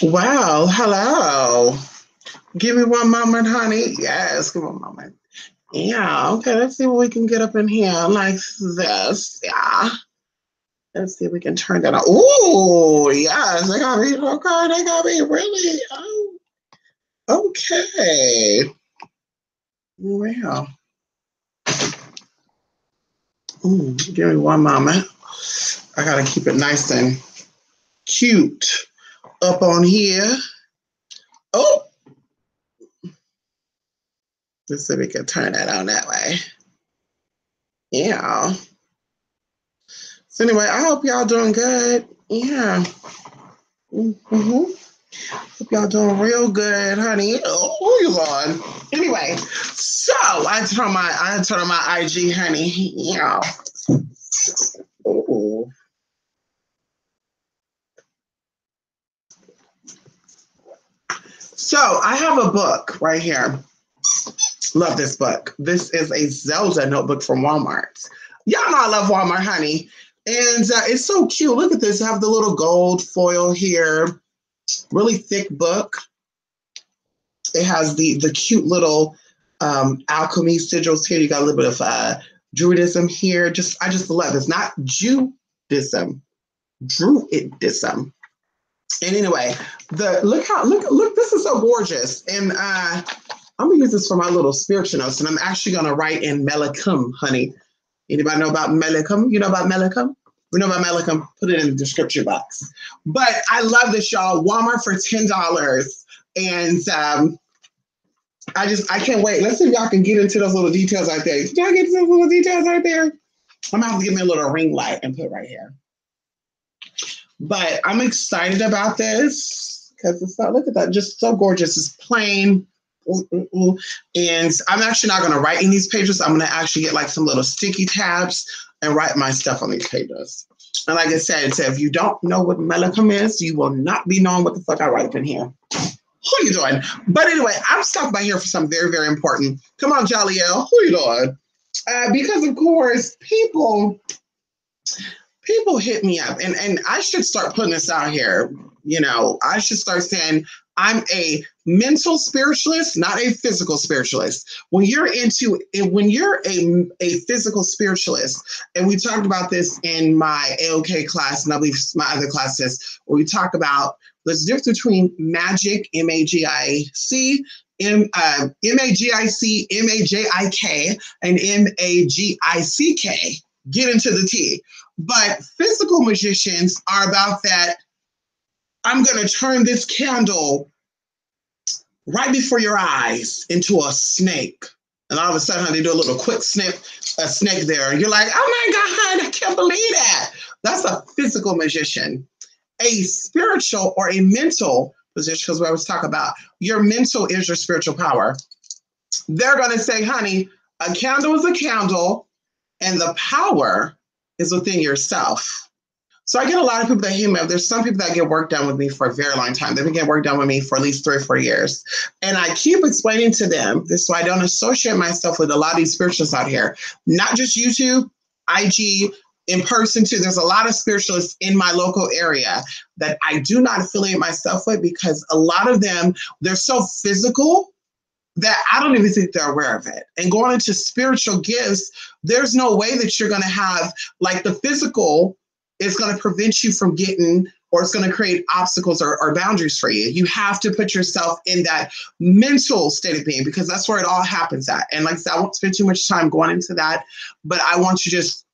Well, hello. Give me one moment, honey. Yes, give me one moment. Yeah, okay, let's see what we can get up in here like this. Yeah. Let's see if we can turn that on. Ooh, yes, they got me. Okay, they got me really. Oh, okay. Well, give me one moment. I gotta keep it nice and cute up on here. Oh, let's see if we can turn that on that way. Yeah. So anyway, I hope y'all doing good. Yeah. Hope y'all doing real good, honey. Oh, you on? Anyway, so I turn on my IG, honey. Yeah. Ooh. So I have a book right here. Love this book. This is a Zelda notebook from Walmart. Y'all know I love Walmart, honey. And it's so cute. Look at this. I have the little gold foil here. Really thick book. It has the cute little alchemy sigils here. You got a little bit of Druidism here. I just love it. It's not Judaism, Druidism. And anyway, look, this is so gorgeous. And I'm gonna use this for my little spiritual notes, and I'm actually gonna write in Melikum, honey. Anybody know about Melikum? You know about Melikum? We know about Melikum. Put it in the description box. But I love this, y'all. Walmart for $10, and I can't wait. Let's see if y'all can get into those little details right there. Did y'all get into those little details right there? I'm gonna have to give me a little ring light and put it right here. But I'm excited about this because it's look at that, just so gorgeous. It's plain. And I'm actually not going to write in these pages. I'm going to actually get like some little sticky tabs and write my stuff on these pages. And like I said, if you don't know what Melikum is, you will not be knowing what the fuck I write up in here. Who you doing? But anyway, I'm stopped by here for something very, very important. Come on, Jolly-El. Who you doing? Because of course, people hit me up, and I should start putting this out here. You know, I should start saying I'm a mental spiritualist, not a physical spiritualist. When you're a physical spiritualist, and we talked about this in my AOK class, and I believe my other classes, where we talk about the difference between magic, M-A-G-I-C, M-A-G-I-C, M-A-J-I-K, and M-A-G-I-C-K. Get into the T. But physical magicians are about that. I'm going to turn this candle right before your eyes into a snake. And all of a sudden, they do a little quick snake there. And you're like, oh my God, I can't believe that. That's a physical magician. A spiritual or a mental position, because we always talk about your mental is your spiritual power. They're going to say, honey, a candle is a candle, and the power is within yourself. So I get a lot of people that hit me up. There's some people that get work done with me for a very long time. They've been getting work done with me for at least 3 or 4 years. And I keep explaining to them this so I don't associate myself with a lot of these spiritualists out here. Not just YouTube, IG, in person too. There's a lot of spiritualists in my local area that I do not affiliate myself with because a lot of them, they're so physical that I don't even think they're aware of it. And going into spiritual gifts, there's no way that you're going to have, like, the physical is going to prevent you from getting, or it's going to create obstacles or boundaries for you. You have to put yourself in that mental state of being, because that's where it all happens at. And like I said, I won't spend too much time going into that, but I want to just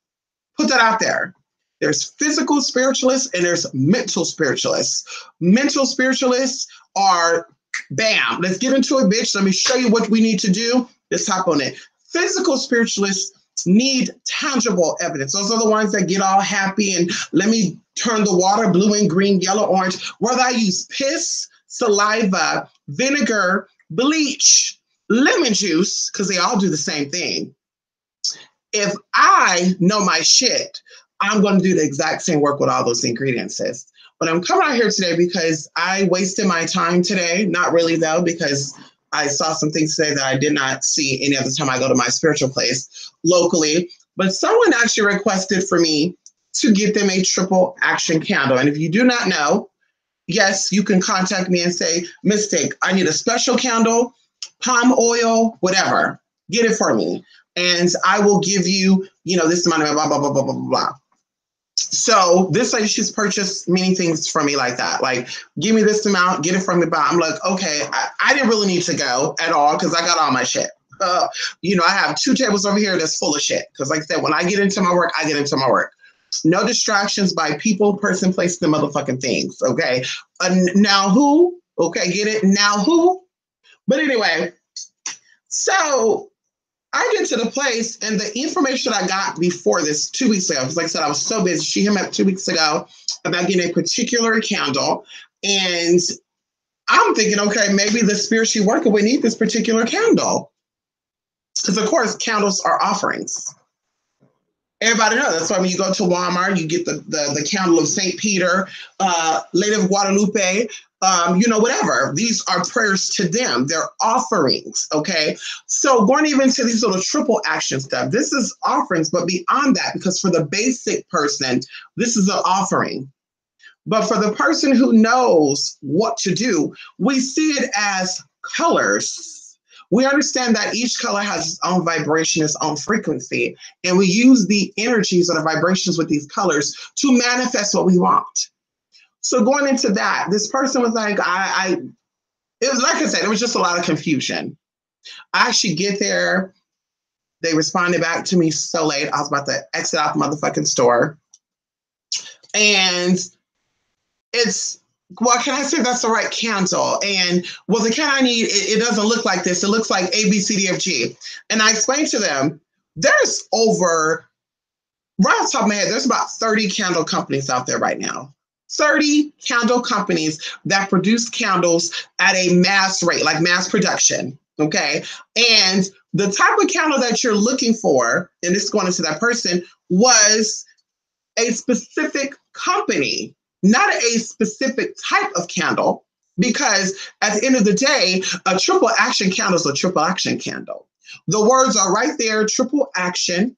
put that out there. There's physical spiritualists and there's mental spiritualists. Mental spiritualists are, bam, let's get into it, bitch. Let me show you what we need to do. Let's hop on it. Physical spiritualists need tangible evidence. Those are the ones that get all happy and let me turn the water blue and green, yellow, orange. Whether I use piss, saliva, vinegar, bleach, lemon juice, because they all do the same thing. If I know my shit, I'm going to do the exact same work with all those ingredients, sis. But I'm coming out here today because I wasted my time today. Not really, though, because I saw some things today that I did not see any other time I go to my spiritual place locally. But someone actually requested for me to get them a triple action candle. And if you do not know, yes, you can contact me and say, Mystic, I need a special candle, palm oil, whatever. Get it for me. And I will give you, this amount of blah, blah, blah, blah, blah, blah. So this lady, she's purchased many things from me like that. Like, give me this amount, get it from me. But I'm like, okay, I didn't really need to go at all because I got all my shit. I have 2 tables over here that's full of shit. Because like I said, when I get into my work, I get into my work. No distractions by people, person, place, the motherfucking things. Okay. Now who? Okay, get it? Now who? But anyway, so I get to the place and the information I got before this 2 weeks ago, because like I said, I was so busy. She hit me up 2 weeks ago about getting a particular candle. And I'm thinking, okay, maybe the spirit she working with need this particular candle. Because of course, candles are offerings. Everybody knows. That's why when you go to Walmart, you get the candle of St. Peter, Lady of Guadalupe, whatever. These are prayers to them. They're offerings, okay? So going even to these little triple action stuff, this is offerings, but beyond that, because for the basic person, this is an offering. But for the person who knows what to do, we see it as colors. We understand that each color has its own vibration, its own frequency, and we use the energies or the vibrations with these colors to manifest what we want. So going into that, this person was like, it was like I said, it was just a lot of confusion. I actually get there. They responded back to me so late. I was about to exit out the motherfucking store. And it's, well, can I say that's the right candle? And well, the kind I need, it doesn't look like this. It looks like A, B, C, D, F, G. And I explained to them, there's over, right off the top of my head, there's about 30 candle companies out there right now. 30 candle companies that produce candles at a mass rate, like mass production, okay? And the type of candle that you're looking for, and this is going into that person, was a specific company, not a specific type of candle, because at the end of the day, a triple action candle is a triple action candle. The words are right there, triple action,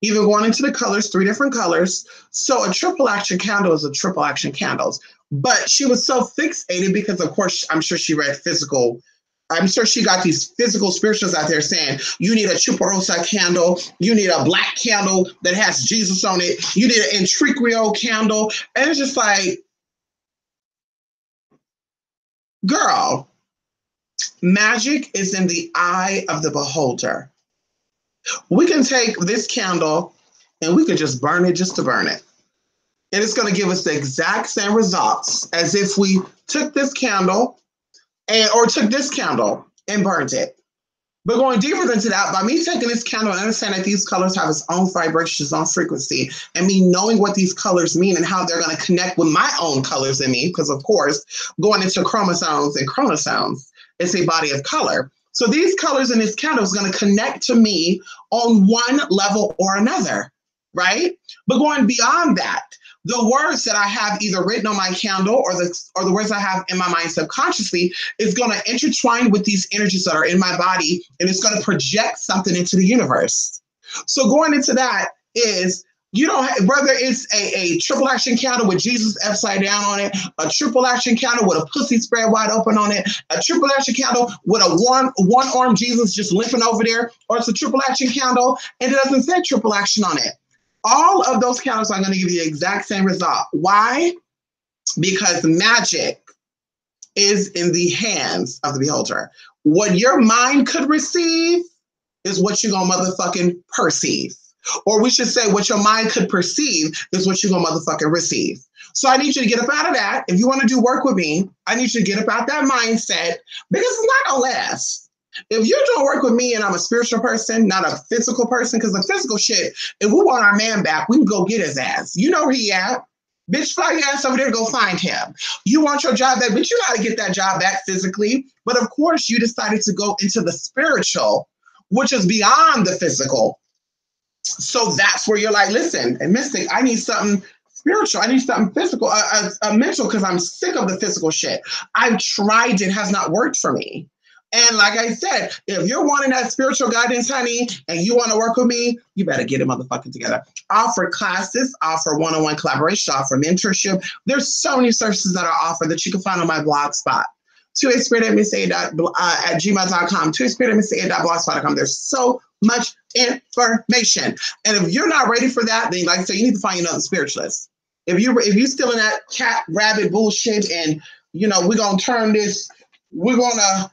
even going into the colors, 3 different colors. So a triple action candle is a triple action candles. But she was so fixated because, of course, I'm sure she read physical. I'm sure she got these physical spirituals out there saying, you need a Chuparosa candle. You need a black candle that has Jesus on it. You need an Intricrio candle. And it's just like, girl, magic is in the eye of the beholder. We can take this candle and we can just burn it just to burn it. And it's going to give us the exact same results as if we took this candle or took this candle and burned it. But going deeper into that, by me taking this candle and understanding that these colors have its own vibration, its own frequency, and me knowing what these colors mean and how they're going to connect with my own colors in me, because of course, going into chromosomes and chromosomes, it's a body of color. So these colors in this candle is going to connect to me on one level or another, right? But going beyond that, the words that I have either written on my candle or the words I have in my mind subconsciously is going to intertwine with these energies that are in my body, and it's going to project something into the universe. So going into that is, whether it's a triple action candle with Jesus upside down on it, a triple action candle with a pussy spread wide open on it, a triple action candle with a one-armed Jesus just limping over there, or it's a triple action candle and it doesn't say triple action on it. All of those candles are going to give you the exact same result. Why? Because magic is in the hands of the beholder. What your mind could receive is what you're going to motherfucking perceive. Or we should say what your mind could perceive is what you're going to motherfucking receive. So I need you to get up out of that. If you want to do work with me, I need you to get up out that mindset, because it's not going to last. If you're doing work with me and I'm a spiritual person, not a physical person, because the physical shit, if we want our man back, we can go get his ass. You know where he at. Bitch, fly your ass over there to go find him. You want your job back, but you know how to get that job back physically. But of course, you decided to go into the spiritual, which is beyond the physical. So that's where you're like, listen, and Mystic, I need something spiritual. I need something physical, a mental, because I'm sick of the physical shit. I've tried, it has not worked for me. And like I said, if you're wanting that spiritual guidance, honey, and you want to work with me, you better get it motherfucking together. Offer classes, offer one-on-one collaboration, offer mentorship. There's so many services that are offered that you can find on my blog spot. 2aspirit@gmail.com, 2aspirit@blogspot.com. There's so much information. And if you're not ready for that, then like I said, you need to find another spiritualist. If you're still in that cat rabbit bullshit and we're gonna turn this, we're gonna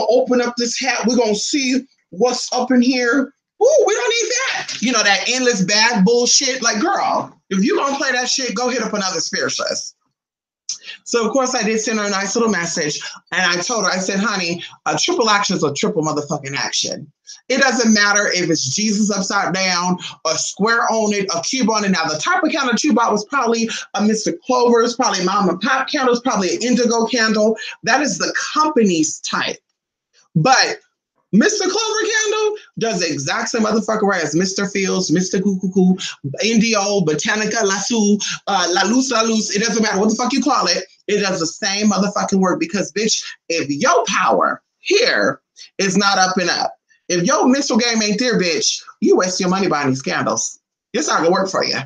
open up this hat, we're gonna see what's up in here. Ooh, we don't need that. That endless bad bullshit. Like, girl, if you gonna play that shit, go hit up another spiritualist. So, of course, I did send her a nice little message. And I told her, I said, honey, a triple action is a triple motherfucking action. It doesn't matter if it's Jesus upside down, a square on it, a cube on it. Now, the type of candle that you bought was probably a Mr. Clover's, probably Mom and Pop candles, probably an indigo candle. That is the company's type. But Mr. Clover candle does the exact same motherfucker way as Mr. Fields, Mr. Cuckoo, Indio, Botanica, La Luz. It doesn't matter what the fuck you call it. It does the same motherfucking work because, bitch, if your power here is not up and up, if your mental game ain't there, bitch, you waste your money buying these candles. It's not gonna work for you.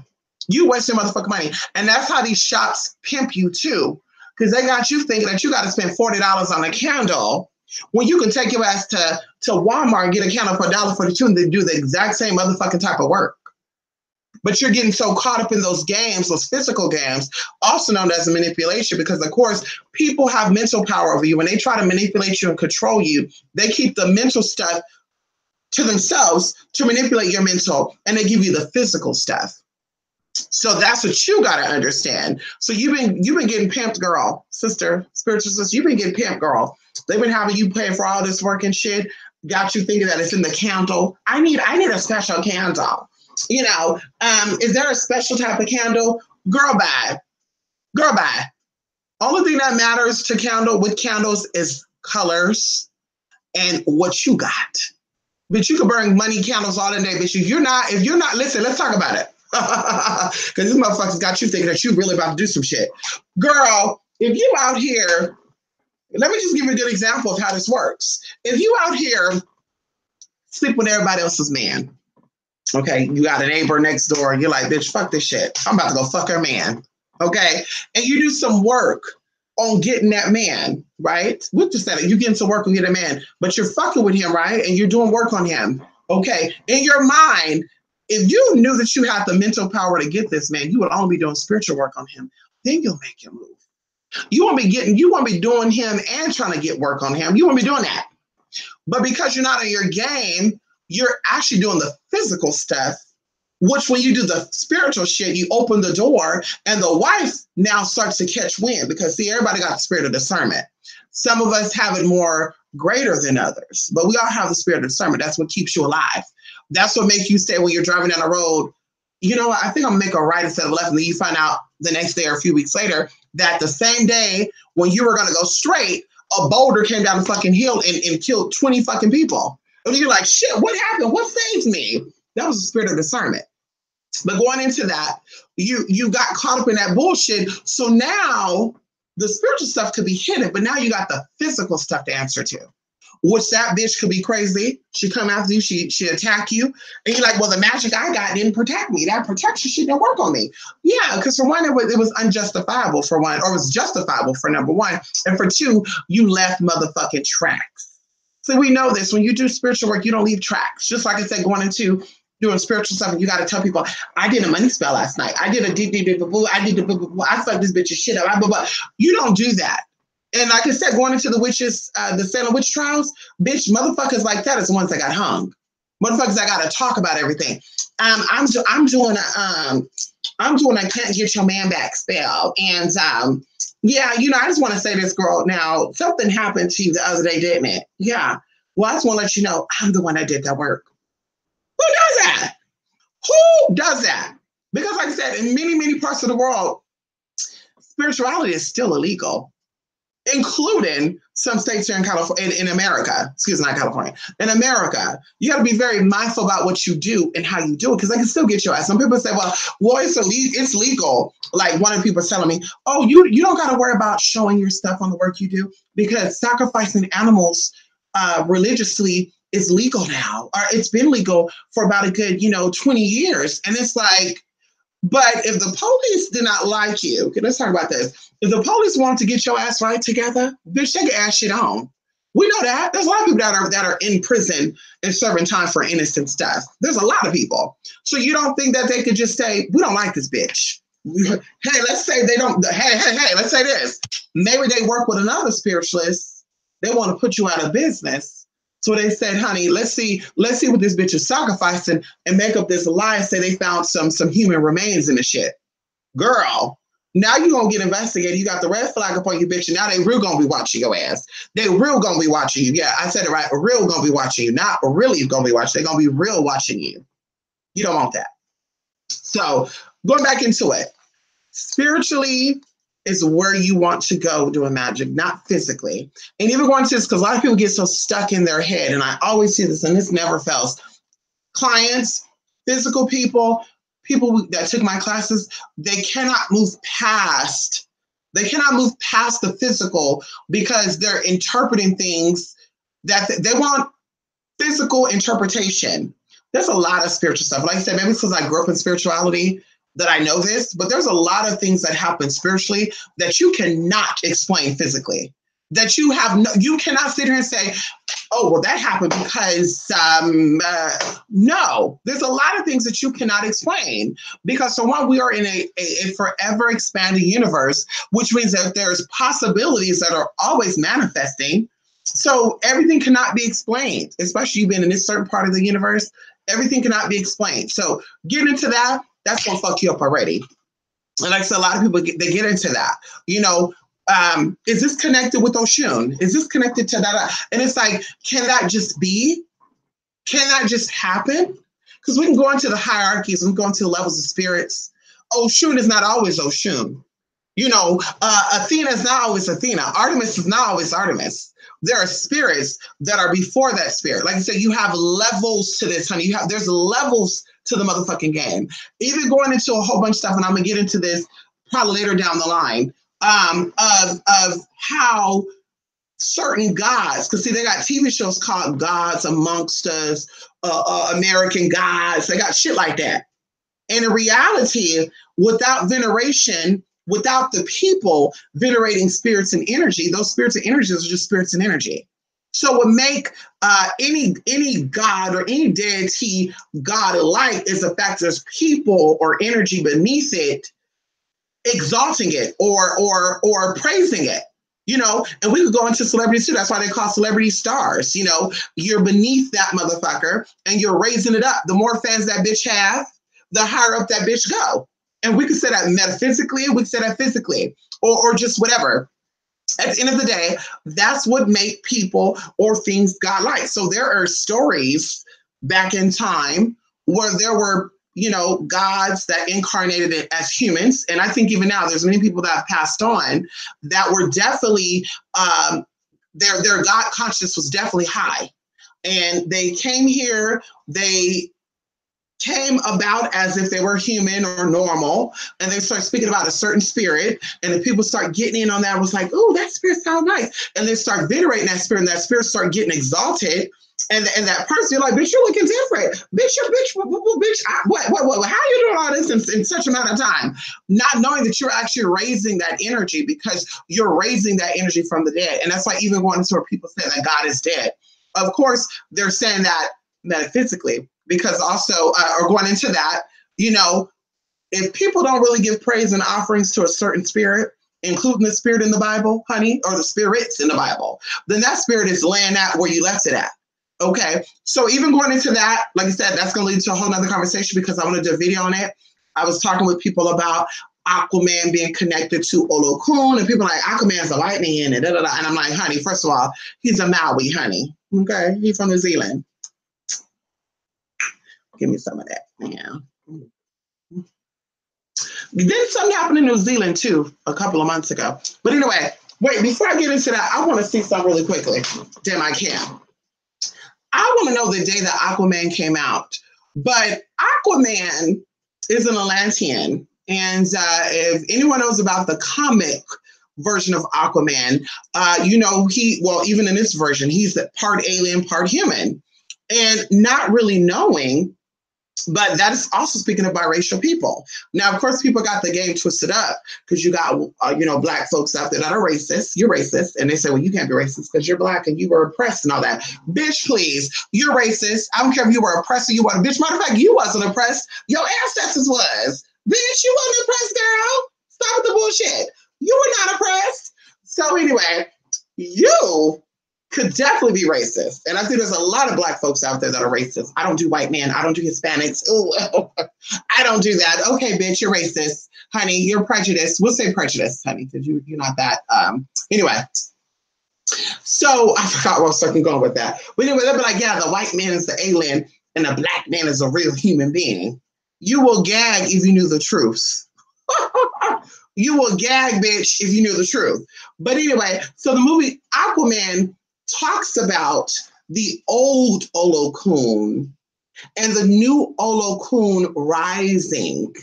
You waste your motherfucking money. And that's how these shops pimp you too. Because they got you thinking that you got to spend $40 on a candle when you can take your ass to Walmart and get a candle for $1.42 and they do the exact same motherfucking type of work. But you're getting so caught up in those games, those physical games, also known as manipulation, because, of course, people have mental power over you. When they try to manipulate you and control you, they keep the mental stuff to themselves to manipulate your mental, and they give you the physical stuff. So that's what you got to understand. So you've been getting pimped, girl, sister, spiritual sister. You've been getting pimped, girl. They've been having you paying for all this work and shit. Got you thinking that it's in the candle. I need a special candle. Is there a special type of candle? Girl, bye. Only thing that matters to candles is colors and what you got. Bitch, you can burn money candles all in day, bitch. If you're not, listen, let's talk about it. Because these motherfuckers got you thinking that you really about to do some shit. Girl, if you out here, let me just give you a good example of how this works. If you out here sleep with everybody else's man, okay, you got a neighbor next door, and you're like, bitch, fuck this shit. I'm about to go fuck her man, okay? And you do some work on getting that man, right? We'll just say that you getting some work on getting a man, but you're fucking with him, right? And you're doing work on him, okay? In your mind, if you knew that you had the mental power to get this man, you would only be doing spiritual work on him. Then you'll make him move. You won't be doing him and trying to get work on him. You won't be doing that. But because you're not in your game, you're actually doing the physical stuff, which when you do the spiritual shit, you open the door and the wife now starts to catch wind because, see, everybody got the spirit of discernment. Some of us have it more greater than others, but we all have the spirit of discernment. That's what keeps you alive. That's what makes you say when you're driving down the road, you know what, I think I'm gonna make a right instead of left. And then you find out the next day or a few weeks later that the same day when you were gonna go straight, a boulder came down the fucking hill and killed 20 fucking people. And you're like, shit, what happened? What saved me? That was the spirit of discernment. But going into that, you got caught up in that bullshit. So now the spiritual stuff could be hidden, but now you got the physical stuff to answer to. Which that bitch could be crazy. She come after you, she attack you. And you're like, well, the magic I got didn't protect me. That protection shit didn't work on me. Yeah, because for one, it was unjustifiable for one, or it was justifiable for number one. And for two, you left motherfucking tracks. So we know this. When you do spiritual work, you don't leave tracks. Just like I said, going into doing spiritual stuff, and you got to tell people, I did a money spell last night. I did a I fucked this bitch's shit up. You don't do that. And like I said, going into the witches, the Salem witch trials, bitch, motherfuckers like that is the ones that got hung. Motherfuckers that got to talk about everything. I'm doing a can't get your man back spell. And yeah, I just want to say this, girl. Now, something happened to you the other day, didn't it? Yeah. Well, I just want to let you know, I'm the one that did that work. Who does that? Who does that? Because like I said, in many, many parts of the world, spirituality is still illegal, including some states here in California, in America, excuse me, not California, in America. You got to be very mindful about what you do and how you do it, because they can still get your ass. Some people say, well, it's legal. Like one of the people was telling me, oh, you don't got to worry about showing your stuff on the work you do, because sacrificing animals religiously is legal now, or it's been legal for about a good, 20 years. And it's like, but if the police did not like you, okay, let's talk about this. If the police want to get your ass right together, bitch, take your ass shit on. We know that. There's a lot of people that are in prison and serving time for innocent stuff. There's a lot of people. So you don't think that they could just say, we don't like this bitch. Hey, let's say they don't. Hey, let's say this. Maybe they work with another spiritualist. They want to put you out of business. So they said, honey, let's see what this bitch is sacrificing and make up this lie and say they found some human remains in the shit. Girl, now you're going to get investigated. You got the red flag up on you, bitch, and now they real going to be watching your ass. They real going to be watching you. Yeah, I said it right. Real going to be watching you. Not really going to be watching. They're going to be real watching you. You don't want that. So going back into it, spiritually is where you want to go doing magic, not physically. And even going to this, because a lot of people get so stuck in their head, and I always see this, and this never fails. Clients, physical people that took my classes, they cannot move past the physical because they're interpreting things that they want physical interpretation. There's a lot of spiritual stuff. Like I said, maybe because I grew up in spirituality, that I know this, but there's a lot of things that happen spiritually that you cannot explain physically. That you cannot sit here and say, oh, well, that happened because, no, there's a lot of things that you cannot explain because for one, we are in a forever expanding universe, which means that there's possibilities that are always manifesting. So everything cannot be explained, especially you being in this certain part of the universe, everything cannot be explained. So getting into that, that's going to fuck you up already. And like I said, a lot of people, they get into that. Is this connected with Oshun? Is this connected to that? And it's like, can that just be? Can that just happen? Because we can go into the hierarchies, we can go into the levels of spirits. Oshun is not always Oshun. Athena is not always Athena. Artemis is not always Artemis. There are spirits that are before that spirit. Like I said, you have levels to this, honey. There's levels to the motherfucking game. Even going into a whole bunch of stuff, and I'm gonna get into this probably later down the line, of how certain gods, because see, they got TV shows called Gods Amongst Us, American Gods. They got shit like that. And in reality, without veneration, without the people venerating spirits and energy, those spirits and energies are just spirits and energy. So what make any god or any deity god-alike is the fact there's people or energy beneath it exalting it or praising it, and we could go into celebrities too. That's why they call celebrity stars. You're beneath that motherfucker and you're raising it up. The more fans that bitch have, the higher up that bitch go. And we could say that metaphysically, we could say that physically, or just whatever. At the end of the day, that's what make people or things godlike. So there are stories back in time where there were, gods that incarnated it as humans. And I think even now there's many people that have passed on that were definitely, their God consciousness was definitely high. And they came here, they came about as if they were human or normal, and they start speaking about a certain spirit, and the people start getting in on that. It was like, oh, that spirit sounds nice, and they start venerating that spirit, and that spirit start getting exalted, and that person, you're like, bitch, you're looking different, bitch, what, how are you doing all this in such amount of time, not knowing that you're actually raising that energy because you're raising that energy from the dead. And that's why even going into where people say that God is dead, of course they're saying that metaphysically, because also, or going into that, if people don't really give praise and offerings to a certain spirit, including the spirit in the Bible, honey, or the spirits in the Bible, then that spirit is laying out where you left it at. Okay. So even going into that, like I said, that's going to lead to a whole nother conversation because I want to do a video on it. I was talking with people about Aquaman being connected to Olokun, and people are like, Aquaman's a lightning in it. And I'm like, honey, first of all, he's a Maui, honey. Okay. He's from New Zealand. Give me some of that. Yeah. Then something happened in New Zealand too a couple of months ago. But anyway, wait, before I get into that, I want to see something really quickly. Damn, I can. I want to know the day that Aquaman came out. But Aquaman is an Atlantean. And if anyone knows about the comic version of Aquaman, even in this version, he's part alien, part human. And not really knowing, but that is also speaking of biracial people. Now, of course, people got the game twisted up because you got, Black folks out there that are racist. You're racist. And they say, well, you can't be racist because you're Black and you were oppressed and all that. Bitch, please. You're racist. I don't care if you were oppressed or you weren't. Bitch, matter of fact, you wasn't oppressed. Your ancestors was. Bitch, you wasn't oppressed, girl. Stop with the bullshit. You were not oppressed. So anyway, you could definitely be racist. And I think there's a lot of Black folks out there that are racist. I don't do white men. I don't do Hispanics. Ooh, I don't do that. Okay, bitch, you're racist. Honey, you're prejudiced. We'll say prejudiced, honey, because you're not that. Anyway. So I forgot where I was going with that. But anyway, they'll be like, yeah, the white man is the alien and the Black man is a real human being. You will gag if you knew the truth. You will gag, bitch, if you knew the truth. But anyway, so the movie Aquaman talks about the old Olokun and the new Olokun rising.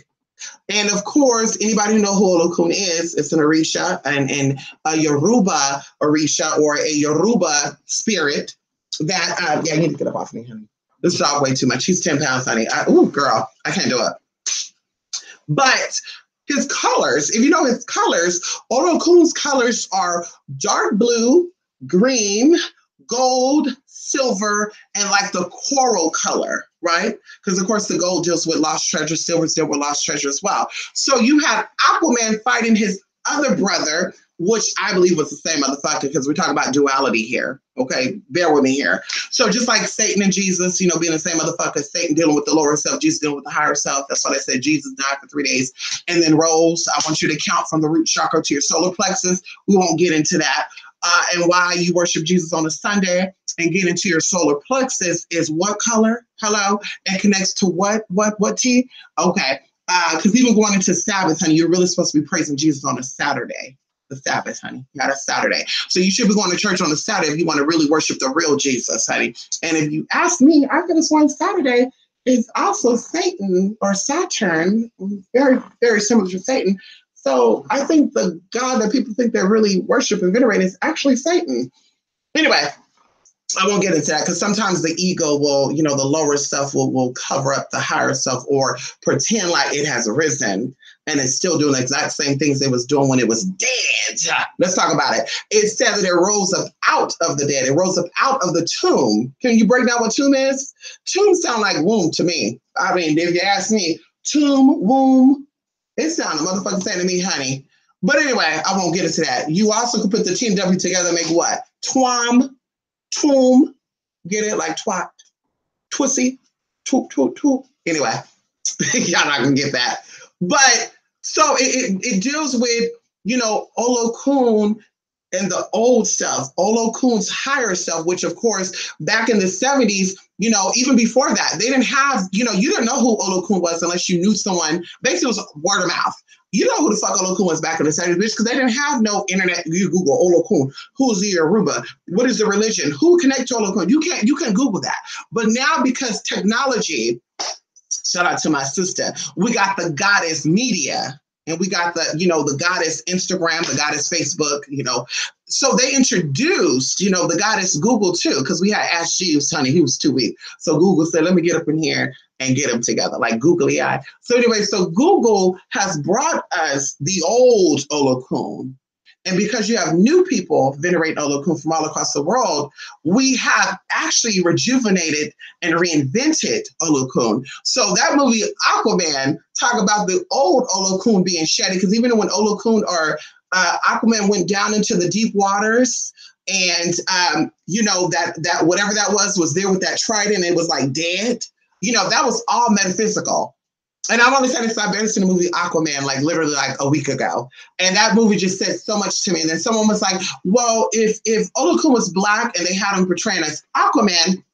And of course, anybody who knows who Olokun is, it's an Orisha and a Yoruba Orisha or a Yoruba spirit that, you need to get up off me, honey. This dog way too much. He's 10 pounds, honey. Girl, I can't do it. But his colors, if you know his colors, Olokun's colors are dark blue, green, gold, silver, and like the coral color, right? Because of course the gold deals with lost treasure, silver deals with lost treasure as well. So you have Aquaman fighting his other brother, which I believe was the same motherfucker, because we're talking about duality here. Okay, bear with me here. So just like Satan and Jesus, being the same motherfucker, Satan dealing with the lower self, Jesus dealing with the higher self. That's why they said Jesus died for 3 days and then rose. I want you to count from the root chakra to your solar plexus. We won't get into that. And why you worship Jesus on a Sunday and get into your solar plexus is what color? Hello? And connects to what T? Okay. Because even going into Sabbath, honey, you're really supposed to be praising Jesus on a Saturday. The Sabbath, honey. Not a Saturday. So you should be going to church on a Saturday if you want to really worship the real Jesus, honey. And if you ask me, I could have sworn Saturday is also Satan or Saturn, very, very similar to Satan. So I think the God that people think they really worship and venerate is actually Satan. Anyway, I won't get into that because sometimes the ego will, the lower self will cover up the higher self or pretend like it has risen and it's still doing the exact same things it was doing when it was dead. Let's talk about it. It said that it rose up out of the dead. It rose up out of the tomb. Can you break down what tomb is? Tomb sound like womb to me. I mean, if you ask me, tomb, womb, it sounded motherfucking saying to me, honey. But anyway, I won't get into that. You also could put the T and W together and make what? Twom, tomb. Get it? Like twat, twissy, toop, toop, toop. Anyway, y'all not gonna get that. But so it deals with, Olokun and the old self, Olokun's higher self, which of course, back in the 70s, even before that, they didn't have, you didn't know who Olokun was unless you knew someone. Basically, it was word of mouth. You know who the fuck Olokun was back in the 70s, bitch, because they didn't have no internet. You Google Olokun. Who's the Yoruba? What is the religion? Who connects to Olokun? You can Google that. But now because technology, shout out to my sister, we got the goddess media. And we got the goddess Instagram, the goddess Facebook, So they introduced, the goddess Google too, because we had Ask Jeeves, honey, he was too weak. So Google said, let me get up in here and get them together, like googly eye. So anyway, so Google has brought us the old Olokun. And because you have new people venerating Olokun from all across the world, we have actually rejuvenated and reinvented Olokun. So that movie, Aquaman, talk about the old Olokun being shedded, because even when Olokun or Aquaman went down into the deep waters, and that whatever that was there with that trident, it was like dead. That was all metaphysical. And I've only seen this, I've been seeing the movie Aquaman, like literally like a week ago. And that movie just said so much to me. And then someone was like, well, if Olokun was Black and they had him portraying as Aquaman,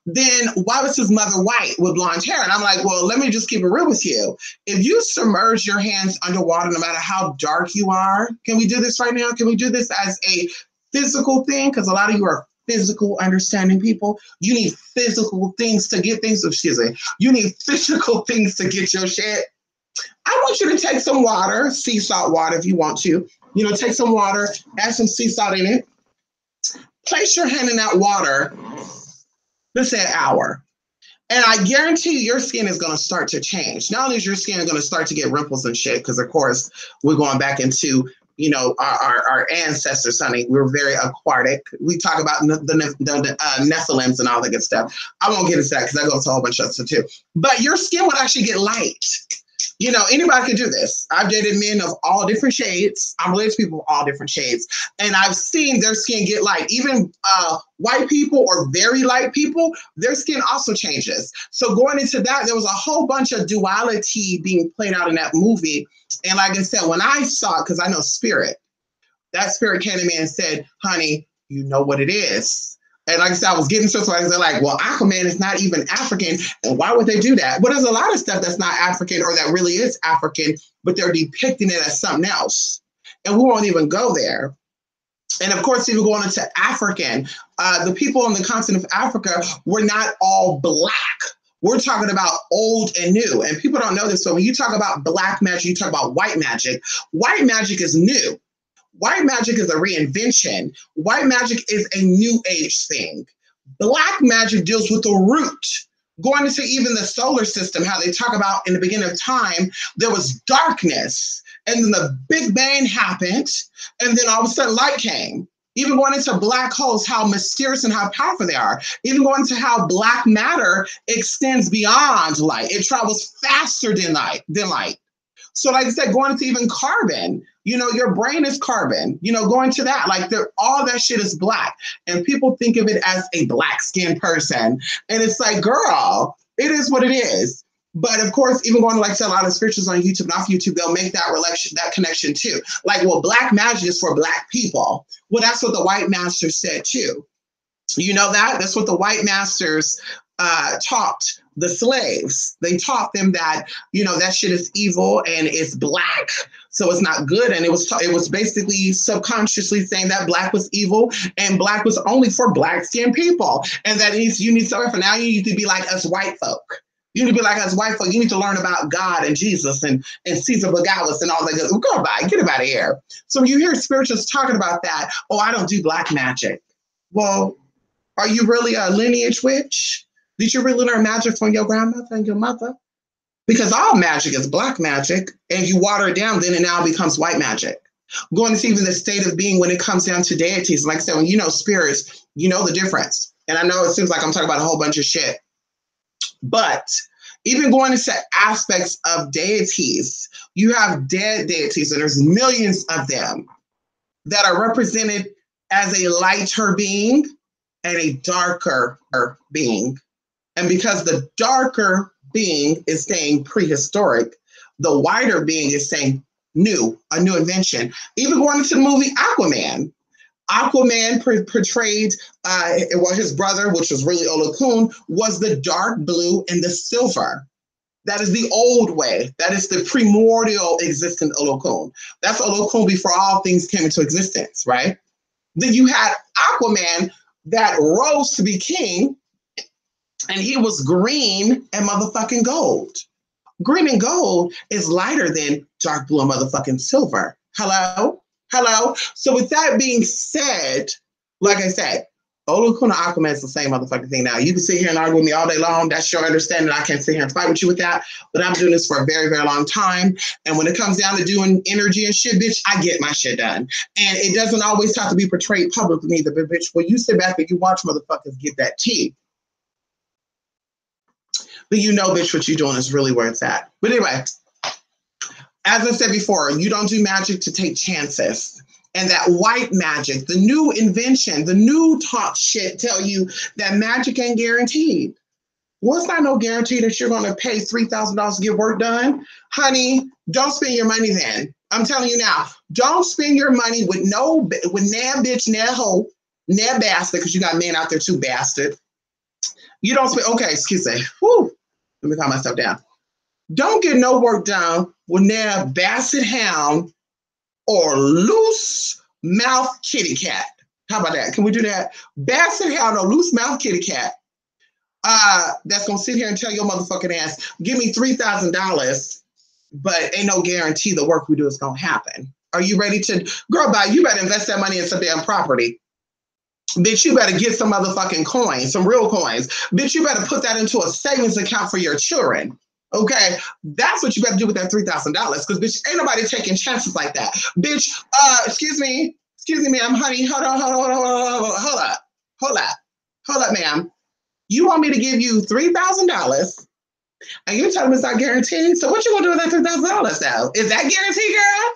then why was his mother white with blonde hair? And I'm like, well, let me just keep it real with you. If you submerge your hands underwater, no matter how dark you are, can we do this right now? Can we do this as a physical thing? Because a lot of you are physical understanding people. You need physical things to get things. You need physical things to get your shit. I want you to take some water, sea salt water if you want to, Take some water, add some sea salt in it, place your hand in that water, let's say an hour. And I guarantee your skin is going to start to change. Not only is your skin going to start to get rimples and shit, because of course we're going back into, our ancestors, honey. We're very aquatic. We talk about the Nephilims and all that good stuff. I won't get into that because that goes to a whole bunch of stuff too. But your skin would actually get light. Anybody can do this. I've dated men of all different shades. I'm related to people of all different shades. And I've seen their skin get light. Even white people or very light people, their skin also changes. So going into that, there was a whole bunch of duality being played out in that movie. And like I said, when I saw it, because I know spirit, that spirit came to me and said, honey, you know what it is. And like I said, I was getting so they're like, well, Aquaman is not even African. And why would they do that? But there's a lot of stuff that's not African or that really is African, but they're depicting it as something else. And we won't even go there. And of course, even going into African, the people on the continent of Africa were not all black. We're talking about old and new. And people don't know this. So when you talk about black magic, you talk about white magic. White magic is new. White magic is a reinvention. White magic is a new age thing. Black magic deals with the root. Going into even the solar system, how they talk about in the beginning of time, there was darkness. And then the Big Bang happened. And then all of a sudden light came. Even going into black holes, how mysterious and how powerful they are. Even going to how black matter extends beyond light. It travels faster than light. So like I said, going into even carbon, your brain is carbon, going to that, like all that shit is black. And people think of it as a black skinned person. And it's like, girl, it is what it is. But of course, even going to like a lot of spirituals on YouTube and off YouTube, they'll make that connection too. Like, well, black magic is for black people. Well, that's what the white masters said too. You know that? That's what the white masters taught the slaves. They taught them that, that shit is evil and it's black, so it's not good. And it was basically subconsciously saying that black was evil and black was only for black skinned people. And that you need something for now. You need to be like us white folk. You need to be like us white folk. You need to learn about God and Jesus and Caesar Bagalis and all that. Go by, get him out of here. So when you hear spiritualists talking about that, oh, I don't do black magic. Well, are you really a lineage witch? Did you really learn magic from your grandmother and your mother? Because all magic is black magic, and you water it down, then it now becomes white magic. Going to see even the state of being when it comes down to deities. Like I said, when you know spirits, you know the difference. And I know it seems like I'm talking about a whole bunch of shit. But even going into aspects of deities, you have dead deities, and there's millions of them that are represented as a lighter being and a darker being. And because the darker being is saying prehistoric, the whiter being is saying new, a new invention. Even going into the movie Aquaman. Aquaman portrayed, his brother, which was really Olokun, was the dark blue and the silver. That is the old way. That is the primordial existent Olokun. That's Olokun before all things came into existence, right? Then you had Aquaman that rose to be king, and he was green and motherfucking gold. Green and gold is lighter than dark blue and motherfucking silver. Hello? So with that being said, like I said, Olokun and Aquaman is the same motherfucking thing now. You can sit here and argue with me all day long. That's your understanding. I can't sit here and fight with you with that. But I'm doing this for a very, very long time. And when it comes down to doing energy and shit, bitch, I get my shit done. And it doesn't always have to be portrayed publicly either. But bitch, when you sit back and you watch motherfuckers get that tea, but bitch, what you're doing is really where it's at. But anyway, as I said before, you don't do magic to take chances. And that white magic, the new invention, the new talk shit tell you that magic ain't guaranteed. Well, it's not no guarantee that you're going to pay $3,000 to get work done. Honey, don't spend your money then. I'm telling you now, don't spend your money with nah bitch, nah hoe, nah bastard, because you got men out there too, bastard. You don't spend, okay, excuse me. Whew. Let me calm myself down. Don't get no work done with nah basset hound or loose mouth kitty cat. How about that? Can we do that? Basset hound or loose mouth kitty cat. That's gonna sit here and tell your motherfucking ass, give me $3,000, but ain't no guarantee the work we do is gonna happen. Are you ready to, girl, bye, you better invest that money in some damn property. Bitch, you better get some motherfucking coins, some real coins. Bitch, you better put that into a savings account for your children. Okay, that's what you better do with that $3,000. Because bitch, ain't nobody taking chances like that. Bitch, excuse me, ma'am, honey, hold up, ma'am. You want me to give you $3,000, and you're telling me it's not guaranteed? So what you gonna do with that $3,000 now? Is that guaranteed, girl?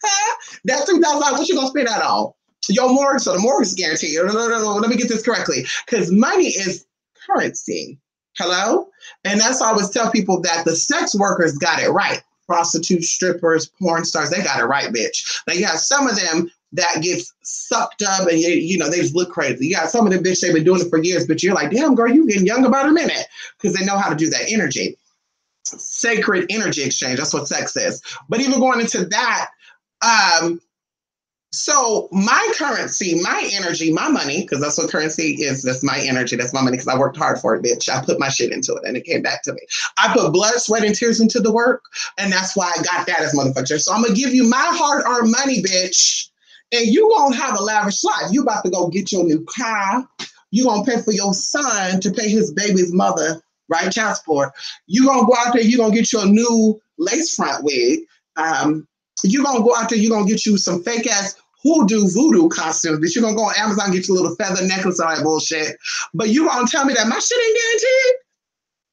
Huh? That $3,000, what you gonna spend that on? Your mortgage, so the mortgage is guaranteed. No, let me get this correctly. Because money is currency. Hello? And that's why I always tell people that the sex workers got it right. Prostitutes, strippers, porn stars, they got it right, bitch. Now you have some of them that gets sucked up and you know, they just look crazy. You got some of them, bitch, they've been doing it for years, but you're like, damn, girl, you getting young about a minute. Because they know how to do that energy. Sacred energy exchange, that's what sex is. But even going into that, so my currency, my energy, my money, because that's what currency is. That's my energy. That's my money because I worked hard for it, bitch. I put my shit into it and it came back to me. I put blood, sweat, and tears into the work. And that's why I got that as motherfucker. So I'm going to give you my hard-earned money, bitch. And you won't have a lavish life. You about to go get your new car. You going to pay for your son to pay his baby's mother, right? Child support. You going to go out there. You going to get your new lace front wig. You're going to go out there. You're going to get you some fake-ass voodoo costumes, but you're going to go on Amazon and get your little feather necklace and all that bullshit. But you going to tell me that my shit ain't guaranteed?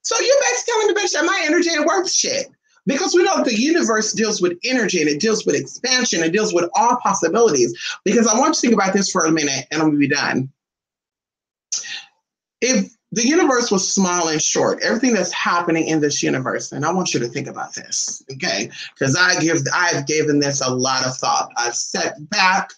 So you're basically telling the bitch that my energy ain't worth shit. Because we know that the universe deals with energy and it deals with expansion. It deals with all possibilities. Because I want you to think about this for a minute and I'm going to be done. If the universe was small and short, everything that's happening in this universe, and I want you to think about this, okay? Because I've given this a lot of thought. I've sat back.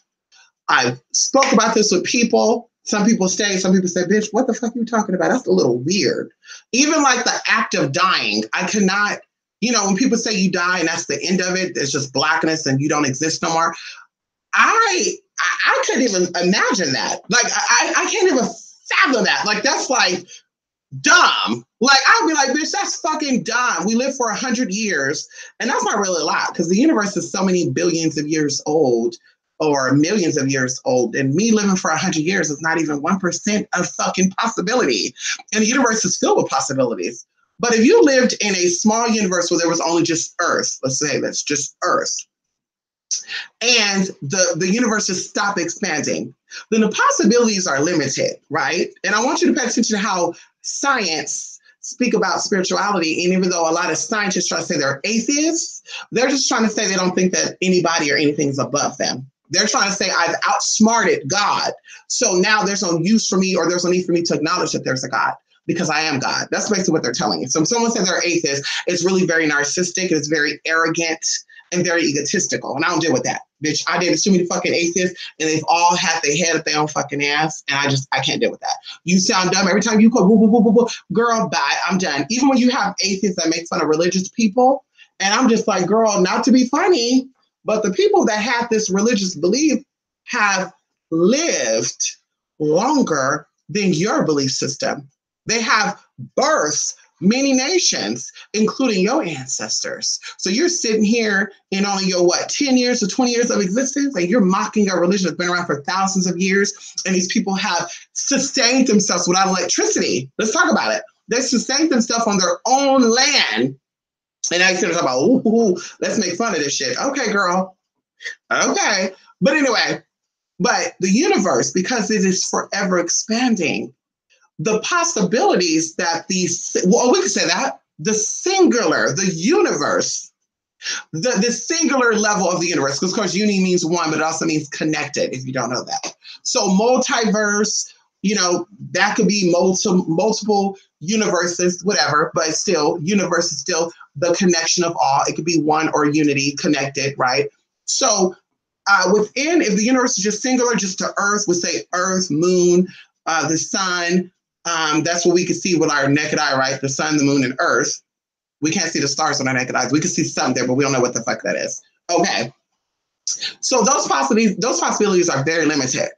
I've spoke about this with people. Some people stay, some people say, bitch, what the fuck are you talking about? That's a little weird. Even like the act of dying, I cannot, you know, when people say you die and that's the end of it, it's just blackness and you don't exist no more. I couldn't even imagine that. Like, I can't even fathom that. Like, that's like dumb. Like, I'd be like, bitch, that's fucking dumb. We live for 100 years. And that's not really a lot because the universe is so many billions of years old or millions of years old. And me living for 100 years is not even 1% of fucking possibility. And the universe is filled with possibilities. But if you lived in a small universe where there was only just Earth, let's say that's just Earth, and the universe just stopped expanding, then the possibilities are limited, right? And I want you to pay attention to how science speak about spirituality. And even though a lot of scientists try to say they're atheists, they're just trying to say they don't think that anybody or anything is above them. They're trying to say I've outsmarted God. So now there's no use for me or there's no need for me to acknowledge that there's a God because I am God. That's basically what they're telling you. So if someone says they're atheist, it's really very narcissistic. It's very arrogant and very egotistical. And I don't deal with that. Bitch, I dated too many fucking atheists and they've all had their head up their own fucking ass. And I can't deal with that. You sound dumb every time you go, woo, woo, woo, woo, woo. Girl, bye, I'm done. Even when you have atheists that make fun of religious people, and I'm just like, girl, not to be funny, but the people that have this religious belief have lived longer than your belief system. They have birthed many nations, including your ancestors. So you're sitting here in only your, 10 years or 20 years of existence, and you're mocking a religion that's been around for thousands of years, and these people have sustained themselves without electricity. Let's talk about it. They sustained themselves on their own land. And now you're talking about, ooh, let's make fun of this shit. Okay, girl. Okay. But anyway, but the universe, because it is forever expanding, the possibilities that we could say that, the singular, the universe, the singular level of the universe, because of course uni means one, but it also means connected, if you don't know that. So multiverse, you know, that could be multiple universes, whatever, but still, universe is still the connection of all. It could be one or unity, connected, right? So within, if the universe is just singular, just to Earth, we say Earth, moon, the sun, that's what we can see with our naked eye, right? The sun, the moon, and Earth. We can't see the stars with our naked eyes. We can see some there, but we don't know what the fuck that is. Okay. So those possibilities are very limited.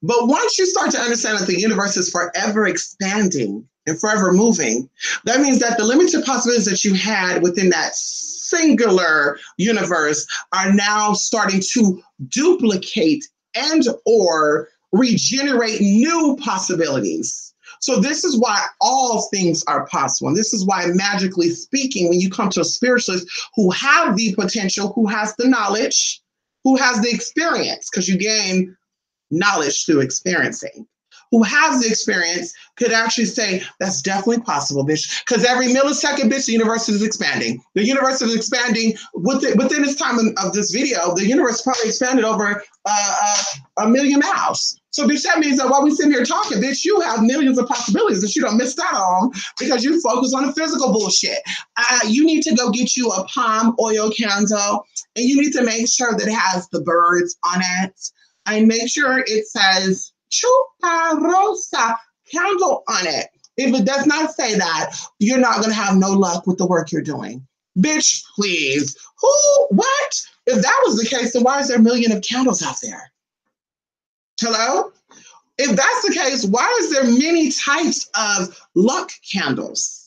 But once you start to understand that the universe is forever expanding, and forever moving. That means that the limited possibilities that you had within that singular universe are now starting to duplicate and or regenerate new possibilities. So this is why all things are possible. And this is why, magically speaking, when you come to a spiritualist who have the potential, who has the knowledge, who has the experience, because you gain knowledge through experiencing, who has the experience, could actually say, that's definitely possible, bitch. Because every millisecond, bitch, the universe is expanding. The universe is expanding within this time of this video. The universe probably expanded over 1,000,000 miles. So, bitch, that means that while we sitting here talking, bitch, you have millions of possibilities that you don't miss out on because you focus on the physical bullshit. You need to go get you a palm oil candle, and you need to make sure that it has the birds on it, and make sure it says Chupa Rosa candle on it. If it does not say that, you're not going to have no luck with the work you're doing. Bitch, please. What? If that was the case, then why is there 1,000,000 of candles out there? Hello? If that's the case, why is there many types of luck candles?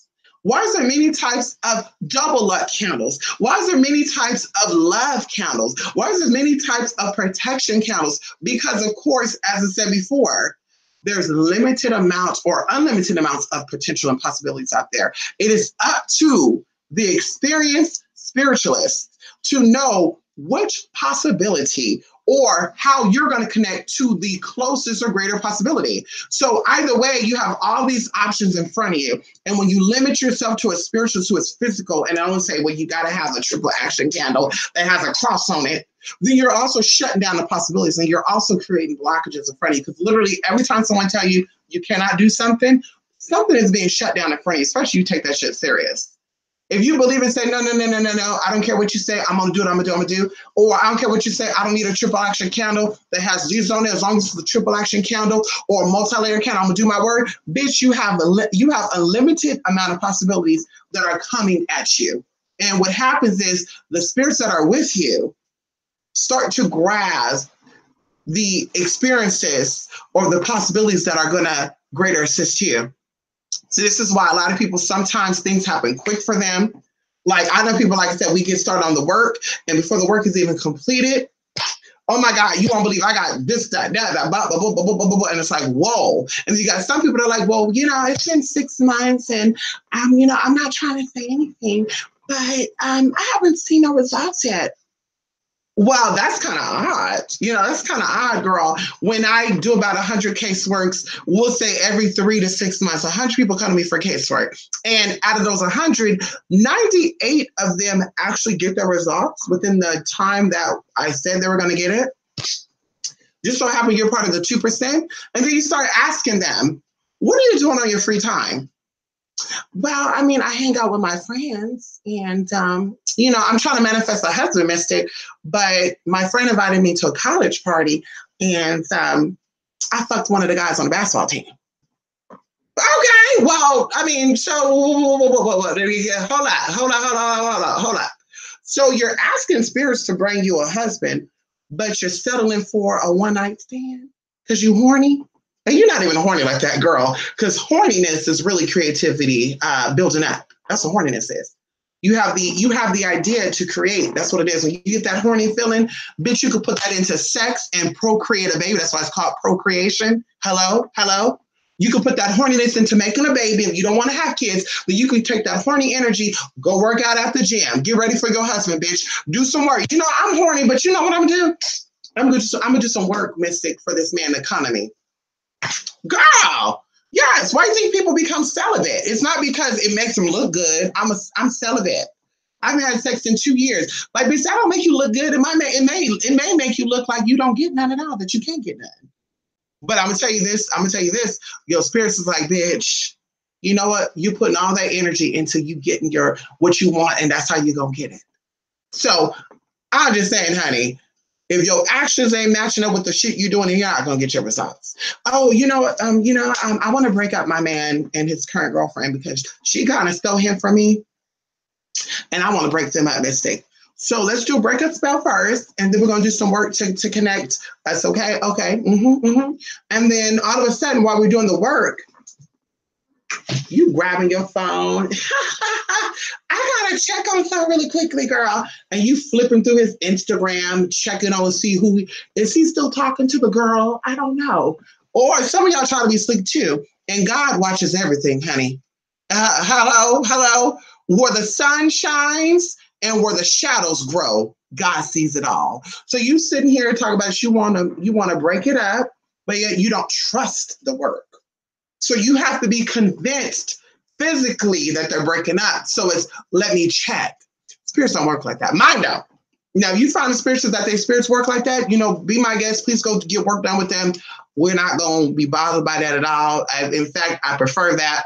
Why is there many types of double luck candles? Why is there many types of love candles? Why is there many types of protection candles? Because, of course, as I said before, there's limited amounts or unlimited amounts of potential and possibilities out there. It is up to the experienced spiritualist to know which possibility or how you're going to connect to the closest or greater possibility. So either way, you have all these options in front of you. And when you limit yourself to a spiritual, to a physical, and I don't say, well, you got to have a triple action candle that has a cross on it, then you're also shutting down the possibilities, and you're also creating blockages in front of you. Because literally every time someone tells you you cannot do something, something is being shut down in front of you, especially you take that shit serious. If you believe and say, no, I don't care what you say, I'm going to do what I'm going to do. Or I don't care what you say, I don't need a triple action candle that has Jesus on it, as long as it's the triple action candle or a multi-layer candle, I'm going to do my word. Bitch, you have a limited amount of possibilities that are coming at you. And what happens is the spirits that are with you start to grasp the experiences or the possibilities that are going to greater assist you. So this is why a lot of people, sometimes things happen quick for them. Like I know people, like I said, we get started on the work, and before the work is even completed, oh my God, you won't believe I got this, that, blah, blah, blah, blah, blah, blah, blah. And it's like, whoa. And then you got some people that are like, well, it's been 6 months and I'm not trying to say anything, but I haven't seen no results yet. Well, that's kind of odd. That's kind of odd, girl. When I do about 100 caseworks, we'll say every 3 to 6 months, 100 people come to me for casework. And out of those 100, 98 of them actually get their results within the time that I said they were going to get it. Just so happen you're part of the 2%. And then you start asking them, what are you doing on your free time? Well, I hang out with my friends and, I'm trying to manifest a husband, mystic, but my friend invited me to a college party and I fucked one of the guys on the basketball team. Okay, well, so, hold on. So you're asking spirits to bring you a husband, but you're settling for a one-night stand because you horny? And you're not even horny like that, girl, because horniness is really creativity building up. That's what horniness is. You have the idea to create. That's what it is. When you get that horny feeling, bitch, you could put that into sex and procreate a baby. That's why it's called procreation. Hello. You could put that horniness into making a baby. If you don't want to have kids, then you can take that horny energy, go work out at the gym, get ready for your husband, bitch. Do some work. I'm horny, but you know what I'm gonna do? I'm gonna do some work, mystic, for this man to come to me. Girl, yes. Why do you think people become celibate? It's not because it makes them look good. I'm celibate. I haven't had sex in 2 years. Like, bitch, that don't make you look good. It may make you look like you don't get none at all, that you can't get none. But I'm gonna tell you this. Your spirits is like, bitch, you know what? You're putting all that energy into you getting what you want, and that's how you're gonna get it. So I'm just saying, honey, if your actions ain't matching up with the shit you're doing, then you're not gonna get your results. Oh, you know what? I want to break up my man and his current girlfriend because she kind of stole him from me, and I want to break them up, mystic. So let's do a breakup spell first, and then we're gonna do some work to connect us. Okay. And then all of a sudden, while we're doing the work, You grabbing your phone. I gotta check on something really quickly, girl. And you flipping through his Instagram, checking on see who is he still talking to the girl? I don't know. Or some of y'all try to be slick too. And God watches everything, honey. Hello. Where the sun shines and where the shadows grow, God sees it all. So you sitting here talking about you wanna break it up, but yet you don't trust the work. So you have to be convinced physically that they're breaking up. So it's let me check. Spirits don't work like that. Mine don't. Now, if you find the spirits that their spirits work like that, be my guest. Please go get work done with them. We're not going to be bothered by that at all. In fact, I prefer that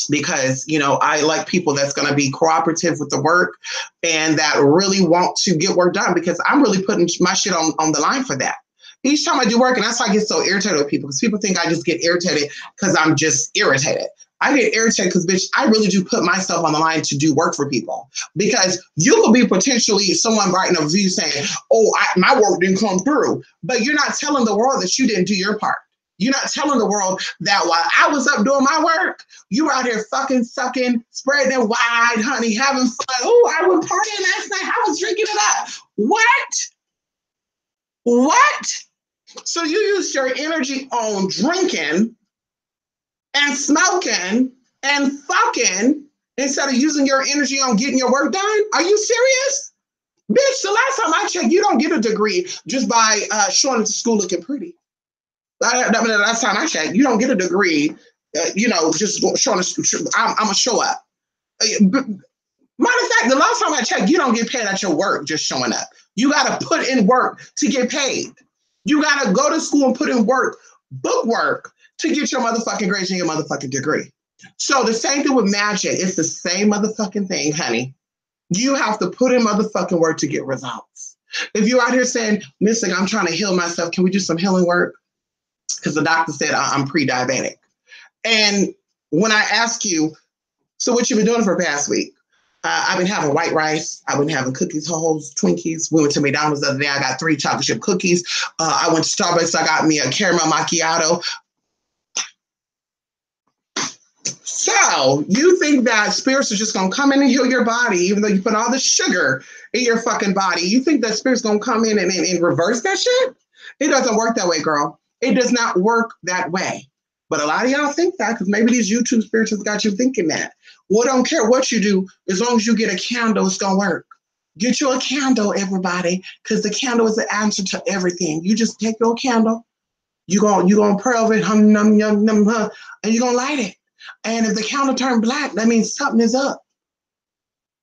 because, I like people that's going to be cooperative with the work and that really want to get work done because I'm really putting my shit on the line for that. Each time I do work, and that's why I get so irritated with people because people think I just get irritated because I'm just irritated. I get irritated because, bitch, I really do put myself on the line to do work for people because you could be potentially someone writing a review saying, my work didn't come through, but you're not telling the world that you didn't do your part. You're not telling the world that while I was up doing my work, you were out here fucking, sucking, spreading it wide, honey, having fun. Oh, I was partying last night. I was drinking it up. What? So you use your energy on drinking and smoking and fucking instead of using your energy on getting your work done? Are you serious? Bitch, the last time I checked, you don't get a degree just by showing up to school looking pretty. The last time I checked, you don't get a degree, just showing up. I'm going to show up. Matter of fact, the last time I checked, you don't get paid at your work just showing up. You got to put in work to get paid. You got to go to school and put in work, book work, to get your motherfucking grades and your motherfucking degree. So the same thing with magic. It's the same motherfucking thing, honey. You have to put in motherfucking work to get results. If you're out here saying, Mystic, I'm trying to heal myself, can we do some healing work? Because the doctor said I'm pre-diabetic. And when I ask you, so what you been doing for the past week? I've been having white rice. I've been having cookies, Ho-Ho's, Twinkies. We went to McDonald's the other day. I got 3 chocolate chip cookies. I went to Starbucks. I got me a caramel macchiato. So you think that spirits are just going to come in and heal your body, even though you put all the sugar in your fucking body? You think that spirits going to come in and reverse that shit? It doesn't work that way, girl. It does not work that way. But a lot of y'all think that because maybe these YouTube spirits has got you thinking that. Well, don't care what you do. As long as you get a candle, it's going to work. Get you a candle, everybody, because the candle is the answer to everything. You just take your candle. You're gonna pray over it, hum, num, yum, num, huh, and you're going to light it. And if the candle turned black, that means something is up.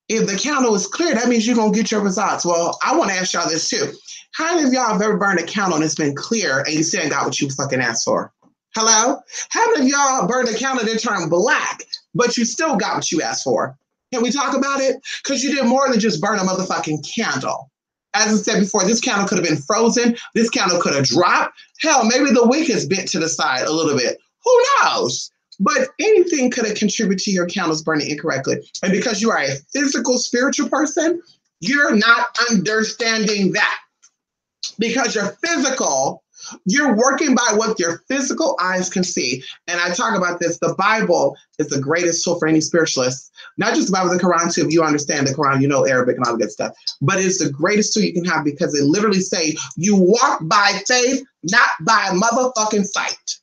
If the candle is clear, that means you're going to get your results. Well, I want to ask y'all this too. How many of y'all have ever burned a candle and it's been clear and you still got what you fucking asked for? Hello? How many of y'all burned a candle that turned black, but you still got what you asked for? Can we talk about it? Because you did more than just burn a motherfucking candle. As I said before, this candle could have been frozen. This candle could have dropped. Hell, maybe the wick is bent to the side a little bit. Who knows? But anything could have contributed to your candles burning incorrectly. And because you are a physical, spiritual person, you're not understanding that. Because you're physical, you're working by what your physical eyes can see. And I talk about this. The Bible is the greatest tool for any spiritualist. Not just the Bible, the Quran too. If you understand the Quran, you know Arabic and all that good stuff. But it's the greatest tool you can have because it literally say you walk by faith, not by motherfucking sight.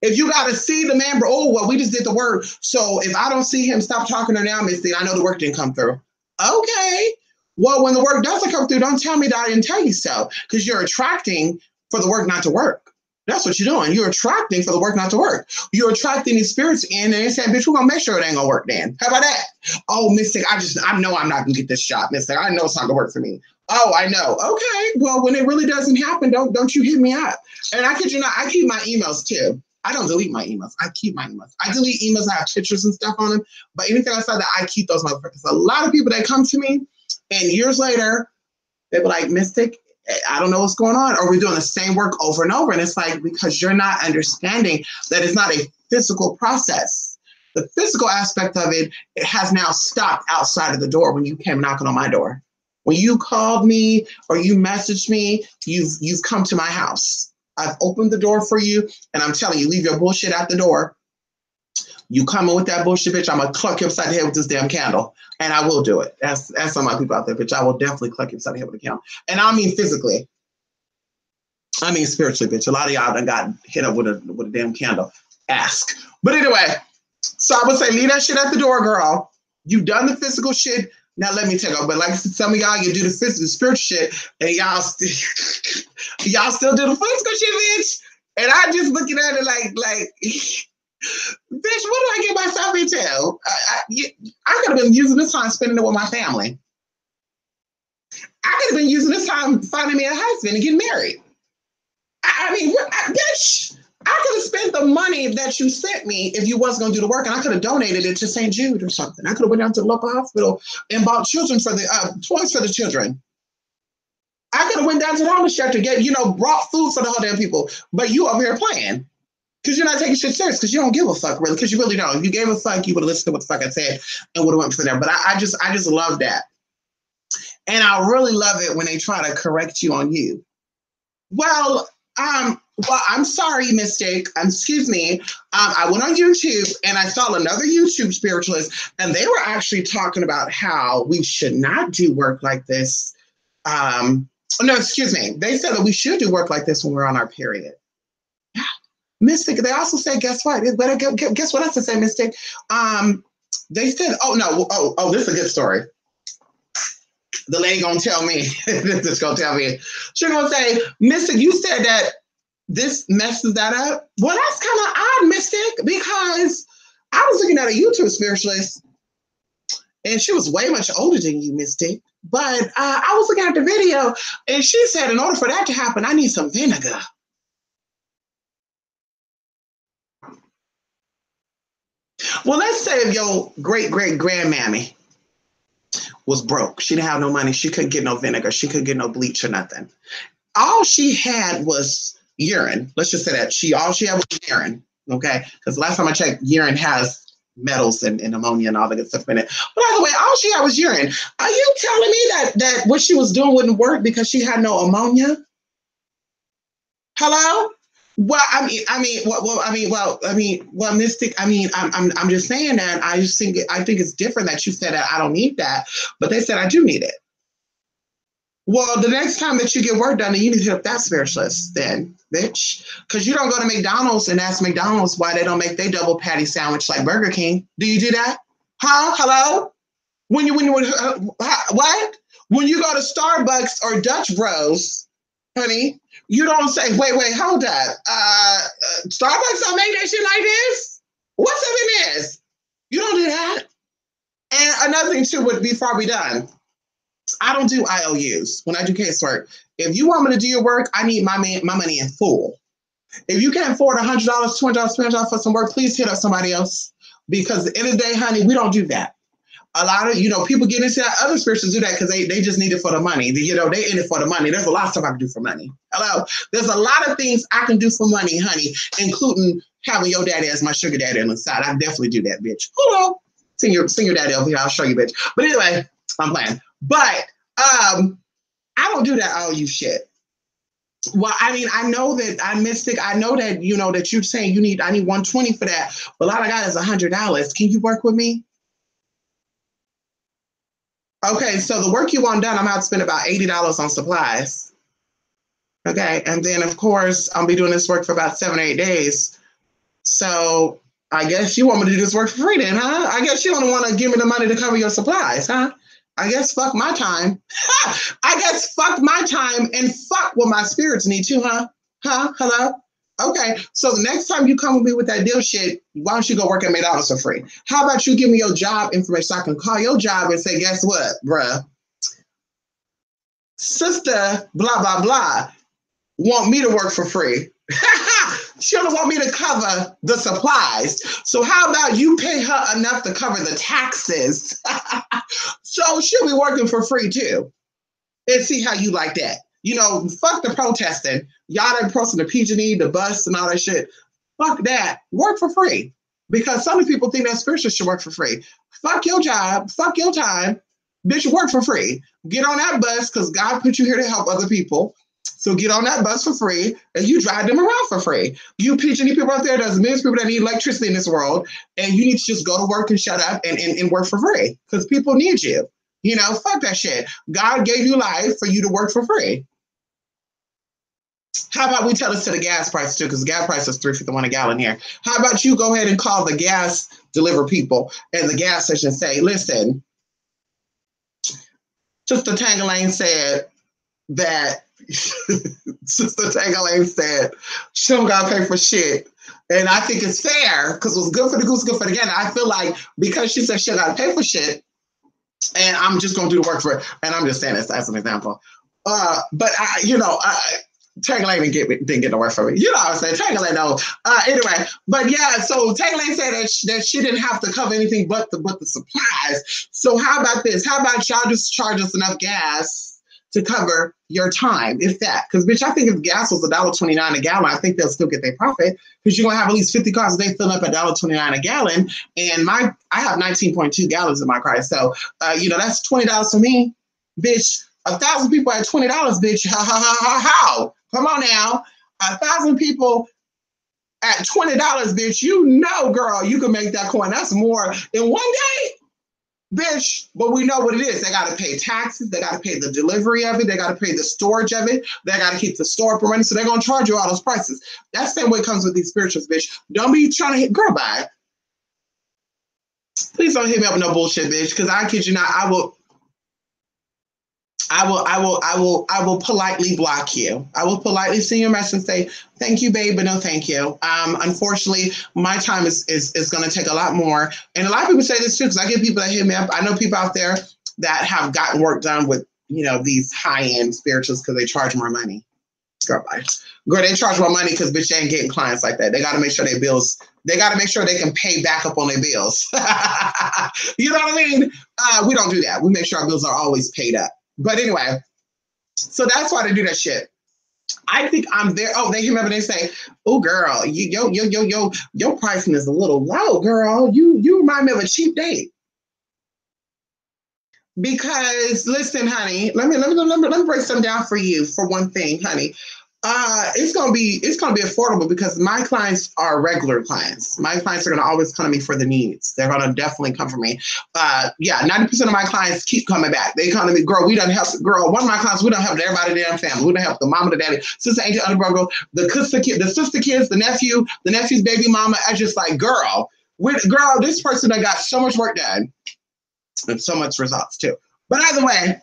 If you got to see the man, we just did the work. So if I don't see him, stop talking to now, Misty. I know the work didn't come through. Okay. Well, when the work doesn't come through, don't tell me that I didn't tell you so, because you're attracting for the work not to work. That's what you're doing. You're attracting for the work not to work. You're attracting these spirits in and they say, bitch, we're going to make sure it ain't going to work then. How about that? Oh, Mystic, I know I'm not going to get this shot, Mystic. I know it's not going to work for me. Oh, I know. Okay. Well, when it really doesn't happen, don't you hit me up. And I kid you not, I keep my emails too. I don't delete my emails. I keep my emails. I delete emails that have pictures and stuff on them. But anything outside that, I keep those motherfuckers. A lot of people that come to me and years later, they be like, Mystic, I don't know what's going on. Or we're doing the same work over and over. And it's like, because you're not understanding that it's not a physical process. The physical aspect of it has now stopped outside of the door when you came knocking on my door. When you called me or you messaged me, you've come to my house. I've opened the door for you, and I'm telling you, leave your bullshit at the door. You coming with that bullshit, bitch, I'm gonna cluck you upside the head with this damn candle. And I will do it. That's some of my people out there, bitch. I will definitely cluck you upside the head with a candle. And I don't mean physically. I mean spiritually, bitch. A lot of y'all done got hit up with a damn candle. Ask. But anyway, so I would say leave that shit at the door, girl. You done the physical shit. Now let me tell you, but like some of y'all, you do the physical, spiritual shit, and y'all still do the physical shit, bitch. And I just looking at it like, bitch, what do I get myself into? I could have been using this time spending it with my family. I could have been using this time finding me a husband and getting married. I mean, bitch, I could have spent the money that you sent me if you wasn't going to do the work, and I could have donated it to St. Jude or something. I could have went down to the local hospital and bought children for the toys for the children. I could have went down to the homeless shelter, brought food for the whole damn people. But you over here playing because you're not taking shit serious because you don't give a fuck really, because you really don't. If you gave a fuck, you would have listened to what the fuck I said and would have went for there. But I just love that, and I really love it when they try to correct you on you. Well, I'm sorry, Mystic. Excuse me. I went on YouTube and I saw another YouTube spiritualist, and they were actually talking about how we should not do work like this. No, excuse me. They said that we should do work like this when we're on our period. Yeah. Mystic. They also said, guess what? Guess what else to say, Mystic? They said, this is a good story. The lady gonna tell me. This is gonna tell me. She's gonna say, Mystic, you said that this messes that up. Well, that's kind of odd, Mystic, because I was looking at a YouTube spiritualist, and she was way much older than you, Mystic. But I was looking at the video, and she said, in order for that to happen, I need some vinegar. Well, let's say if your great-great-grandmammy was broke. She didn't have no money. She couldn't get no vinegar. She couldn't get no bleach or nothing. All she had was urine. Let's just say that. All she had was urine. Okay? Because last time I checked, urine has metals and ammonia and all that good stuff in it. But by the way, all she had was urine. Are you telling me that what she was doing wouldn't work because she had no ammonia? Hello? Well, Mystic. I'm just saying that. I think it's different that you said that I don't need that, but they said I do need it. Well, the next time that you get work done, then you need to hit up that spiritualist, then, bitch, because you don't go to McDonald's and ask McDonald's why they don't make their double patty sandwich like Burger King. Do you do that? Huh? Hello? What? When you go to Starbucks or Dutch Bros, honey, you don't say, wait, hold up. Starbucks don't make that shit like this? What's up in this? You don't do that. And another thing, too, before we done, I don't do IOUs when I do casework. If you want me to do your work, I need my money in full. If you can't afford $100, $200, $300 for some work, please hit up somebody else. Because at the end of the day, honey, we don't do that. A lot of, people get into that. Other spirituals do that because they just need it for the money. They in it for the money. There's a lot of stuff I can do for money. Hello? There's a lot of things I can do for money, honey, including having your daddy as my sugar daddy on the side. I definitely do that, bitch. Hold on. Sing your daddy over here. I'll show you, bitch. But anyway, I'm playing. But I don't do that IOU shit. Well, I mean, I know that I'm Mystic. I know that, that you're saying I need $120 for that. But all I got is $100. Can you work with me? Okay, so the work you want done, I'm going to spend about $80 on supplies. Okay, and then, of course, I'll be doing this work for about 7 or 8 days. So I guess you want me to do this work for free then, huh? I guess you don't want to give me the money to cover your supplies, huh? I guess fuck my time. I guess fuck my time and fuck what my spirits need to, huh? Huh? Hello? Okay, so the next time you come with me with that deal shit, why don't you go work at McDonald's for free? How about you give me your job information so I can call your job and say, guess what, bruh? Sister, blah, blah, blah, want me to work for free. She don't want me to cover the supplies. So how about you pay her enough to cover the taxes? So she'll be working for free too. And see how you like that. Fuck the protesting. Y'all done protesting the PG&E, the bus, and all that shit. Fuck that. Work for free. Because some people think that spiritual should work for free. Fuck your job. Fuck your time. Bitch, work for free. Get on that bus because God put you here to help other people. So get on that bus for free and you drive them around for free. You teach any people out there, there's millions of people that need electricity in this world, and you need to just go to work and shut up and work for free because people need you. You know, fuck that shit. God gave you life for you to work for free. How about we tell this to the gas price too, because the gas price is $3.51 a gallon here. How about you go ahead and call the gas deliver people and the gas station and say, listen, Sister Tangling said that Sister Tangling said she don't gotta pay for shit. And I think it's fair because what's good for the goose, good for the gander. I feel like because she said she don't gotta pay for shit, and I'm just gonna do the work for it. And I'm just saying this as an example. But Tangling didn't get the work for me. You know what I'm saying? Tangling no. Anyway, but yeah, so Tangling said that she didn't have to cover anything but the supplies. So how about this? How about y'all just charge us enough gas to cover your time, if that? Because bitch, I think if gas was $1.29 a gallon, I think they'll still get their profit because you're gonna have at least 50 cars a day fill up at $1.29 a gallon. And I have 19.2 gallons in my car, so that's $20 for me, bitch. 1,000 people at $20, bitch. How? Come on now. 1,000 people at $20, bitch. You know, girl, you can make that coin. That's more in one day, bitch. But we know what it is. They got to pay taxes. They got to pay the delivery of it. They got to pay the storage of it. They got to keep the store up and running. So they're going to charge you all those prices. That's the same way it comes with these spirituals, bitch. Don't be trying to hit girl by. Please don't hit me up with no bullshit, bitch. Because I kid you not, I will politely block you. I will politely send you a message and say, thank you, babe, but no thank you. Unfortunately, my time is going to take a lot more. And a lot of people say this too, because I get people that hit me up. I know people out there that have gotten work done with, these high-end spirituals because they charge more money. Girl, bye. Girl, they charge more money because bitch, they ain't getting clients like that. They got to make sure they got to make sure they can pay back up on their bills. You know what I mean? We don't do that. We make sure our bills are always paid up. But anyway, so that's why they do that shit. I think I'm there. Oh, they remember they say, "Oh, girl, your pricing is a little low, girl. You remind me of a cheap date." Because listen, honey, let me break something down for you. For one thing, honey, it's gonna be affordable because my clients are regular clients. My clients are gonna always come to me for the needs. They're gonna definitely come for me. 90% of my clients keep coming back. They come to me, girl. We done help. Girl, one of my clients, we done help everybody in the damn family. We done help the mama, the daddy, sister, Angel, other brother, the sister kids, the nephew's baby mama. I just like, girl, this person that got so much work done and so much results too. But either way,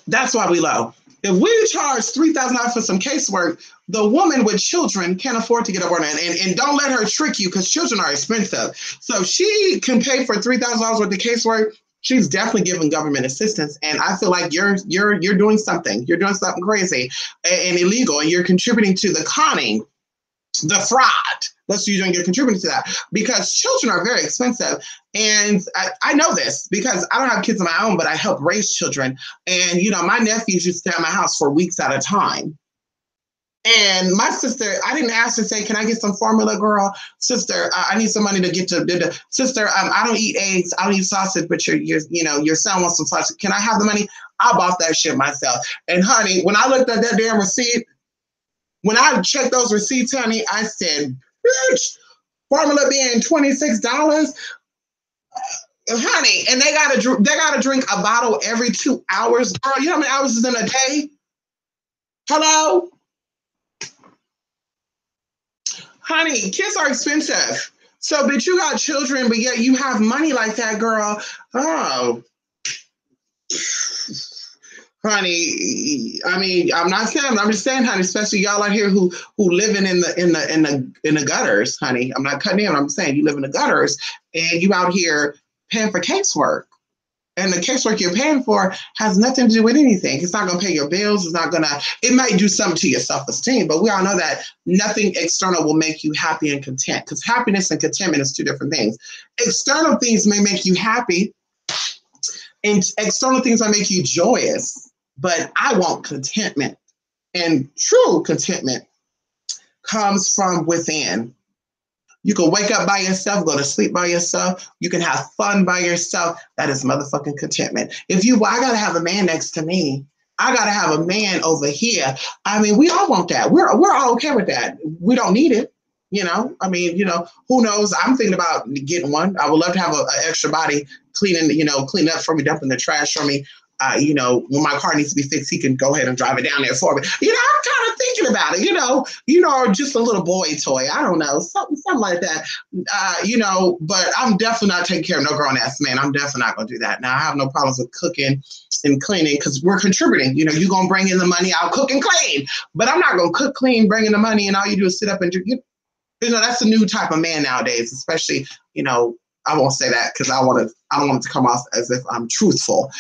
that's why we low. If we charge $3,000 for some casework, the woman with children can't afford to get a order. And don't let her trick you because children are expensive. So she can pay for $3,000 worth of casework. She's definitely giving government assistance. And I feel like you're doing something. You're doing something crazy and illegal, and you're contributing to the conning, the fraud. That's what you're doing. You're contributing to that because children are very expensive. And I know this because I don't have kids of my own, but I help raise children. And, my nephews used to stay at my house for weeks at a time. And my sister, I didn't ask her, say, can I get some formula, girl? Sister, I need some money to get to, sister, I don't eat eggs. I don't eat sausage, but your son wants some sausage. Can I have the money? I bought that shit myself. And honey, when I looked at that damn receipt, when I checked those receipts, honey, I said, bitch, formula being $26, honey, and they gotta drink a bottle every 2 hours. Girl, you know how many hours is in a day? Hello? Honey, kids are expensive. So, bitch, you got children, but yet you have money like that, girl. Oh. Honey, I mean, I'm not saying. I'm just saying, honey. Especially y'all out here who living in the gutters, honey. I'm not cutting in. I'm saying you live in the gutters, and you out here paying for casework, and the casework you're paying for has nothing to do with anything. It's not going to pay your bills. It's not going to. It might do something to your self-esteem, but we all know that nothing external will make you happy and content. Because happiness and contentment is two different things. External things may make you happy, and external things might make you joyous. But I want contentment, and true contentment comes from within. You can wake up by yourself, go to sleep by yourself. You can have fun by yourself. That is motherfucking contentment. I gotta have a man next to me. I gotta have a man over here. I mean, we all want that. We're all okay with that. We don't need it. I mean, who knows? I'm thinking about getting one. I would love to have an extra body cleaning up for me, dumping the trash for me. When my car needs to be fixed, he can go ahead and drive it down there for me. I'm kind of thinking about it, just a little boy toy. I don't know, something like that. But I'm definitely not taking care of no grown ass man. I'm definitely not gonna do that. Now I have no problems with cooking and cleaning because we're contributing. You're gonna bring in the money, I'll cook and clean. But I'm not gonna cook, clean, bring in the money, and all you do is sit up and do. That's a new type of man nowadays, especially, I won't say that because I don't want it to come off as if I'm truthful.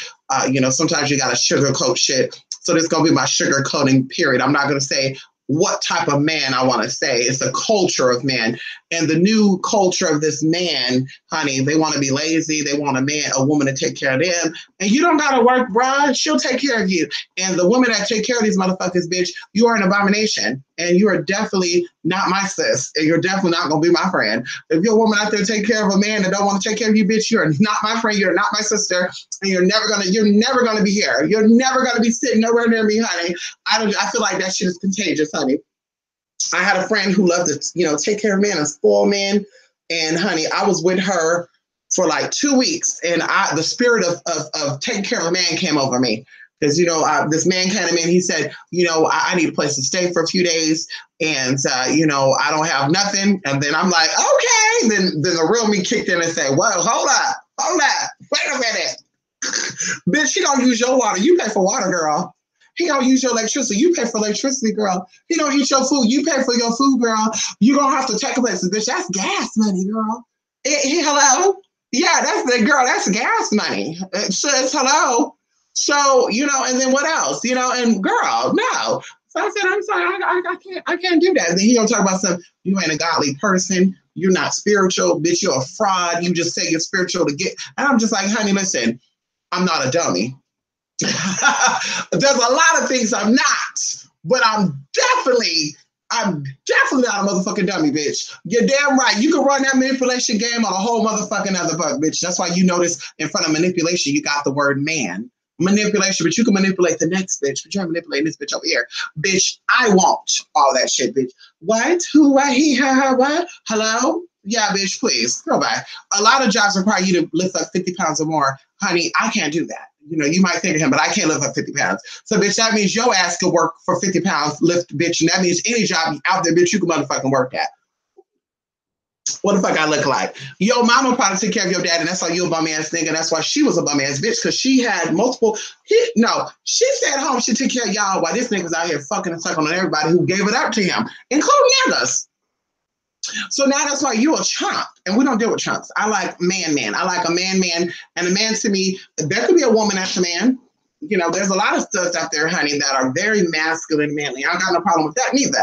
Sometimes you got to sugarcoat shit. So this is going to be my sugarcoating period. I'm not going to say what type of man I want to say. It's a culture of man. And the new culture of this man, honey, they want to be lazy. They want a woman to take care of them. And you don't got to work, bruh. She'll take care of you. And the women that take care of these motherfuckers, bitch, you are an abomination. And you are definitely not my sis. And you're definitely not going to be my friend. If you're a woman out there take care of a man that don't want to take care of you, bitch, you're not my friend. You're not my sister. And you're never going to be here. You're never going to be sitting nowhere near me, honey. I feel like that shit is contagious, honey. I had a friend who loved to, take care of men and spoil men. And honey, I was with her for like 2 weeks, and the spirit of taking care of a man came over me. Because, this man came to me and he said, I need a place to stay for a few days. And, I don't have nothing. And then I'm like, okay. Then the real me kicked in and said, well, hold up. Wait a minute. Bitch, he don't use your water. You pay for water, girl. He don't use your electricity. You pay for electricity, girl. He don't eat your food. You pay for your food, girl. You don't have to take a place. Bitch, that's gas money, girl. Hello? Yeah, that's gas money. It says hello. So, and then what else? And girl, no. So I said, I'm sorry, I can't do that. And then he gonna talk about something, you ain't a godly person, you're not spiritual, bitch, you're a fraud, you just say you're spiritual to get. And I'm just like, honey, listen, I'm not a dummy. There's a lot of things I'm not, but I'm definitely not a motherfucking dummy, bitch. You're damn right. You can run that manipulation game on a whole motherfucking other buck, bitch. That's why you notice in front of manipulation, you got the word man. Manipulation, but you can manipulate the next bitch, but you're manipulating this bitch over here. Bitch, I won't all that shit, bitch. What? Who? What? He? Her? What? Hello? Yeah, bitch, please. Go back. A lot of jobs require you to lift up 50 pounds or more. Honey, I can't do that. You might think of him, but I can't lift up 50 pounds. So, bitch, that means your ass can work for 50 pounds, lift, bitch, and that means any job out there, bitch, you can motherfucking work at. What the fuck I look like? Yo, mama probably took care of your dad, and that's why you a bum ass nigga, and that's why she was a bum ass bitch, because she had multiple. She stayed home, she took care of y'all while this nigga's out here fucking and sucking on everybody who gave it up to him, including niggas. So now that's why you a chump, and we don't deal with chumps. I like man. I like a man, and a man to me, there could be a woman that's a man. There's a lot of stuff out there, honey, that are very masculine, manly. I got no problem with that neither.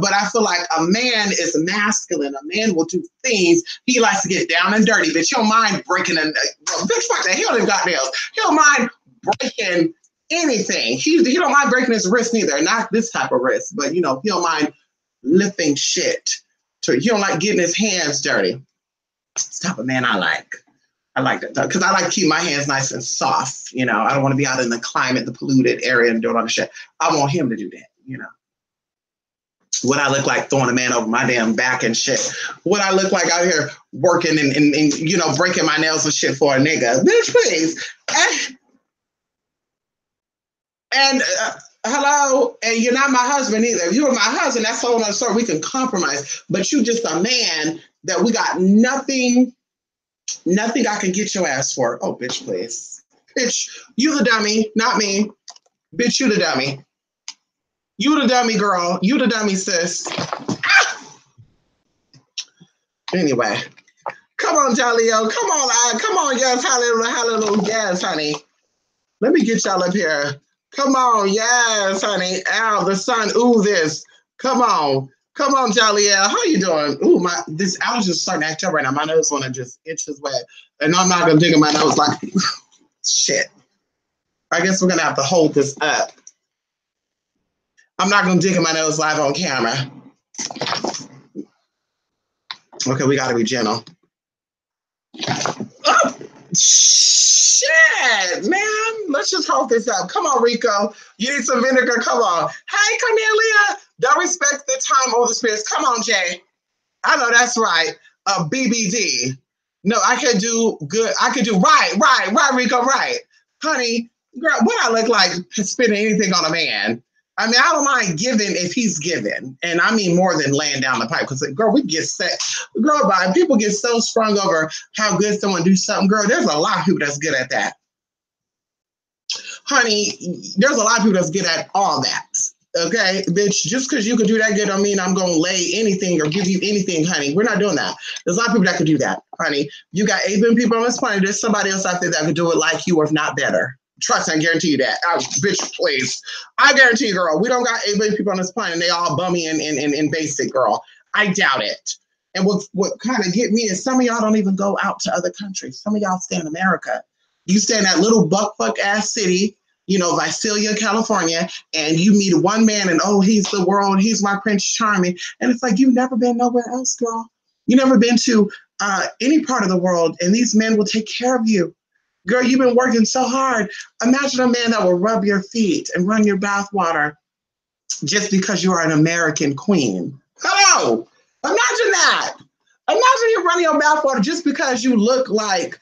But I feel like a man is masculine. A man will do things. He likes to get down and dirty, bitch. He don't mind breaking bitch, fuck that. He don't even got nails. He don't mind breaking anything. He don't mind breaking his wrist neither. Not this type of wrist, but he don't mind lifting shit. He don't like getting his hands dirty. It's the type of man I like. I like that because I like to keep my hands nice and soft. I don't want to be out in the climate, the polluted area and doing all the shit. I want him to do that. What I look like throwing a man over my damn back and shit. What I look like out here working and breaking my nails and shit for a nigga. Bitch, please. And hello, and you're not my husband either. If you were my husband, that's a whole other story. We can compromise. But you just a man that we got nothing I can get your ass for. Oh, bitch, please. Bitch, you the dummy, not me. Bitch, you the dummy. You the dummy, girl. You the dummy, sis. Ah! Anyway, come on, Jaleo. Come on, yes, hallelujah, yes, honey. Let me get y'all up here. Come on, yes, honey. Ow, the sun, ooh, this. Come on, Jaleel. How you doing? Ooh, this allergy is starting to act up right now. My nose want to just itch his way. And I'm not going to dig in my nose like, shit. I guess we're going to have to hold this up. I'm not going to dig in my nose live on camera. Okay, we got to be gentle. Oh, shit, man. Let's just hold this up. Come on, Rico. You need some vinegar. Come on. Hey, Cornelia. Don't respect the time or the spirits. Come on, Jay. I know that's right. BBD. No, I could do good. I could do right, Rico, right. Honey, girl, what I look like spending anything on a man. I mean, I don't mind giving if he's giving. And I mean more than laying down the pipe. Because, girl, we get set. Girl, people get so sprung over how good someone do something. Girl, there's a lot of people that's good at that. Honey, there's a lot of people that's good at all that. Okay, bitch, just because you can do that good don't mean I'm going to lay anything or give you anything, honey. We're not doing that. There's a lot of people that could do that, honey. You got 8 billion people on this planet. There's somebody else out there that could do it like you, or if not better. Trust me, I guarantee you that. Bitch, please. I guarantee you, girl, we don't got 8 billion people on this planet. They all bummy and basic, girl. I doubt it. And what kind of get me is some of y'all don't even go out to other countries. Some of y'all stay in America. You stay in that little buck ass city, you know, Visalia, California, and you meet one man and, oh, he's the world, he's my Prince Charming. And it's like, you've never been nowhere else, girl. You've never been to any part of the world, and these men will take care of you. Girl, you've been working so hard. Imagine a man that will rub your feet and run your bath water just because you are an American queen. Hello, imagine that. Imagine you running your bath water just because you look like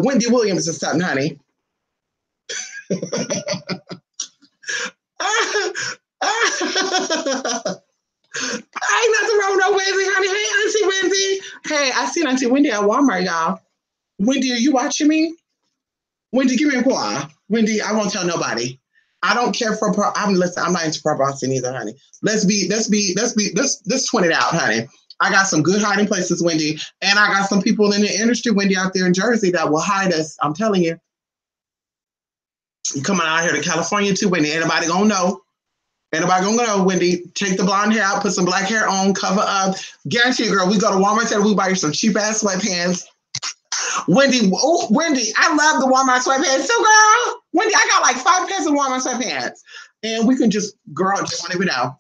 Wendy Williams or something, honey. Ain't nothing wrong with no Wendy, honey. Hey, Auntie Wendy. Hey, I seen Auntie Wendy at Walmart, y'all. Wendy, are you watching me? Wendy, give me a call. Wendy, I won't tell nobody. I don't care for I'm not into proposing either, honey. Let's twin it out, honey. I got some good hiding places, Wendy, and I got some people in the industry, Wendy, out there in Jersey that will hide us. I'm telling you. You coming out here to California too, Wendy. Anybody gonna know? Anybody gonna know, Wendy? Take the blonde hair out, put some black hair on, cover up. Guarantee you, girl, we go to Walmart and we buy you some cheap ass sweatpants. Wendy, I love the Walmart sweatpants too, girl. Wendy, I got like 5 pairs of Walmart sweatpants. And we can just, girl, just want to know.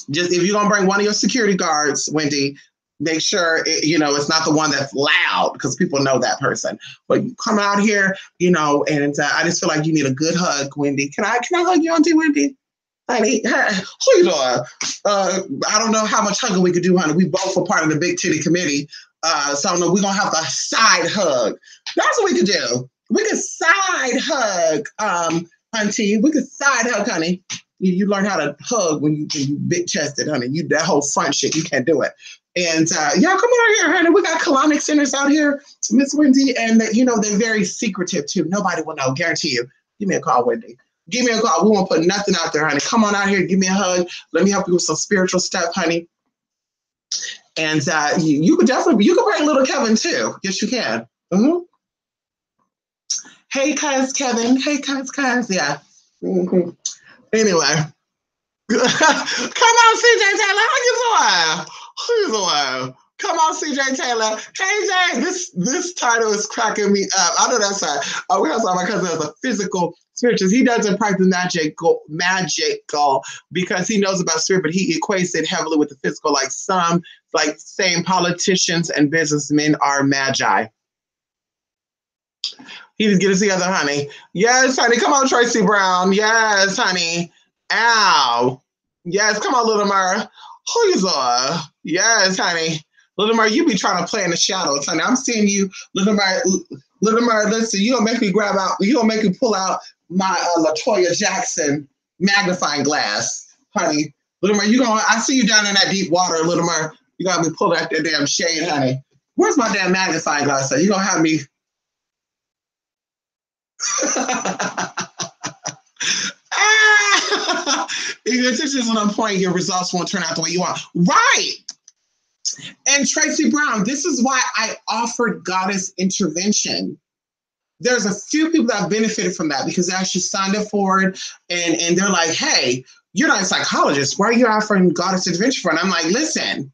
Just if you're gonna bring one of your security guards, Wendy, make sure it's not the one that's loud, because people know that person. But you come out here, and I just feel like you need a good hug, Wendy. Can I hug you, Auntie Wendy? Honey, who you doing? I don't know how much hugging we could do, honey. We both were part of the big titty committee. So I don't know, we're gonna have a side hug. That's what we could do. We could side hug, Auntie. We could side hug, honey. You learn how to hug when you big chested, honey. You that whole front shit, you can't do it. And y'all come on here, honey. We got colonic centers out here, Miss Wendy, and they're very secretive too. Nobody will know, guarantee you. Give me a call, Wendy. Give me a call. We won't put nothing out there, honey. Come on out here, give me a hug. Let me help you with some spiritual stuff, honey. And you could bring little Kevin too. Yes, you can. Mm-hmm. Hey, cuz Kevin. Hey, cuz. Yeah. Mm-hmm. Anyway. Come on, CJ Taylor. How you doing? Come on, CJ Taylor. Hey, Jay. This title is cracking me up. I know that's right. We also have my cousin as a physical spiritualist. He doesn't practice magical because he knows about spirit, but he equates it heavily with the physical, like saying politicians and businessmen are magi. He just get us together, honey. Yes, honey. Come on, Tracy Brown. Yes, honey. Ow. Yes, come on, Little Mara. Who you are? Yes, honey. Little Mara, you be trying to play in the shadows, honey. I'm seeing you, Little Mara. Little Mara, listen, you gonna make me pull out my LaToya Jackson magnifying glass, honey. Little Mara, I see you down in that deep water, Little Mara. You got me pull out that damn shade, honey. Where's my damn magnifying glass? You gonna have me? If your attention is on point, your results won't turn out the way you want. Right. And Tracy Brown, this is why I offered goddess intervention. There's a few people that benefited from that because they actually signed up for it, and they're like, hey, you're not a psychologist. Why are you offering goddess intervention for? And I'm like, listen,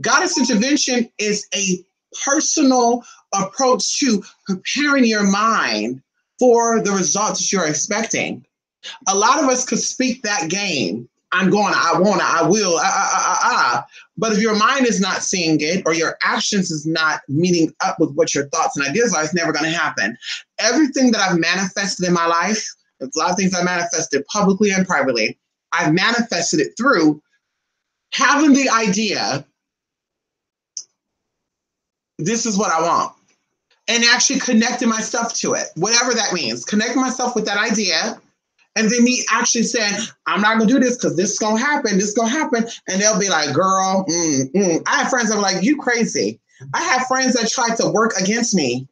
goddess intervention is a personal approach to preparing your mind for the results that you're expecting. A lot of us could speak that game. I'm going, I want to, I will, But if your mind is not seeing it or your actions is not meeting up with what your thoughts and ideas are, it's never going to happen. Everything that I've manifested in my life, there's a lot of things I manifested publicly and privately. I've manifested it through having the idea, this is what I want, and actually connecting myself to it, whatever that means, connecting myself with that idea. And then me actually saying, I'm not going to do this because this is going to happen. This is going to happen. And they'll be like, girl, I have friends that were like, you crazy. I have friends that tried to work against me.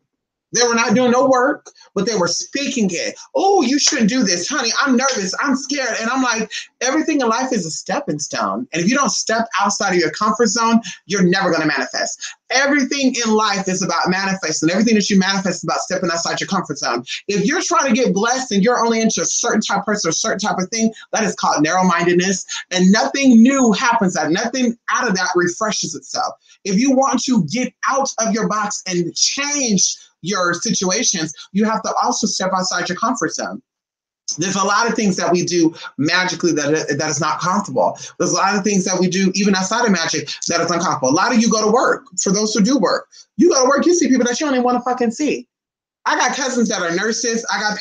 They were not doing no work, but they were speaking it. Oh, you shouldn't do this, honey. I'm nervous. I'm scared. And I'm like, everything in life is a stepping stone. And if you don't step outside of your comfort zone, you're never going to manifest. Everything in life is about manifesting. Everything that you manifest is about stepping outside your comfort zone. If you're trying to get blessed and you're only into a certain type of person, a certain type of thing, that is called narrow-mindedness. And nothing new happens. Nothing out of that refreshes itself. If you want to get out of your box and change your situations, you have to also step outside your comfort zone. There's a lot of things that we do magically that is not comfortable. There's a lot of things that we do even outside of magic that is uncomfortable. A lot of you go to work. For those who do work, you go to work, you see people that you don't even want to fucking see. I got cousins that are nurses. I got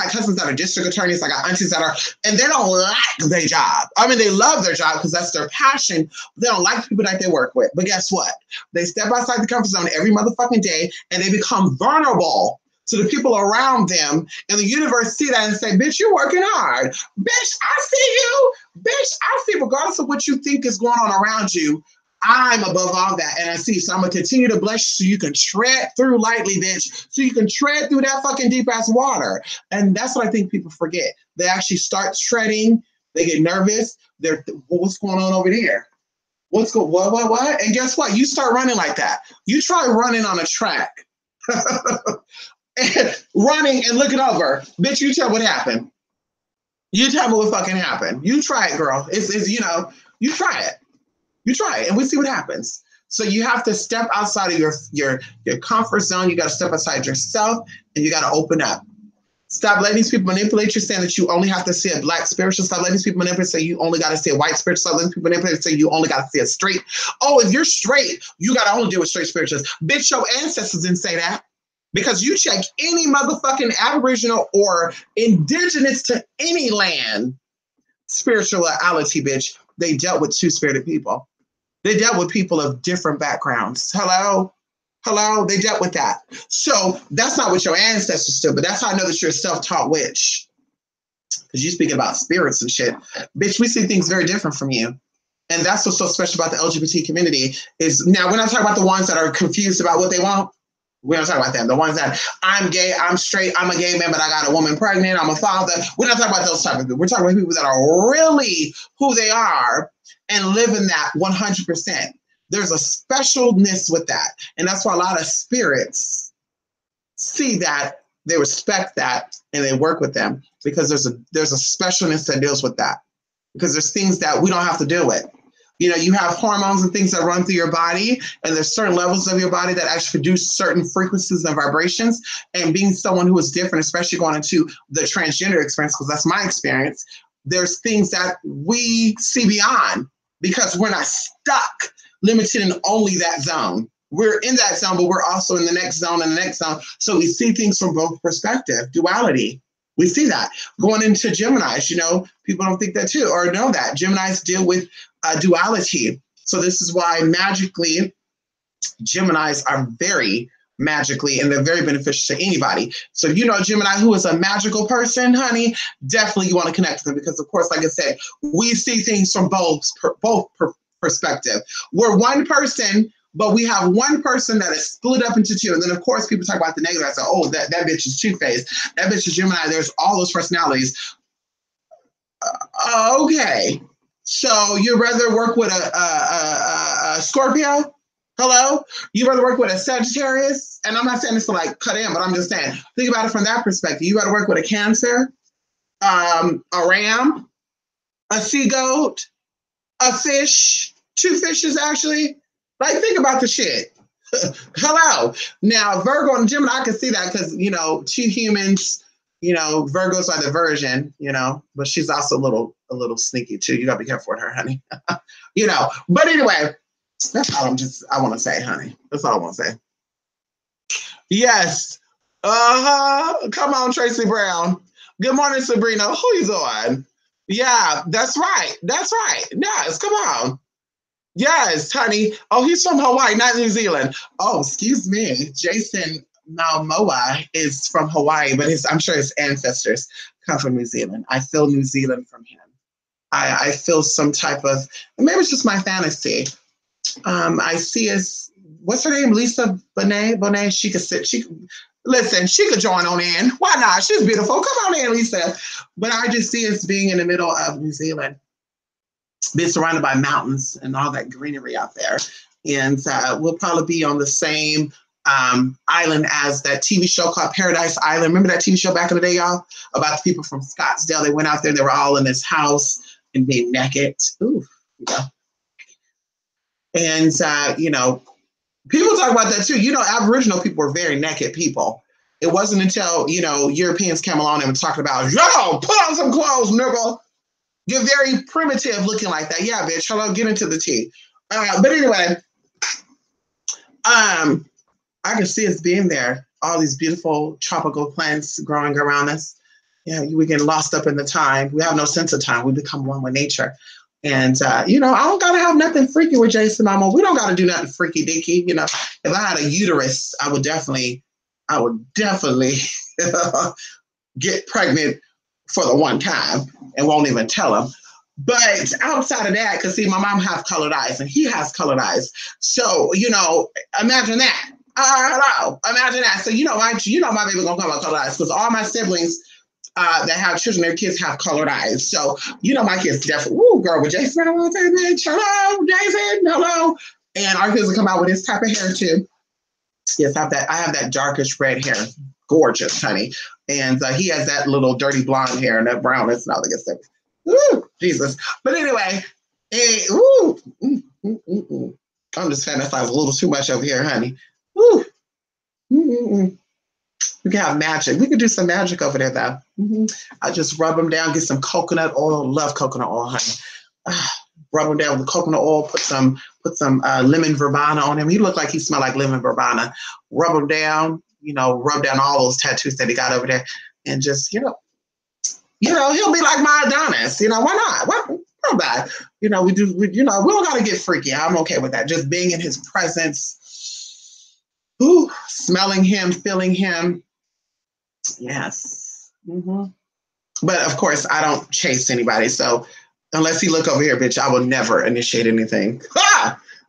cousins that are district attorneys. I got aunties that are, and they don't like their job. I mean, they love their job because that's their passion. They don't like the people that they work with. But guess what? They step outside the comfort zone every motherfucking day and they become vulnerable to the people around them. And the universe see that and say, bitch, you're working hard. Bitch, I see you. Bitch, I see, regardless of what you think is going on around you, I'm above all that, and I see. So I'm going to continue to bless you so you can tread through lightly, bitch, so you can tread through that fucking deep-ass water. And that's what I think people forget. They actually start treading. They get nervous. They're, what's going on over there? What? And guess what? You start running like that. You try running on a track. Running and looking over. Bitch, you tell what happened. You tell me what fucking happened. You try it, girl. It's you know, you try it. You try it and we see what happens. So you have to step outside of your comfort zone. You got to step outside yourself and you got to open up. Stop letting these people manipulate you, saying that you only have to see a black spiritual. Stop letting these people manipulate, say you only got to see a white spiritual. Stop letting people manipulate, say you only got to see a straight. Oh, if you're straight, you got to only deal with straight spiritualists. Bitch, your ancestors didn't say that. Because you check any motherfucking Aboriginal or indigenous to any land spirituality, bitch, they dealt with two-spirited people. They dealt with people of different backgrounds. Hello? They dealt with that. So that's not what your ancestors did, but that's how I know that you're a self-taught witch. Because you speak about spirits and shit. Bitch, we see things very different from you. And that's what's so special about the LGBT community is, now we're not talking about the ones that are confused about what they want. We're not talking about them. The ones that I'm gay, I'm straight, I'm a gay man, but I got a woman pregnant, I'm a father. We're not talking about those type of people. We're talking about people that are really who they are and live in that 100%. There's a specialness with that. And that's why a lot of spirits see that, they respect that, and they work with them because there's a specialness that deals with that. Because there's things that we don't have to deal with. You know, you have hormones and things that run through your body, and there's certain levels of your body that actually produce certain frequencies and vibrations. And being someone who is different, especially going into the transgender experience, because that's my experience, there's things that we see beyond because we're not stuck, limited in only that zone. We're in that zone, but we're also in the next zone and the next zone. So we see things from both perspectives, duality. We see that going into Geminis, you know, people don't think that too, or know that Geminis deal with duality. So this is why magically Geminis are very magically, and they're very beneficial to anybody. So if you know a Gemini who is a magical person, honey, definitely you want to connect with them because, of course, like I said, we see things from both perspective. We're one person, but we have one person that is split up into two. And then, of course, people talk about the negative. I say, oh, that bitch is two-faced. That bitch is Gemini. There's all those personalities. Okay. So you'd rather work with a Scorpio? Hello? You'd rather work with a Sagittarius? And I'm not saying this to like cut in, but I'm just saying, think about it from that perspective. You rather work with a Cancer, a Ram, a sea goat, a fish, two fishes actually. Like, think about the shit. Hello. Now, Virgo and Gemini, I can see that because, you know, two humans, You know, Virgos are the version, you know, but she's also a little sneaky too. You gotta be careful with her, honey. You know, but anyway, that's all I want to say, honey. That's all I want to say. Yes. Come on, Tracy Brown. Good morning, Sabrina. Who you doing? Yeah, that's right. That's right. Yes, come on. Yes, honey. Oh, he's from Hawaii, not New Zealand. Oh, excuse me. Jason Malmoa is from Hawaii, but I'm sure his ancestors come from New Zealand. I feel New Zealand from him. I feel some type of, maybe it's just my fantasy. I see us, what's her name? Lisa Bonet. She could sit, listen, she could join on in. Why not? She's beautiful. Come on in, Lisa. But I just see us being in the middle of New Zealand, being surrounded by mountains and all that greenery out there. And we'll probably be on the same island as that TV show called Paradise Island. Remember that TV show back in the day, y'all? About the people from Scottsdale. They went out there, they were all in this house and being naked. Ooh, you know. And, you know, people talk about that too. You know, Aboriginal people were very naked people. It wasn't until, you know, Europeans came along and were talking about, yo, put on some clothes, nigga. You're very primitive looking like that. Yeah, bitch. Hello, get into the tea. But anyway, I can see us being there. All these beautiful tropical plants growing around us. Yeah, we get lost up in the time. We have no sense of time. We become one with nature. And, you know, I don't got to have nothing freaky with Jason Mama. We don't got to do nothing freaky dicky. You know, if I had a uterus, I would definitely get pregnant for the one time and won't even tell him. But outside of that, because see, my mom has colored eyes and he has colored eyes. So, you know, imagine that. Imagine that. So, you know, my baby gonna come out colored eyes because all my siblings that have children, their kids have colored eyes. So, you know, my kids definitely, woo, girl, with Jason, hello, Jason, hello. And our kids will come out with this type of hair too. Yes, I have that darkish red hair. Gorgeous, honey. And he has that little dirty blonde hair and that brownness and all that good stuff. Ooh, Jesus. But anyway, I'm just fantasizing a little too much over here, honey. Ooh. We can have magic. We could do some magic over there, though. I just rub them down, get some coconut oil. Love coconut oil, honey. Rub him down with coconut oil. Put some lemon verbena on him. He looked like he smelled like lemon verbena. Rub him down. You know, rub down all those tattoos that he got over there, and just he'll be like my Adonis. You know, why not? What bad? You know, we don't got to get freaky. I'm okay with that. Just being in his presence, smelling him, feeling him. Yes. But of course, I don't chase anybody. So unless he look over here, bitch, I will never initiate anything.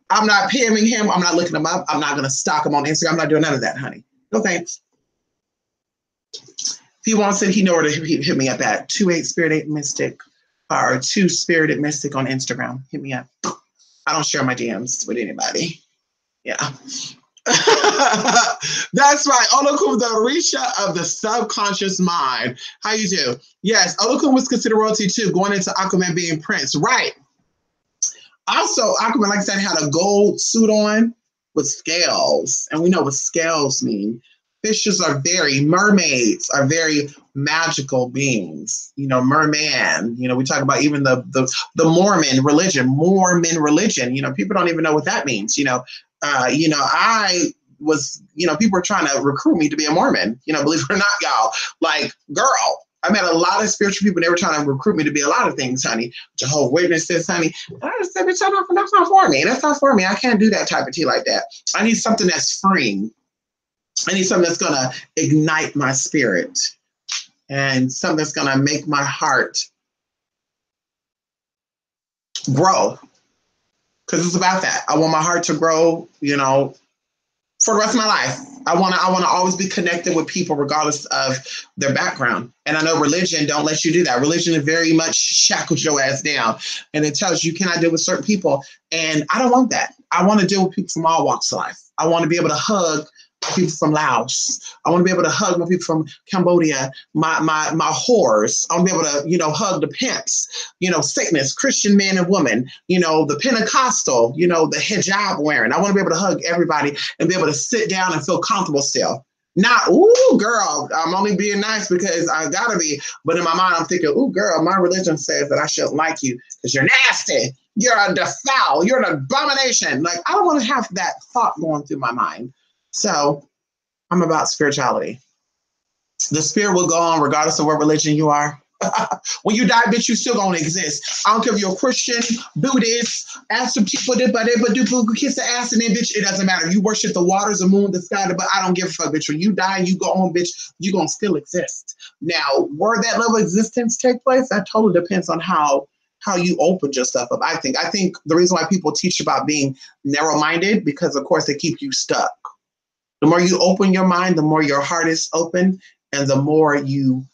I'm not PMing him. I'm not looking him up. I'm not going to stalk him on Instagram. I'm not doing none of that, honey. No thanks. If he wants it, he know where to hit me up at 28spirit8 mystic or 2spirited mystic on Instagram. Hit me up. I don't share my DMs with anybody. Yeah. That's right. Olokun, the Orisha of the subconscious mind. How you do? Yes, Olokun was considered royalty too, going into Aquaman being prince. Right. Also, Aquaman, like I said, had a gold suit on with scales. And we know what scales mean. Mermaids are very magical beings. You know, merman. You know, we talk about even the Mormon religion. You know, people don't even know what that means. I was, people were trying to recruit me to be a Mormon. You know, believe it or not, y'all. Like, girl, I met a lot of spiritual people. They were trying to recruit me to be a lot of things, honey. Jehovah's Witnesses, honey. And I just said, bitch, that's not for me. That's not for me. I can't do that type of tea like that. I need something that's freeing. I need something that's going to ignite my spirit and something that's going to make my heart grow. Because it's about that. I want my heart to grow, for the rest of my life. I want to always be connected with people regardless of their background. And I know religion don't let you do that. Religion very much shackles your ass down. And it tells you cannot deal with certain people. And I don't want that. I want to deal with people from all walks of life. I want to be able to hug people from Laos. I want to be able to hug my people from Cambodia, my whores. I want to be able to, hug the pimps, Satanists, Christian men and women, the Pentecostal, the hijab wearing. I want to be able to hug everybody and be able to sit down and feel comfortable still. Not, ooh, girl, I'm only being nice because I gotta be. But in my mind, I'm thinking, ooh, girl, my religion says that I shouldn't like you because you're nasty. You're a defile. You're an abomination. Like, I don't want to have that thought going through my mind. So I'm about spirituality. The spirit will go on regardless of what religion you are. When you die, bitch, you still gonna exist. I don't care if you're a Christian, Buddhist, ask some people, kiss the ass, and then, bitch, it doesn't matter. You worship the waters, the moon, the sky, but I don't give a fuck, bitch. When you die, you go on, bitch, you gonna still exist. Now, where that level of existence take place, that totally depends on how you open your stuff up. I think the reason why people teach about being narrow-minded, because of course they keep you stuck. The more you open your mind, the more your heart is open, and the more you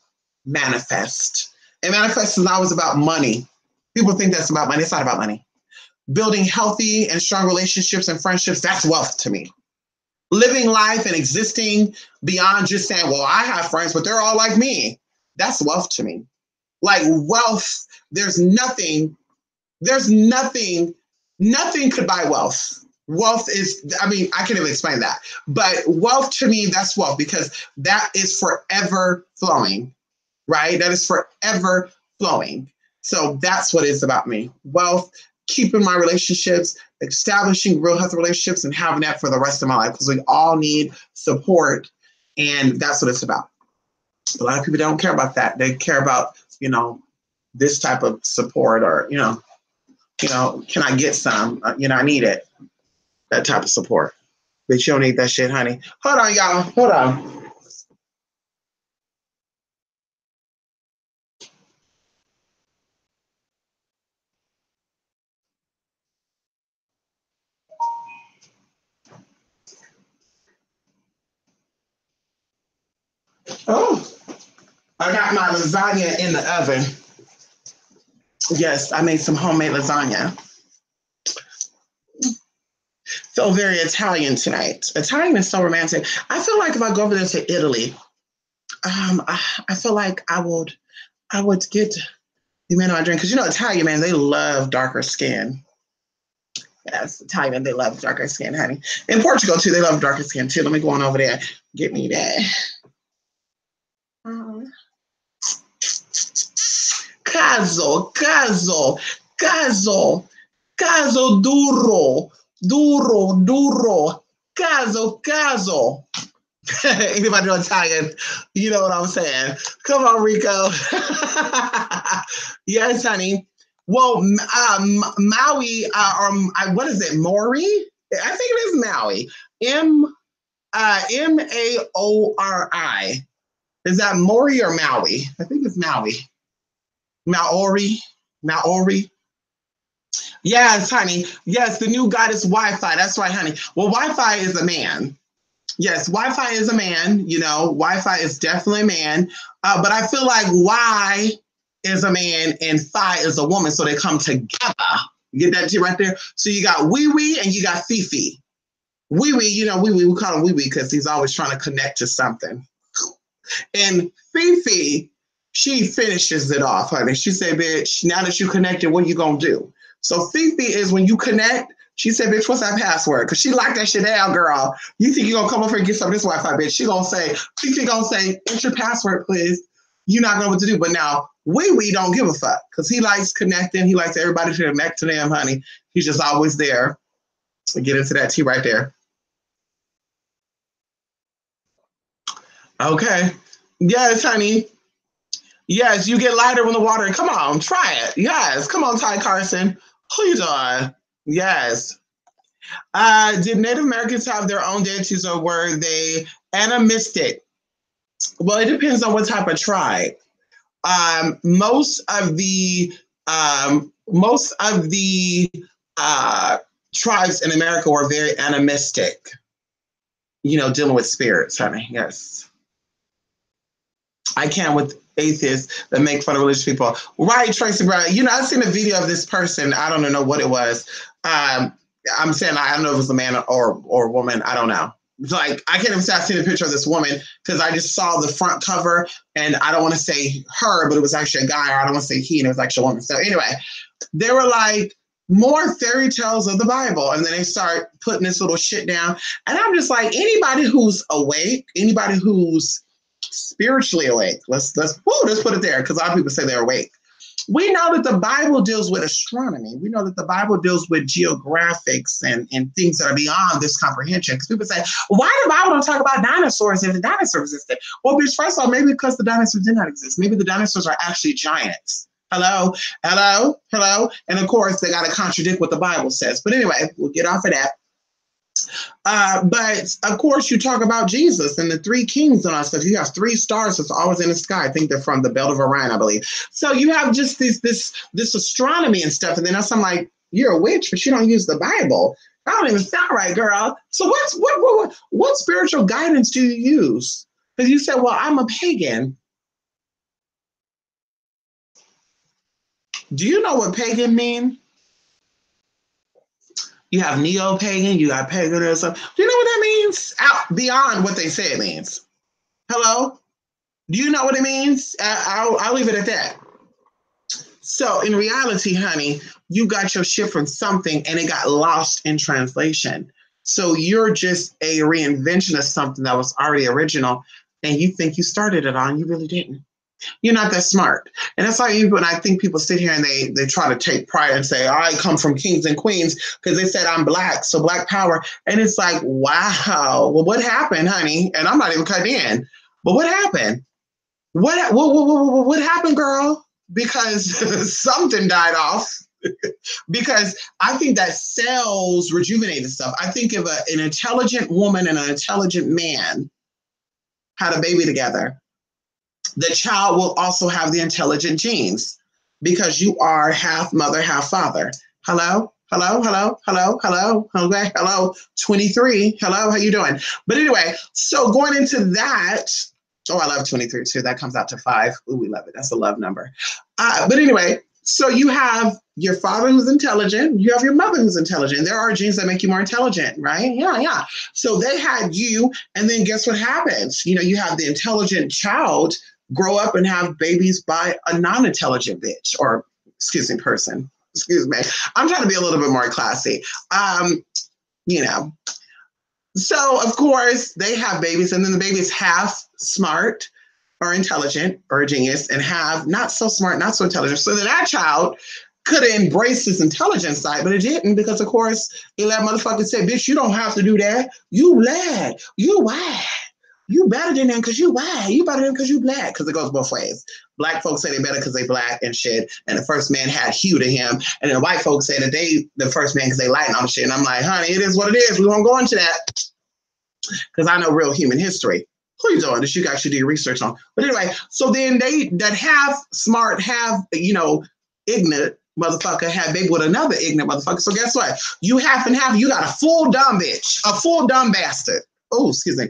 manifest. And manifest is not always about money. People think that's about money. It's not about money. Building healthy and strong relationships and friendships, that's wealth to me. Living life and existing beyond just saying, well, I have friends, but they're all like me. That's wealth to me. Like wealth, nothing could buy wealth. Wealth is, I can't even explain that. But wealth to me, that's wealth because that is forever flowing. Right? That is forever flowing. So that's what it's about me. Wealth, keeping my relationships, establishing real healthy relationships, and having that for the rest of my life because we all need support. And that's what it's about. A lot of people don't care about that. They care about, this type of support or, can I get some? I need it. That type of support. But you don't need that shit, honey. Hold on, y'all. Hold on. Oh, I got my lasagna in the oven. Yes, I made some homemade lasagna. Feel very Italian tonight. Italian is so romantic. I feel like if I go over there to Italy, I feel like I would get the man I drink because Italian man, they love darker skin. Yes, Italian, they love darker skin, honey. In Portugal too, they love darker skin too. Let me go on over there, get me that. Caso duro, caso. Anybody know Italian, you know what I'm saying. Come on, Rico. Yes, honey. Well, Maui, what is it, Maori? I think it is Maui. Maori. Is that Maori or Maui? I think it's Maui. Maori. Yes, honey. Yes, the new goddess Wi-Fi. That's right, honey. Well, Wi-Fi is a man. Yes, Wi-Fi is a man. Wi-Fi is definitely a man. But I feel like Y is a man and Phi is a woman, so they come together. You get that right there? So you got Wee Wee and you got Fifi. Wee Wee, we call him Wee Wee because he's always trying to connect to something. And Fifi, she finishes it off, honey. She said, bitch, now that you connected, what are you going to do? So Fifi is when you connect, she said, bitch, what's that password? Because she locked that shit down, girl. You think you're going to come over and get some of this Wi-Fi, bitch. Fifi going to say, enter your password, please. You're not going to know what to do. But now, Wee don't give a fuck because he likes connecting. He likes everybody to connect to them, honey. He's just always there. So get into that tea right there. Okay. Yes, honey. Yes, you get lighter when the water. Come on, try it. Yes, come on, Ty Carson. Who you doing? Yes. Did Native Americans have their own deities or were they animistic? Well, it depends on what type of tribe. Most of the tribes in America were very animistic. Dealing with spirits, honey. Yes. I can't with atheists that make fun of religious people. Right, Tracy Brown. I've seen a video of this person. I don't know what it was. I'm saying I don't know if it was a man or a woman. I don't know. Like, I can't even say I've seen a picture of this woman because I just saw the front cover and I don't want to say her, but it was actually a guy, or I don't want to say he, and it was actually a woman. So anyway, they were like, more fairy tales of the Bible. And then they start putting this little shit down. And I'm just like, anybody who's awake, anybody who's spiritually awake, let's put it there, because a lot of people say they're awake. We know that the Bible deals with astronomy. We know that the Bible deals with geographics and things that are beyond this comprehension. Because people say, well, why the Bible don't talk about dinosaurs if the dinosaurs existed? Well, bitch, first of all, maybe because the dinosaurs did not exist. Maybe the dinosaurs are actually giants. Hello, hello, hello. And of course, they got to contradict what the Bible says. But anyway, we'll get off of that. But of course, you talk about Jesus and the three kings and all stuff. You have three stars that's always in the sky. I think they're from the belt of Orion, I believe. So you have just this astronomy and stuff. And then I'm like, you're a witch, but you don't use the Bible. That don't even sound right, girl. So what spiritual guidance do you use? Because you said, well, I'm a pagan. Do you know what pagan mean? You have neo-pagan, you got paganism. Do you know what that means? Out beyond what they say it means. Hello? Do you know what it means? I'll leave it at that. So in reality, honey, you got your shit from something and it got lost in translation. So you're just a reinvention of something that was already original and you think you started it on, you really didn't. You're not that smart. And that's why when I think people sit here and they try to take pride and say, I come from kings and queens because they said I'm black, so black power. And it's like, wow, well, what happened, honey? And I'm not even cut in. But what happened? What happened, girl? Because something died off. Because I think that cells rejuvenated stuff. I think if an intelligent woman and an intelligent man had a baby together, the child will also have the intelligent genes because you are half mother, half father. Hello, hello, hello, hello, hello, okay, hello, 23. Hello, how you doing? But anyway, so going into that, oh, I love 23 too. That comes out to 5. Ooh, we love it. That's a love number. But anyway, so you have your father who's intelligent. You have your mother who's intelligent. There are genes that make you more intelligent, right? Yeah. So they had you, and then guess what happens? You know, you have the intelligent child grow up and have babies by a non-intelligent bitch or, person. Excuse me. I'm trying to be a little bit more classy. You know. So, of course, they have babies, and then the baby's half smart or intelligent or a genius and have not so smart, not so intelligent. So then that child could have embraced this intelligence side, but it didn't because, of course, it let motherfuckers say, bitch, you don't have to do that. You lag. You why? You better than them because you white. You better than them because you black. Because it goes both ways. Black folks say they better because they black and shit. And the first man had hue to him. And then the white folks say that they the first man because they light and all the shit. And I'm like, honey, it is what it is. We won't go into that. Because I know real human history. Who you doing? That you guys should do your research on. But anyway, so then they that have smart, have, ignorant motherfucker had baby with another ignorant motherfucker. So guess what? You half and half, you got a full dumb bitch. A full dumb bastard. Oh, excuse me.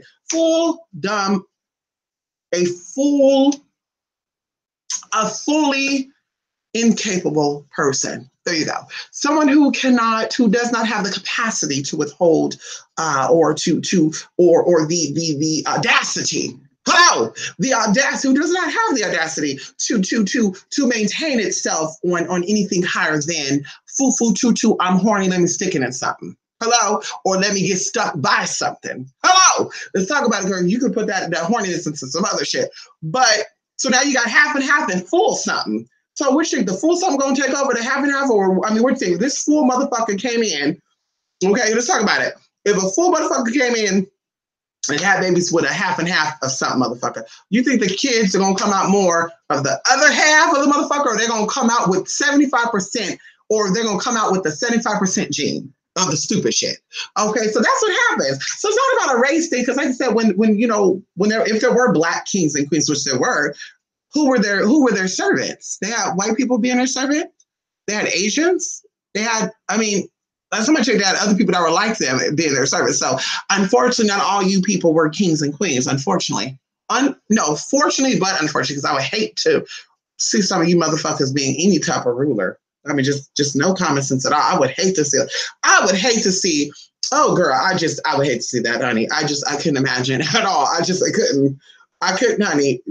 A fully incapable person. There you go. Someone who does not have the capacity to withhold, or the audacity. Hello, the audacity, who does not have the audacity to maintain itself on anything higher than foo, I'm horny, let me stick it in something. Hello, or let me get stuck by something. Hello, let's talk about it, girl. You could put that horniness into some other shit. But so now you got half and half and full something. So which thing, the full something gonna take over the half and half, or I mean, what do you think? This full motherfucker came in. Okay, let's talk about it. If a full motherfucker came in and had babies with a half and half of something, motherfucker, you think the kids are gonna come out more of the other half of the motherfucker, or they're gonna come out with 75%, or they're gonna come out with the 75% gene of the stupid shit? Okay, so that's what happens. So it's not about a race thing, because like I said, if there were black kings and queens, which there were, who were their servants? They had white people being their servant. They had Asians. They had, not so much they had other people that were like them being their servants. So unfortunately, not all you people were kings and queens, unfortunately. Fortunately, but unfortunately, because I would hate to see some of you motherfuckers being any type of ruler. I mean, just no common sense at all. I would hate to see it. I would hate to see, oh girl, I would hate to see that, honey. I couldn't imagine at all. I couldn't, honey.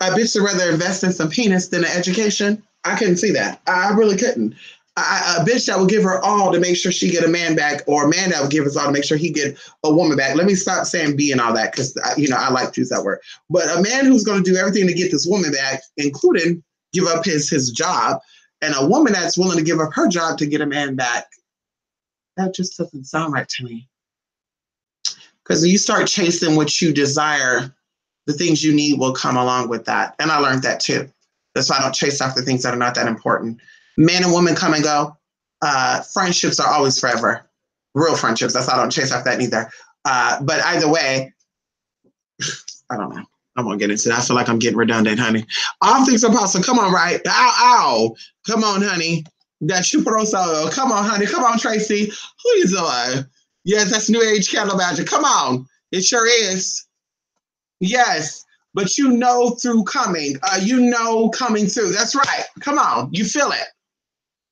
A bitch would rather invest in some penis than an education. I couldn't see that. I really couldn't. A bitch that would give her all to make sure she get a man back, or a man that would give his all to make sure he get a woman back. Let me stop saying be and all that, because I like to use that word. But a man who's going to do everything to get this woman back, including give up his job, and a woman that's willing to give up her job to get a man back, that just doesn't sound right to me. Because when you start chasing what you desire, the things you need will come along with that. And I learned that too. That's why I don't chase after things that are not that important. Men and women come and go. Friendships are always forever. Real friendships. That's why I don't chase after that either. But either way, I don't know. I won't get into that. I feel like I'm getting redundant, honey. All things are possible. Come on, right? Ow, ow. Come on, honey. That Chuparoso. Come on, honey. Come on, Tracy. Who you doing? Yes, that's New Age candle magic. Come on. It sure is. Yes. But through coming. Coming through. That's right. Come on. You feel it.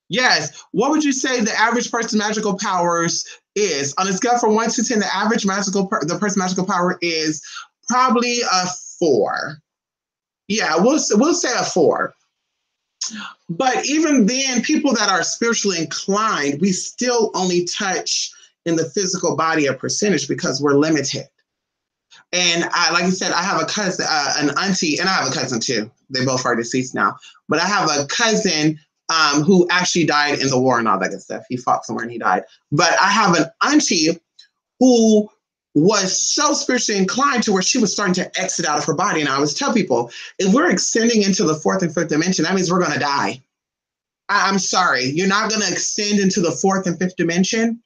Yes. What would you say the average person's magical powers is? On a scale from 1 to 10, the average the person's magical power is probably a 4. Yeah, we'll say a 4. But even then, people that are spiritually inclined, we still only touch in the physical body a percentage because we're limited. And like I said, I have a cousin, an auntie, and I have a cousin too. They both are deceased now. But I have a cousin who actually died in the war and all that good stuff. He fought somewhere and he died. But I have an auntie who was so spiritually inclined to where she was starting to exit out of her body. And I always tell people, if we're extending into the 4th and 5th dimension, that means we're going to die. I'm sorry. You're not going to extend into the 4th and 5th dimension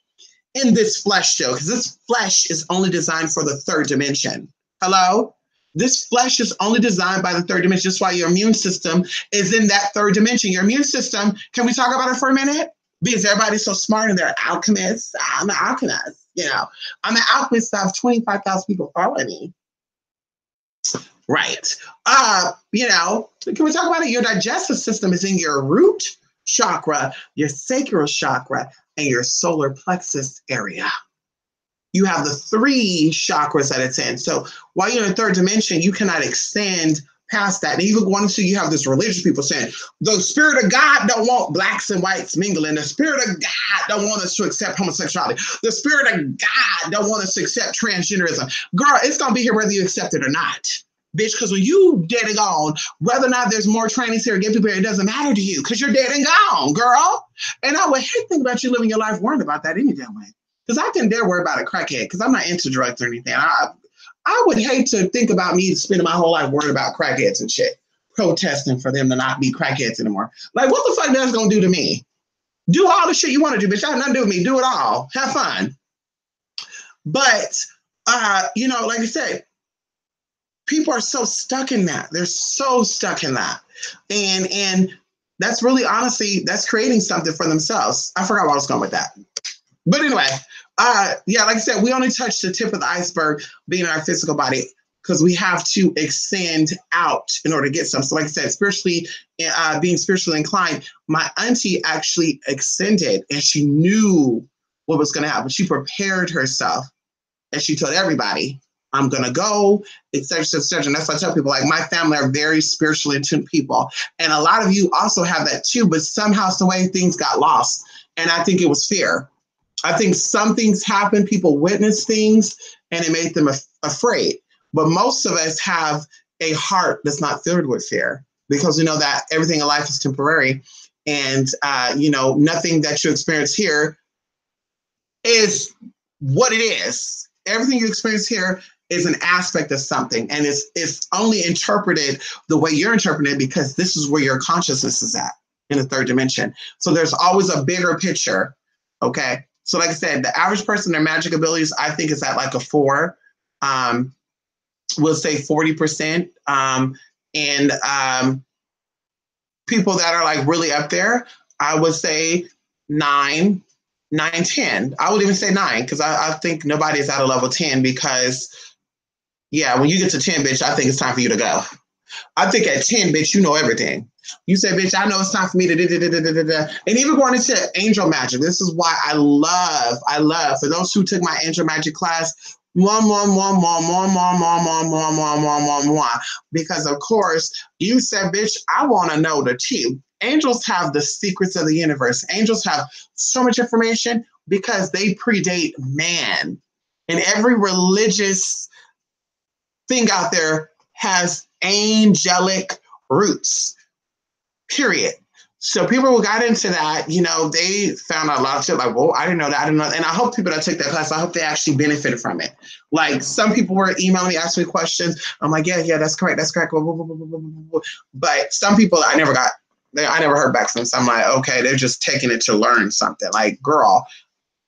in this flesh show, because this flesh is only designed for the 3rd dimension. Hello? This flesh is only designed by the 3rd dimension. That's why your immune system is in that 3rd dimension. Your immune system, can we talk about it for a minute? Because everybody's so smart and they're alchemists. I'm an alchemist, I'm an alchemist. I have 25,000 people following me. Right. Can we talk about it? Your digestive system is in your root chakra, your sacral chakra, and your solar plexus area. You have the 3 chakras that it's in. So while you're in the 3rd dimension, you cannot extend past that. And even you have this religious people saying, the spirit of God don't want blacks and whites mingling. The spirit of God don't want us to accept homosexuality. The spirit of God don't want us to accept transgenderism. Girl, it's going to be here whether you accept it or not. Bitch, because when you dead and gone, whether or not there's more trainees here or gay people here, it doesn't matter to you because you're dead and gone, girl. And I would hate to think about you living your life worrying about that any damn way. Because I couldn't dare worry about a crackhead because I'm not into drugs or anything. I would hate to think about me spending my whole life worrying about crackheads and shit, protesting for them to not be crackheads anymore. Like, what the fuck that's going to do to me? Do all the shit you want to do, bitch. That have nothing to do with me. Do it all. Have fun. But, like I said, people are so stuck in that. They're so stuck in that. And that's really, honestly, that's creating something for themselves. I forgot where I was going with that. But anyway, like I said, we only touch the tip of the iceberg being our physical body because we have to extend out in order to get some. So like I said, spiritually, being spiritually inclined, my auntie actually extended and she knew what was going to happen. She prepared herself and she told everybody, I'm going to go, etc., etc. And that's why I tell people, like, my family are very spiritually attuned people. And a lot of you also have that too, but somehow some way things got lost. And I think it was fear. I think some things happened, people witnessed things, and it made them afraid. But most of us have a heart that's not filled with fear because we know that everything in life is temporary. And, nothing that you experience here is what it is. Everything you experience here is an aspect of something. And it's only interpreted the way you're interpreting it because this is where your consciousness is at in the 3rd dimension. So there's always a bigger picture, okay? So like I said, the average person, their magic abilities, I think is at like a 4. We'll say 40%. People that are like really up there, I would say 9, 10. I would even say 9 because I think nobody is at a level 10 because, when you get to 10, bitch, I think it's time for you to go. I think at 10, bitch, you know everything. You say, bitch, I know it's time for me to da. And even going into angel magic, this is why I love, for those who took my angel magic class, because of course you said, bitch, I want to know the tea. Angels have the secrets of the universe. Angels have so much information because they predate man. And every religious thing out there has angelic roots, period. So people who got into that, you know, they found out a lot of shit like, whoa, I didn't know that. I didn't know. And I hope people that took that class, I hope they actually benefited from it. Like some people were emailing me, asking me questions. I'm like, yeah, that's correct. That's correct. But some people I never heard back from. So I'm like, okay, they're just taking it to learn something. Like, girl,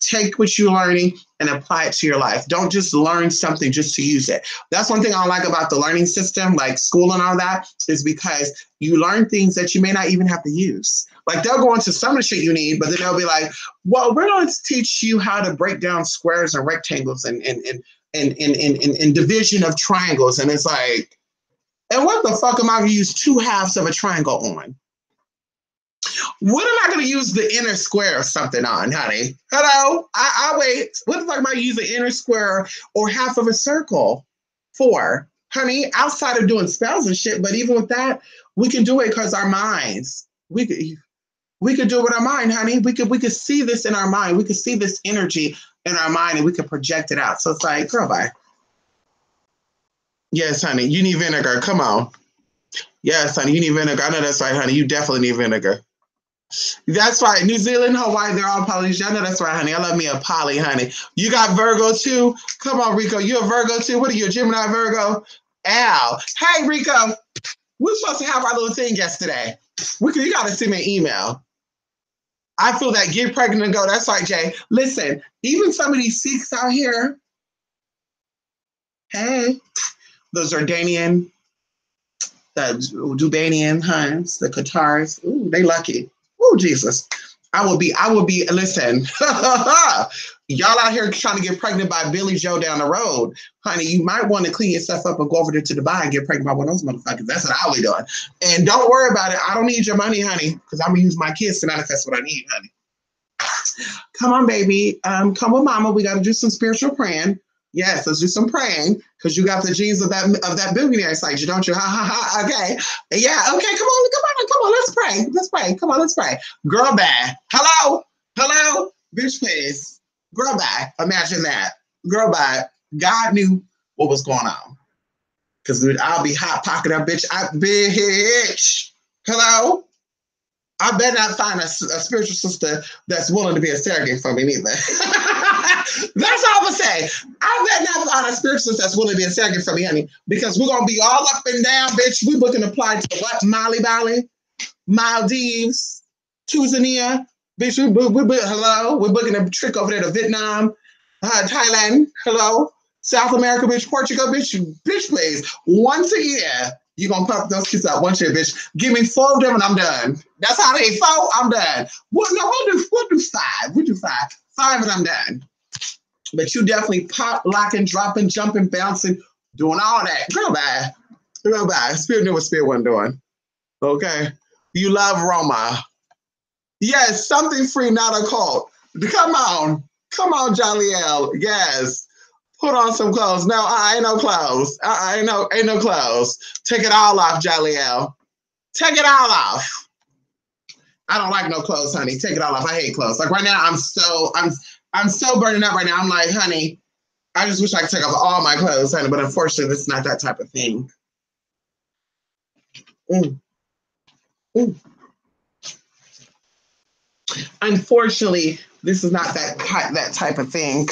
take what you're learning and apply it to your life. Don't just learn something just to use it. That's one thing I don't like about the learning system, like school and all that, is because you learn things that you may not even have to use. Like they'll go into some of the shit you need, but then they'll be like, well, we're going to teach you how to break down squares and rectangles and division of triangles. And it's like, and what the fuck am I going to use 2 halves of a triangle on? What am I going to use the inner square or something on, honey? Hello? I wait. What the fuck am I using the inner square or half of a circle for? Honey, outside of doing spells and shit, but even with that, we can do it because our minds. We could do it with our mind, honey. We could see this in our mind. We could see this energy in our mind and we could project it out. So it's like, girl, bye. Yes, honey. You need vinegar. Come on. Yes, honey. You need vinegar. I know that's right, honey. You definitely need vinegar. That's right. New Zealand, Hawaii, they're all polynesian. I know that's right, honey. I love me a poly, honey. You got Virgo too? Come on, Rico. You a Virgo too? What are you, a Gemini Virgo? Al. Hey, Rico. We're supposed to have our little thing yesterday. You got to send me an email. I feel that get pregnant and go. That's right, Jay. Listen, even some of these Sikhs out here, hey, the Jordanian, the Dubanian Huns, the Qatars, ooh, they lucky. Oh, Jesus. I will be, listen, y'all out here trying to get pregnant by Billy Joe down the road. Honey, you might want to clean yourself up and go over there to Dubai and get pregnant by one of those motherfuckers. That's what I'll be doing. And don't worry about it. I don't need your money, honey, because I'm going to use my kids to manifest what I need, honey. Come on, baby. Come with mama. We got to do some spiritual praying. Yes, let's do some praying because you got the genes of that billionaire site, you don't you? Ha ha ha. Okay, yeah. Okay, come on. Let's pray. Come on, let's pray. Girl, bye. Hello, bitch, please. Girl, bye. Imagine that. Girl, bye. God knew what was going on because I'll be hot pocket up, bitch. Bitch. Hello. I better not find a spiritual sister that's willing to be a surrogate for me neither. That's all I'm going to say. I better not find a spiritual sister that's willing to be a surrogate for me, honey, because we're going to be all up and down, bitch. We booking a flight to what? Mali Bali? Maldives? Tanzania? Bitch, hello? We're booking a trip over there to Vietnam, Thailand, hello? South America, bitch, Portugal, bitch, please. Once a year. You're going to pump those kids out one year, bitch. Give me 4 of them and I'm done. That's how they 4, I'm done. We'll do 5. We'll do 5. 5 and I'm done. But you definitely pop, locking, dropping, jumping, bouncing, doing all that. Girl, bye. Girl, bye. Spirit knew what Spirit wasn't doing. Okay? You love Roma. Yes, something free, not a cult. Come on, Jaliel. Yes. Put on some clothes. No, ain't no clothes. Ain't no clothes. Take it all off, Jaliel. Take it all off. I don't like no clothes, honey. Take it all off. I hate clothes. Like right now, I'm so burning up right now. I'm like, honey, I just wish I could take off all my clothes, honey. But unfortunately, it's not that type of thing. Unfortunately, this is not that type of thing.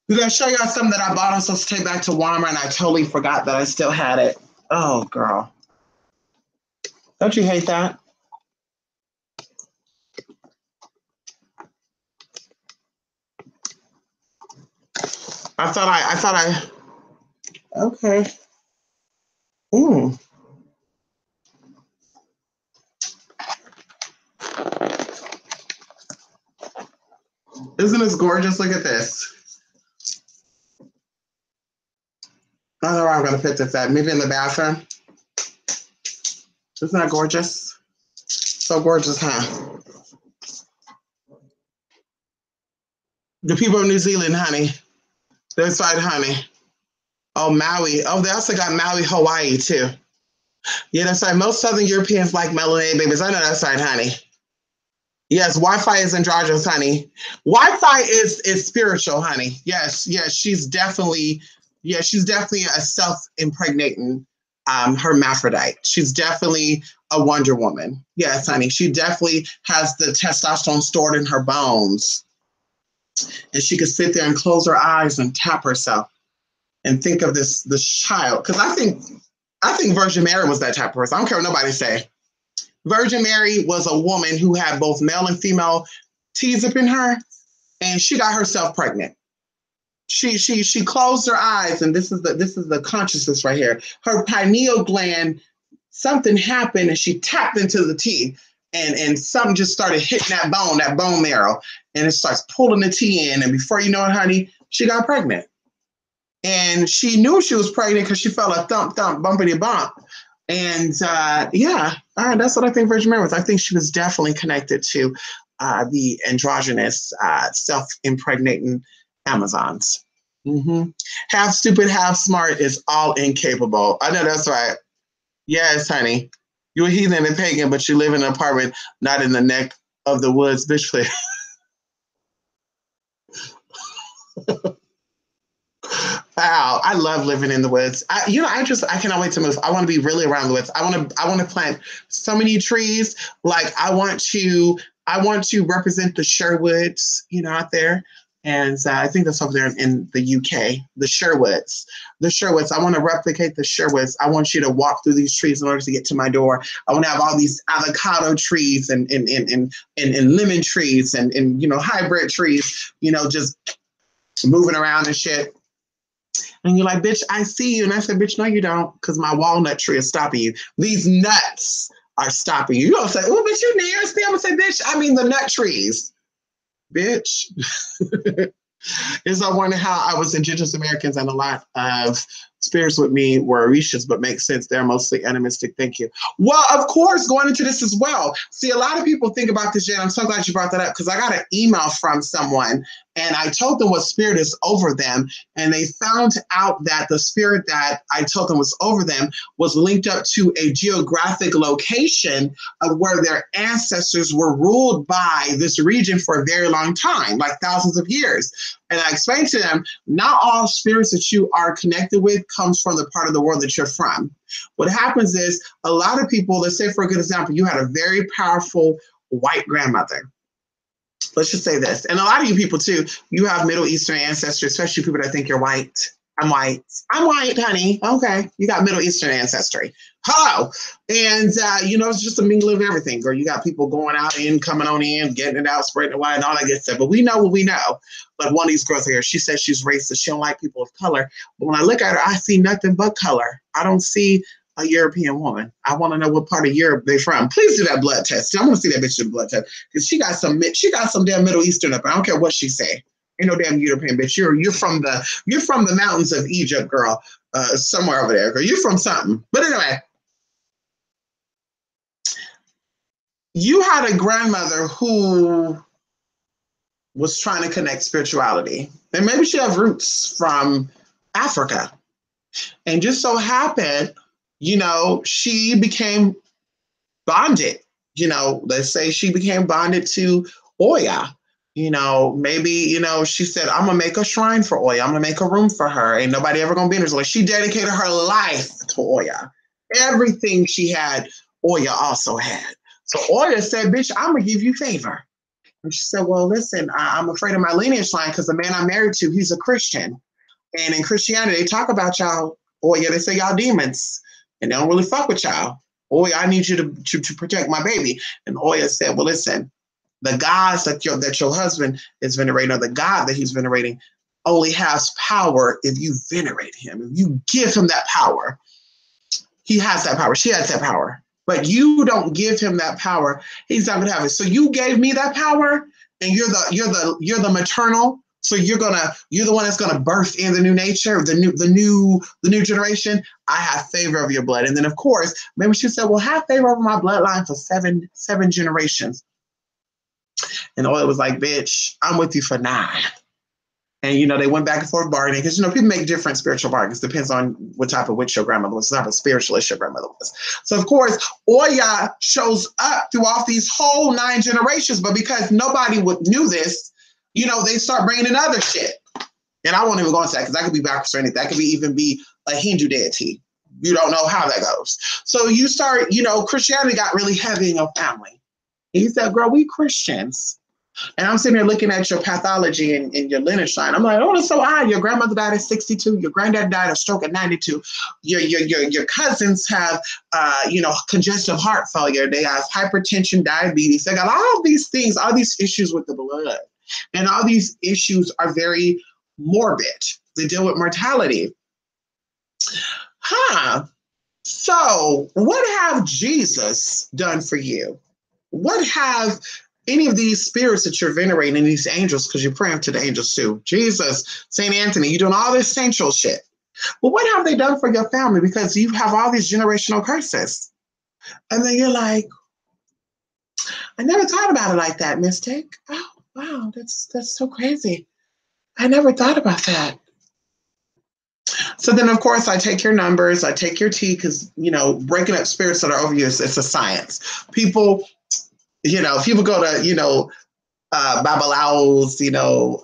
I'm going to show y'all something that I bought. I'm supposed to take back to Walmart, and I totally forgot that I still had it. Oh, girl. Don't you hate that? Okay. Isn't this gorgeous? Look at this. I don't know where I'm going to put this at. Maybe in the bathroom. Isn't that gorgeous? So gorgeous, huh? The people of New Zealand, honey. That's right, honey. Oh, Maui. Oh, they also got Maui, Hawaii, too. Yeah, that's right. Most Southern Europeans like melanated babies. I know that's right, honey. Yes, Wi-Fi is androgynous, honey. Wi-Fi is spiritual, honey. Yes, yes, she's definitely a self-impregnating hermaphrodite. She's definitely a Wonder Woman. Yes, honey. She definitely has the testosterone stored in her bones. And she could sit there and close her eyes and tap herself and think of this child. Because I think Virgin Mary was that type of person. I don't care what nobody say. Virgin Mary was a woman who had both male and female T's up in her, and she got herself pregnant. She closed her eyes, and this is the consciousness right here. Her pineal gland, something happened, and she tapped into the T, and something just started hitting that bone marrow, and it starts pulling the T in, and before you know it, honey, she got pregnant. And she knew she was pregnant because she felt a thump, thump, bumpity bump. And yeah, that's what I think Virgin Mary was. I think she was definitely connected to the androgynous, self impregnating Amazons. Mm-hmm. Half stupid, half smart is all incapable. I know that's right. Yes, honey. You're a heathen and pagan, but you live in an apartment, not in the neck of the woods, bitch. Wow, I love living in the woods. I cannot wait to move. I want to be really around the woods. I want to plant so many trees. Like I want to represent the Sherwoods, out there. And I think that's over there in the UK, the Sherwoods. The Sherwoods. I want to replicate the Sherwoods. I want you to walk through these trees in order to get to my door. I want to have all these avocado trees and lemon trees and hybrid trees, just moving around and shit. And you're like, bitch, I see you. And I said, bitch, no, you don't, because my walnut tree is stopping you. These nuts are stopping you. You don't say, oh, bitch, you nearest me. I'm going to say, bitch, I mean the nut trees. Bitch. Is I wonder how I was Indigenous Americans and a lot of spirits with me were Orishas, but makes sense. They're mostly animistic. Thank you. Well, of course, going into this as well. See, a lot of people think about this, Jen. I'm so glad you brought that up because I got an email from someone and I told them what spirit is over them. And they found out that the spirit that I told them was over them was linked up to a geographic location of where their ancestors were ruled by this region for a very long time, like thousands of years. And I explained to them, not all spirits that you are connected with comes from the part of the world that you're from. What happens is a lot of people, let's say for a good example, you had a very powerful white grandmother. Let's just say this. And a lot of you people too, you have Middle Eastern ancestry, especially people that think you're white. I'm white. I'm white, honey. Okay. You got Middle Eastern ancestry. Hello. And, it's just a mingle of everything, girl. You got people going out in, coming on in, getting it out, spreading it wide, and all that good stuff. But we know what we know. But one of these girls here, she says she's racist. She don't like people of color. But when I look at her, I see nothing but color. I don't see a European woman. I want to know what part of Europe they're from. Please do that blood test. I want to see that bitch do the blood test because she got some damn Middle Eastern up. I don't care what she say. Ain't no damn European bitch. You're from the mountains of Egypt, girl. Somewhere over there, girl. You're from something. But anyway, you had a grandmother who was trying to connect spirituality, and maybe she has roots from Africa, and just so happened, she became bonded. Let's say she became bonded to Oya. Maybe, she said, I'm going to make a shrine for Oya. I'm going to make a room for her. Ain't nobody ever going to be in her. So she dedicated her life to Oya. Everything she had, Oya also had. So Oya said, bitch, I'm going to give you favor. And she said, well, listen, I'm afraid of my lineage line because the man I'm married to, he's a Christian. And in Christianity, they talk about y'all, Oya, they say y'all demons. And they don't really fuck with y'all. Oya, I need you to protect my baby. And Oya said, well, listen, the gods that your husband is venerating, or the God that he's venerating, only has power if you venerate him. If you give him that power, he has that power. She has that power. But you don't give him that power, he's not gonna have it. So you gave me that power, and you're the maternal. So you're the one that's gonna birth in the new nature, the new generation. I have favor of your blood. And then of course, maybe she said, well, have favor over my bloodline for seven generations. And Oya was like, bitch, I'm with you for 9. And, you know, they went back and forth bargaining because, you know, people make different spiritual bargains. Depends on what type of witch your grandmother was, what type of spiritualist your grandmother was. So, of course, Oya shows up throughout these whole 9 generations. But because nobody knew this, you know, they start bringing in other shit. And I won't even go into that because that could be backwards or anything. That could even be a Hindu deity. You don't know how that goes. So you start, you know, Christianity got really heavy in your family. And he said, girl, we Christians. And I'm sitting here looking at your pathology and your lineage line. I'm like, oh, it's so odd. Your grandmother died at 62. Your granddad died of stroke at 92. Your cousins have, you know, congestive heart failure. They have hypertension, diabetes. They got all these things, all these issues with the blood. And all these issues are very morbid. They deal with mortality. So what have Jesus done for you? What have any of these spirits that you're venerating, these angels, because you're praying to the angels too, Jesus, St. Anthony, you're doing all this saintral shit. But what have they done for your family? Because you have all these generational curses. And then you're like, I never thought about it like that, Mystic. Oh, wow, that's so crazy. I never thought about that. So then, of course, I take your numbers, I take your tea, because, you know, breaking up spirits that are over you, it's a science. People, you know, people go to, you know, Babalaos, you know,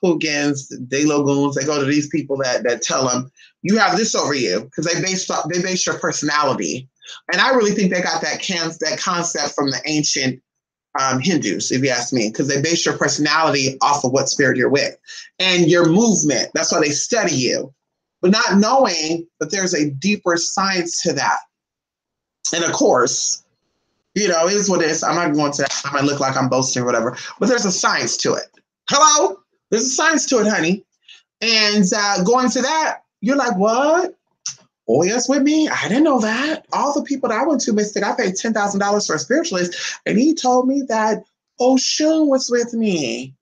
Hoogans, De Logoons, they go to these people that tell them, you have this over you, because they base your personality. And I really think they got that concept from the ancient Hindus, if you ask me, because they base your personality off of what spirit you're with and your movement. That's why they study you, but not knowing that there's a deeper science to that. And of course, you know, it is what it is. I'm not going to, I might look like I'm boasting or whatever, but there's a science to it. Hello? There's a science to it, honey. And going to that, you're like, what? Oh, yes, with me? I didn't know that. All the people that I went to, Mystic, I paid $10,000 for a spiritualist, and he told me that Oshun was with me.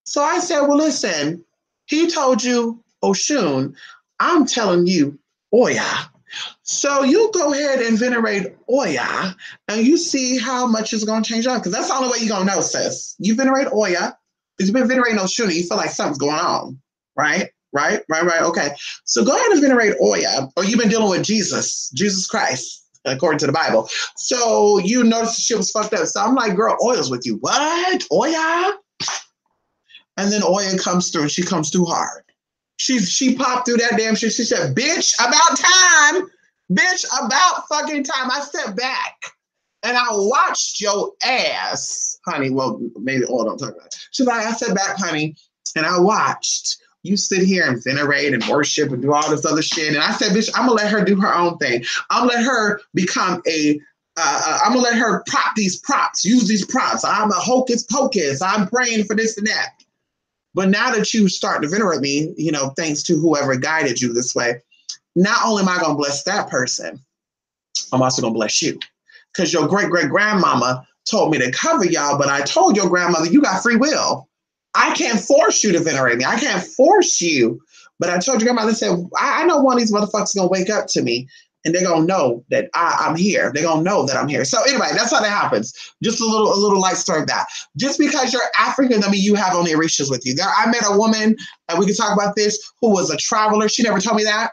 So I said, well, listen, he told you Oshun. I'm telling you Oya. So you go ahead and venerate Oya, and you see how much is going to change up, because that's the only way you're going to know, sis. You venerate Oya, because you've been venerating Oshun, you feel like something's going on, right? Right. Okay. So go ahead and venerate Oya, or you've been dealing with Jesus Christ, according to the Bible. So you notice the shit was fucked up. So I'm like, girl, Oya's with you. What? Oya? And then Oya comes through, and she comes through hard. She popped through that damn shit. She said, bitch, about time. Bitch, about fucking time. I stepped back and I watched your ass, honey. Well, maybe Oya don't talk about it. She's like, I stepped back, honey, and I watched you sit here and venerate and worship and do all this other shit. And I said, bitch, I'm going to let her do her own thing. I'm going to let her become I'm going to let her prop these props, use these props. I'm a hocus pocus. I'm praying for this and that. But now that you start to venerate me, you know, thanks to whoever guided you this way, not only am I going to bless that person, I'm also going to bless you. Because your great-great-grandmama told me to cover y'all, but I told your grandmother, you got free will. I can't force you to venerate me. I can't force you. But I told your grandmother, said, I know one of these motherfuckers going to wake up to me, and they're going to know that I'm here. They're going to know that I'm here. So anyway, that's how that happens. Just a little light story of that. Just because you're African doesn't mean you have only Orishas with you. I met a woman, and we can talk about this, who was a traveler. She never told me that.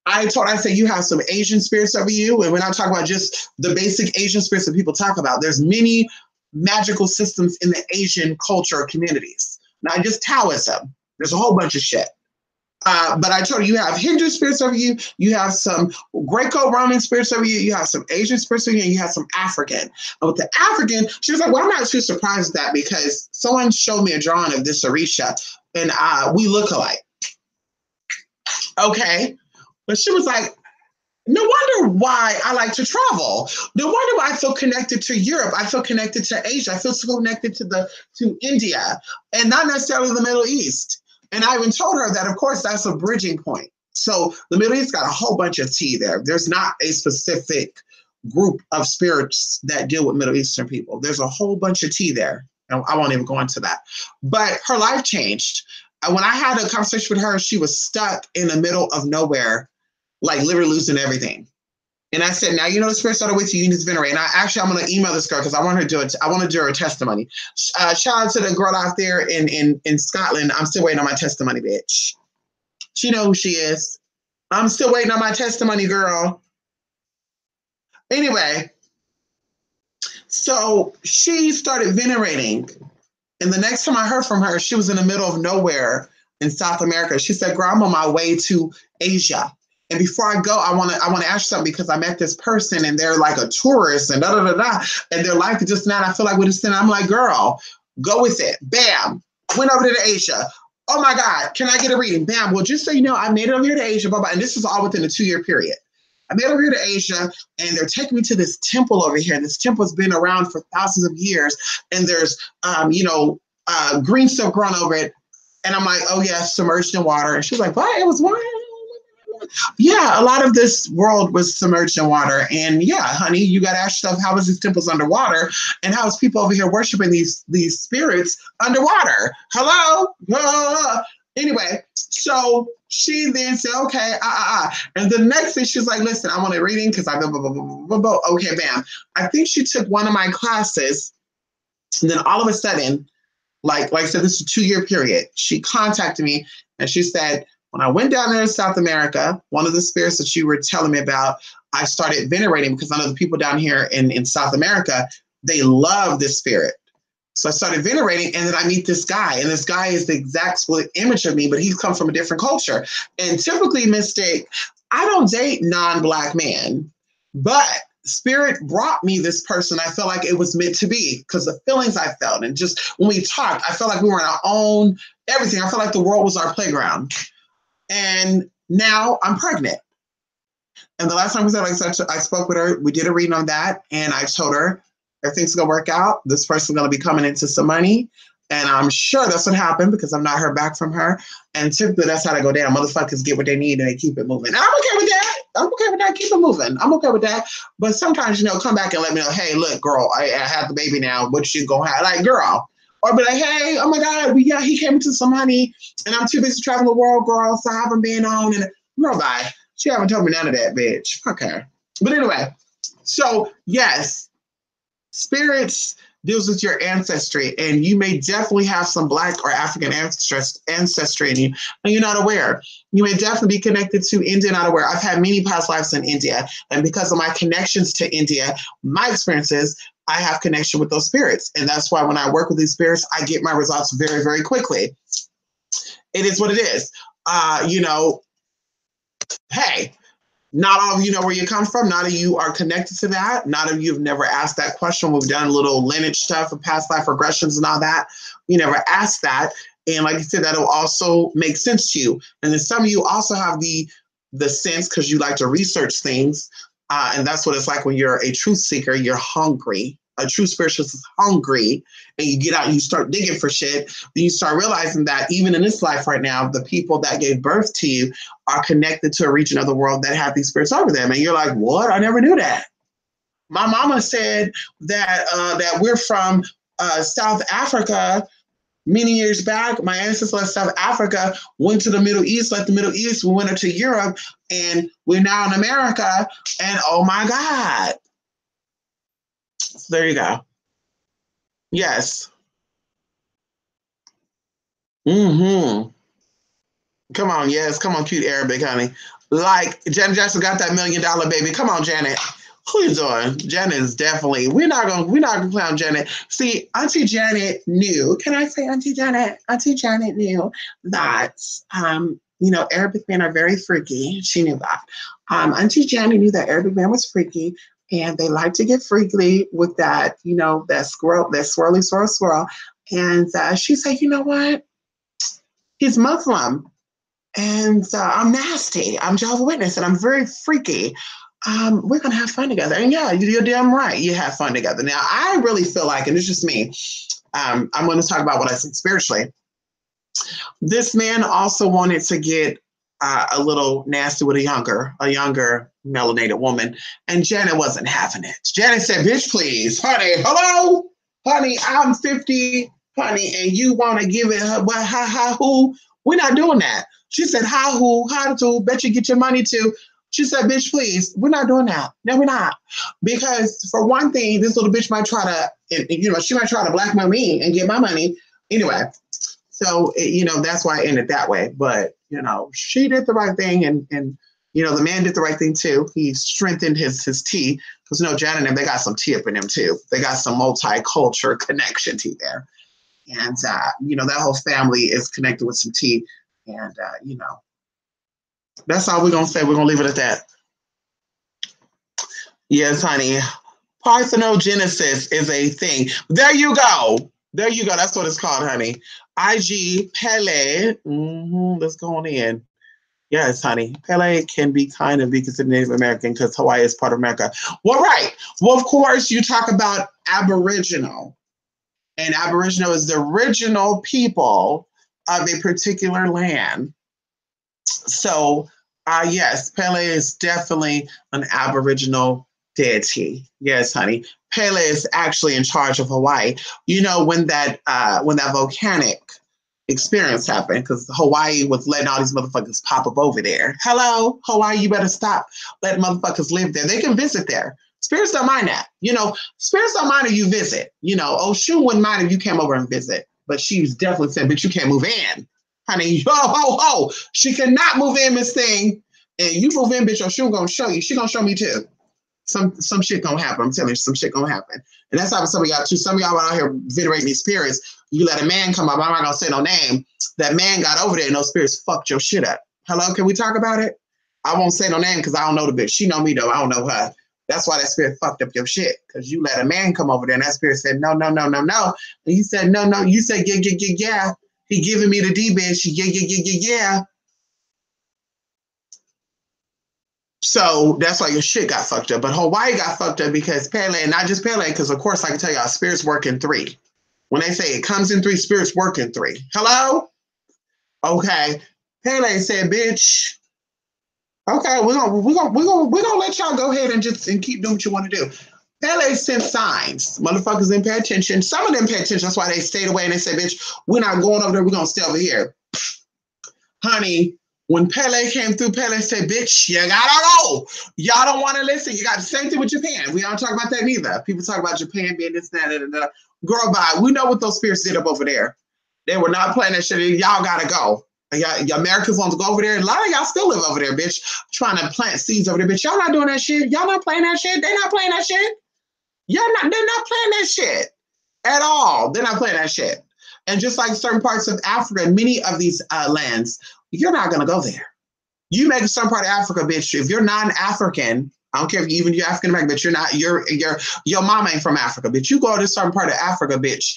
I said, you have some Asian spirits over you. And when I talk about just the basic Asian spirits that people talk about, there's many magical systems in the Asian culture communities. Not just Taoism. There's a whole bunch of shit. But I told you have Hindu spirits over you. You have some Greco-Roman spirits over you. You have some Asian spirits over you. And you have some African. And with the African, she was like, well, I'm not too surprised at that because someone showed me a drawing of this Orisha and we look alike. Okay. But she was like, no wonder why I like to travel. No wonder why I feel connected to Europe. I feel connected to Asia. I feel so connected to India and not necessarily the Middle East. And I even told her that, of course, that's a bridging point. So the Middle East got a whole bunch of tea there. There's not a specific group of spirits that deal with Middle Eastern people. There's a whole bunch of tea there. And I won't even go into that. But her life changed. When I had a conversation with her, she was stuck in the middle of nowhere, like literally losing everything. And I said, now you know the spirit started with you. You need to venerate. And I'm going to email this girl because I want her to do it. I want to do her testimony. Shout out to the girl out there in Scotland. I'm still waiting on my testimony, bitch. She know who she is. I'm still waiting on my testimony, girl. Anyway, so she started venerating. And the next time I heard from her, she was in the middle of nowhere in South America. She said, girl, I'm on my way to Asia. And before I go, I want to ask you something because I met this person and they're like a tourist and da da da da. And their life is just not, I feel like we're just I'm like, girl, go with it. Bam. Went over to Asia. Oh my God, can I get a reading? Bam. Well, just so you know, I made it over here to Asia, blah, blah. And this is all within a 2-year period. I made it over here to Asia and they're taking me to this temple over here. And this temple's been around for thousands of years. And there's, green stuff growing over it. And I'm like, oh yeah, submerged in water. And she was like, what? It was what? Yeah, a lot of this world was submerged in water. And yeah, honey, you got to ask yourself, how is these temples underwater? And how is people over here worshiping these spirits underwater? Hello? Anyway, so she then said, okay, And the next thing she's like, listen, I want a reading because I blah, blah, blah, blah, blah. Okay, bam. I think she took one of my classes. And then all of a sudden, like I said, this is a 2-year period. She contacted me and she said, when I went down there to South America, one of the spirits that you were telling me about, I started venerating because I know the people down here in South America, they love this spirit. So I started venerating and then I meet this guy and this guy is the exact split image of me, but he's come from a different culture. And typically, Mystic, I don't date non-Black men, but Spirit brought me this person. I felt like it was meant to be because the feelings I felt and just when we talked, I felt like we were in our own everything. I felt like the world was our playground. And now I'm pregnant. And the last time we said, like I spoke with her, we did a reading on that. And I told her everything's going to work out. This person's going to be coming into some money. And I'm sure that's what happened because I've not heard back from her. And typically that's how they go down. Motherfuckers get what they need and they keep it moving. And I'm okay with that. I'm okay with that. Keep it moving. I'm okay with that. But sometimes, come back and let me know, hey, look, girl, I have the baby now. What you going to have? Like, girl. Or be like, hey, oh my God, he came into some money and I'm too busy traveling the world, girl, so I haven't been on. And girl, bye. She haven't told me none of that, bitch. Okay. But anyway, so yes, spirits deals with your ancestry, and you may definitely have some Black or African ancestry in you, and you're not aware. You may definitely be connected to India, not aware. I've had many past lives in India, and because of my connections to India, my experiences, I have connection with those spirits. And that's why when I work with these spirits, I get my results very, very quickly. It is what it is. Hey, not all of you know where you come from. Not of you are connected to that. Not of you have never asked that question. We've done a little lineage stuff and past life regressions and all that. You never asked that. And like I said, that'll also make sense to you. And then some of you also have the sense because you like to research things. And that's what it's like when you're a truth seeker. You're hungry. A true spiritualist is hungry, and you get out and you start digging for shit. Then you start realizing that even in this life right now, the people that gave birth to you are connected to a region of the world that have these spirits over them. And you're like, what? I never knew that. My mama said that we're from South Africa. Many years back, my ancestors left South Africa, went to the Middle East, left the Middle East, we went into Europe, and we're now in America. And oh my God. So there you go. Yes. Mm-hmm. Come on, yes. Come on, cute Arabic, honey. Like, Janet Jackson got that $1 million baby. Come on, Janet. Who you doing? Janet is definitely, we're not gonna clown Janet. See, Auntie Janet knew, can I say Auntie Janet? Auntie Janet knew that, Arabic men are very freaky. She knew that. Auntie Janet knew that Arabic men was freaky, and they like to get freaky with that, that squirrel, that swirly swirl. And she said, you know what? He's Muslim, and I'm nasty. I'm Jehovah's Witness, and I'm very freaky. We're going to have fun together. And yeah, you're damn right. You have fun together. Now, I really feel like, and it's just me, I'm going to talk about what I think spiritually. This man also wanted to get a little nasty with a younger melanated woman. And Janet wasn't having it. Janet said, bitch, please, honey, hello? Honey, I'm 50, honey, and you want to give it her, what, who? We're not doing that. She said, how, who, how to, bet you get your money to. She said, bitch, please, we're not doing that. No, we're not. Because for one thing, this little bitch might try to, she might try to blackmail me and get my money. Anyway, so, that's why I ended that way. But, she did the right thing. And the man did the right thing too. He strengthened his tea. Because, Jan and them, they got some tea up in them too. They got some multicultural connection tea there. And, that whole family is connected with some tea. And, that's all we're going to say. We're going to leave it at that. Yes, honey. Parthenogenesis is a thing. There you go. There you go. That's what it's called, honey. IG Pele. Let's go on in. Yes, honey. Pele can be considered Native American because Hawaii is part of America. Well, right. Well, of course, you talk about Aboriginal. And Aboriginal is the original people of a particular land. So, yes, Pele is definitely an Aboriginal deity. Yes, honey. Pele is actually in charge of Hawaii. When that volcanic experience happened, because Hawaii was letting all these motherfuckers pop up over there. Hello, Hawaii, you better stop letting motherfuckers live there. They can visit there. Spirits don't mind that. Spirits don't mind if you visit. Oshun wouldn't mind if you came over and visit. But she's definitely said, bitch, you can't move in. Honey, she cannot move in, Miss Thing. And you move in, bitch, Oshun gonna show you. She gonna show me too. Some shit gonna happen. I'm telling you, some shit gonna happen. And that's how some of y'all too. Some of y'all out here venerating these spirits. You let a man come up, I'm not gonna say no name. That man got over there and those spirits fucked your shit up. Hello, can we talk about it? I won't say no name because I don't know the bitch. She know me though, I don't know her. That's why that spirit fucked up your shit. Because you let a man come over there and that spirit said, no. And you said, no. You said, yeah. He giving me the D bitch. Yeah. So that's why your shit got fucked up. But Hawaii got fucked up because Pele, and not just Pele, because of course I can tell y'all, spirits work in three. When they say it comes in three, spirits work in three. Hello? Okay. Pele said, bitch. Okay, we're gonna let y'all go ahead and keep doing what you want to do. Pele sent signs. Motherfuckers didn't pay attention. Some of them pay attention. That's why they stayed away and they said, bitch, we're not going over there. We're gonna stay over here. Honey, when Pele came through, Pele said, bitch, you gotta go. Y'all don't want to listen. You got the same thing with Japan. We don't talk about that neither. People talk about Japan being this, that. Girl, bye. We know what those spirits did up over there. They were not playing that shit. Y'all gotta go. Y'all Americans want to go over there. A lot of y'all still live over there, bitch. Trying to plant seeds over there, bitch. Y'all not doing that shit. Y'all not playing that shit. They not playing that shit. They're not playing that shit at all. They're not playing that shit. And just like certain parts of Africa, many of these lands, you're not gonna go there. You make a certain part of Africa, bitch. If you're non-African, I don't care if you're African American, but you're not. Your mama ain't from Africa, bitch. You go to a certain part of Africa, bitch.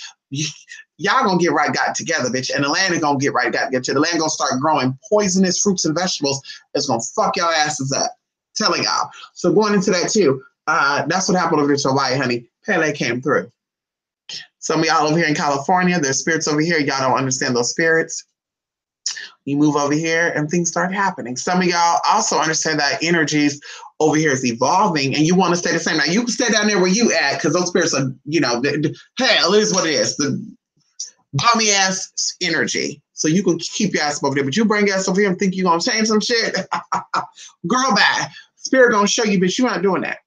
Y'all gonna get right got together, bitch, and the land is gonna get right got together. The land gonna start growing poisonous fruits and vegetables. It's gonna fuck y'all asses up. Telling y'all. So going into that too. That's what happened over here to Hawaii, honey. Pele came through. Some of y'all over here in California, there's spirits over here. Y'all don't understand those spirits. You move over here and things start happening. Some of y'all also understand that energies over here is evolving and you want to stay the same. Now you can stay down there where you at because those spirits are, hell, it is what it is. The bummy ass energy. So you can keep your ass over there, but you bring your ass over here and think you're going to change some shit. Girl, bye. Spirit going to show you, but you're not doing that.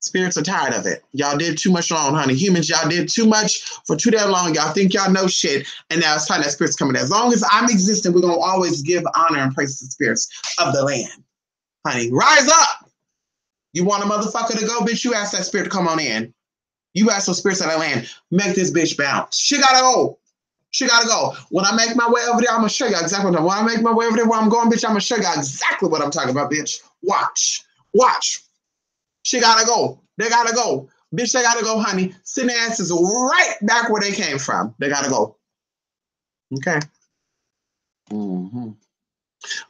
Spirits are tired of it. Y'all did too much wrong, honey. Humans, y'all did too much for too damn long. Y'all think y'all know shit. And now it's time that spirit's coming. As long as I'm existing, we're going to always give honor and praise to the spirits of the land. Honey, rise up. You want a motherfucker to go, bitch? You ask that spirit to come on in. You ask those spirits of that land, make this bitch bounce. She got to go. She got to go. When I make my way over there, I'm going to show you exactly what I'm When I make my way over there where I'm going, bitch, I'm going to show you exactly what I'm talking about, bitch. Watch. She gotta go. They gotta go. Bitch, they gotta go, honey. Send their asses right back where they came from. They gotta go. Okay. Mm-hmm.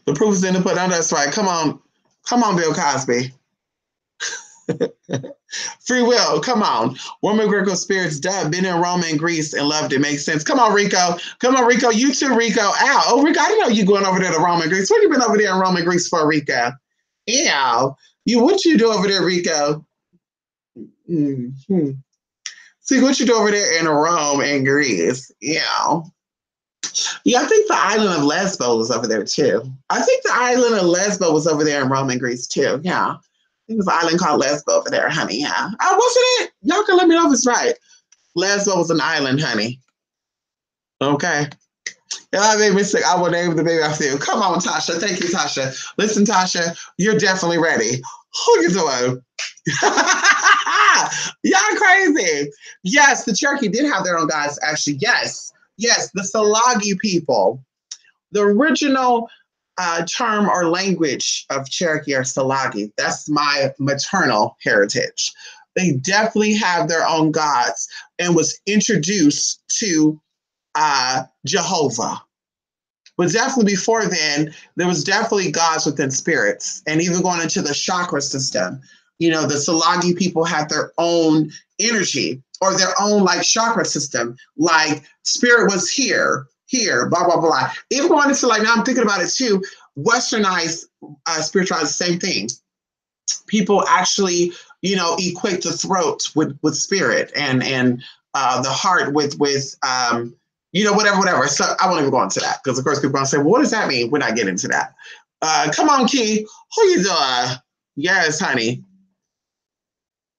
The proof is in the pudding. That's right. Come on, Bill Cosby. Free will. Come on. Woman Greco spirits dubbed. Been in Rome and Greece and loved it. Makes sense. Come on, Rico. You too, Rico. Ow. Oh, Rico, I didn't know you going over there to Rome and Greece. What you been over there in Rome and Greece for, Rico? Ew. What you do over there, Rico? Mm-hmm. See what you do over there in Rome and Greece. Yeah, I think the island of Lesbos was over there too. I think the island of Lesbos was over there in Roman Greece too. Yeah. I think there's an island called Lesbo over there, honey. Yeah. Wasn't it? Y'all can let me know if it's right. Lesbo was an island, honey. Okay. Y'all made me sick. I will name the baby after you. Come on, Tasha. Thank you, Tasha. Listen, Tasha, you're definitely ready. Who you doing? Y'all crazy. Yes, the Cherokee did have their own gods, actually. Yes. Yes, the Salagi people. The original term or language of Cherokee are Salagi. That's my maternal heritage. They definitely have their own gods and was introduced to Jehovah. But definitely before then, there was definitely gods within spirits. And even going into the chakra system, you know, the Salagi people had their own energy or their own like chakra system. Like spirit was here, blah, blah, blah. Even going into like, now I'm thinking about it too, westernized spirituality, same thing. People actually, you know, equate the throat with spirit and the heart with you know, whatever. So I won't even go into that because, of course, people are going to say, well, what does that mean? We're not getting into that. Come on, Key. How you doing? Yes, honey.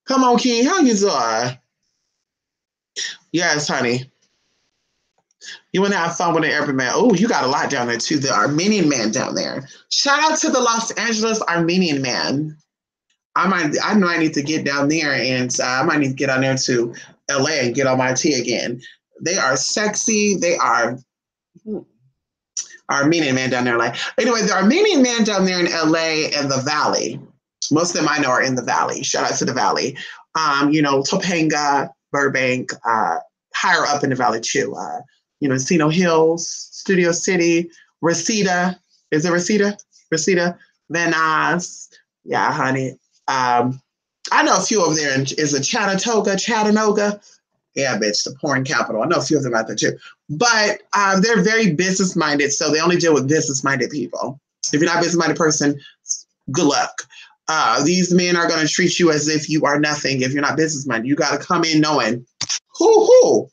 Come on, Key. How you doing? Yes, honey. You want to have fun with the Arab man. Oh, you got a lot down there, too. The Armenian man down there. Shout out to the Los Angeles Armenian man. I know I need to get down there and I might need to get down there to LA and get on my tea again. They are sexy. They are Armenian man down there. Like anyway, the Armenian man down there in LA and the Valley. Most of them I know are in the Valley. Shout out to the Valley. You know, Topanga, Burbank, higher up in the Valley too. You know, Encino Hills, Studio City, Reseda. Is it Reseda? Reseda, Van Nuys. Yeah, honey. I know a few over there. Is it Chattanooga? Yeah, bitch, the porn capital. I know a few of them out there too. But they're very business-minded, so they only deal with business-minded people. If you're not a business-minded person, good luck. These men are going to treat you as if you are nothing if you're not business-minded. You got to come in knowing who.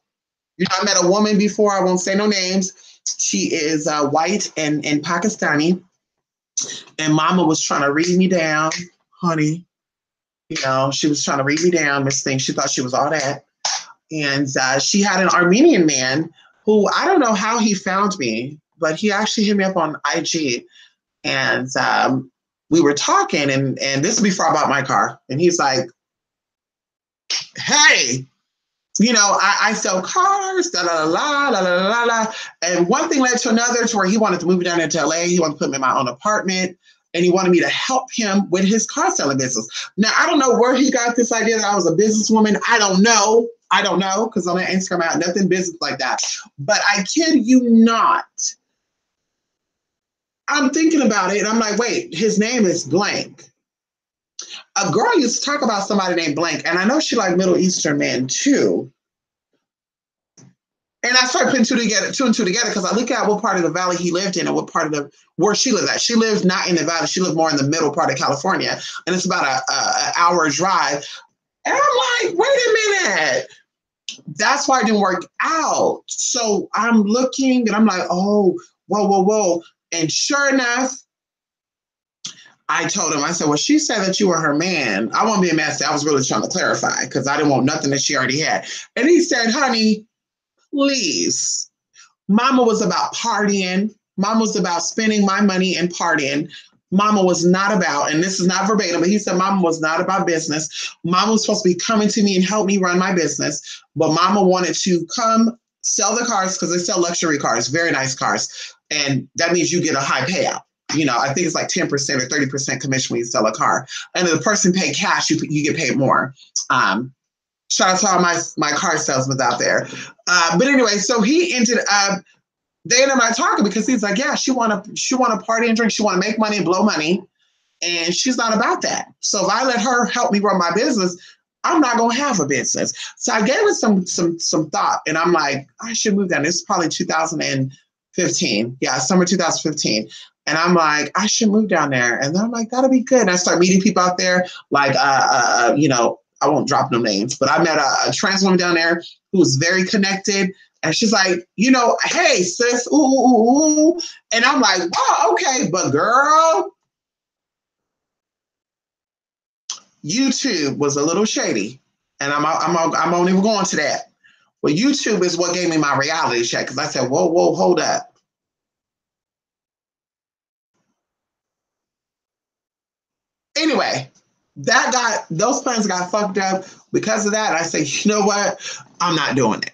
You know, I met a woman before. I won't say no names. She is white and Pakistani. And mama was trying to read me down, honey. You know, she was trying to read me down, Miss Thing. She thought she was all that. And she had an Armenian man who, I don't know how he found me, but he actually hit me up on IG. And we were talking, and this is before I bought my car. And he's like, hey, you know, I sell cars, la. And one thing led to another to where he wanted to move down into LA. He wanted to put me in my own apartment. And he wanted me to help him with his car selling business. Now, I don't know where he got this idea that I was a businesswoman. I don't know, because on Instagram, I have nothing business like that. But I kid you not. I'm thinking about it, and I'm like, wait, his name is blank. A girl used to talk about somebody named Blank, and I know she liked Middle Eastern men, too. And I started putting two and two together because I look at what part of the valley he lived in and what part of where she lived at. She lived not in the valley. She lived more in the middle part of California. And it's about an hour drive. And I'm like, wait a minute. That's why it didn't work out. So I'm looking and I'm like, oh, whoa. And sure enough, I told him, I said, well, she said that you were her man. I won't be a mess. I was really trying to clarify because I didn't want nothing that she already had. And he said, honey, please. Mama was about partying. Mama was about spending my money and partying. Mama was not about, and this is not verbatim, but he said Mama was not about business. Mama was supposed to be coming to me and help me run my business. But Mama wanted to come sell the cars because they sell luxury cars, very nice cars. And that means you get a high payout. You know, I think it's like 10% or 30% commission when you sell a car. And if the person paid cash, you get paid more. Shout out to all my car salesmen out there. But anyway, so he ended up, they ended up talking because he's like, yeah, she want to party and drink. She want to make money and blow money. And she's not about that. So if I let her help me run my business, I'm not going to have a business. So I gave it some thought. And I'm like, I should move down. This is probably 2015. Yeah, summer 2015. And I'm like, I should move down there. And I'm like, that'll be good. And I start meeting people out there like, you know, I won't drop no names, but I met a trans woman down there who was very connected. And she's like, you know, hey, sis, ooh, ooh, ooh. And I'm like, oh, okay, but girl, YouTube was a little shady. And I won't even go into that. But YouTube is what gave me my reality check, because I said, whoa, whoa, hold up. Anyway, those plans got fucked up because of that. I said, you know what? I'm not doing it.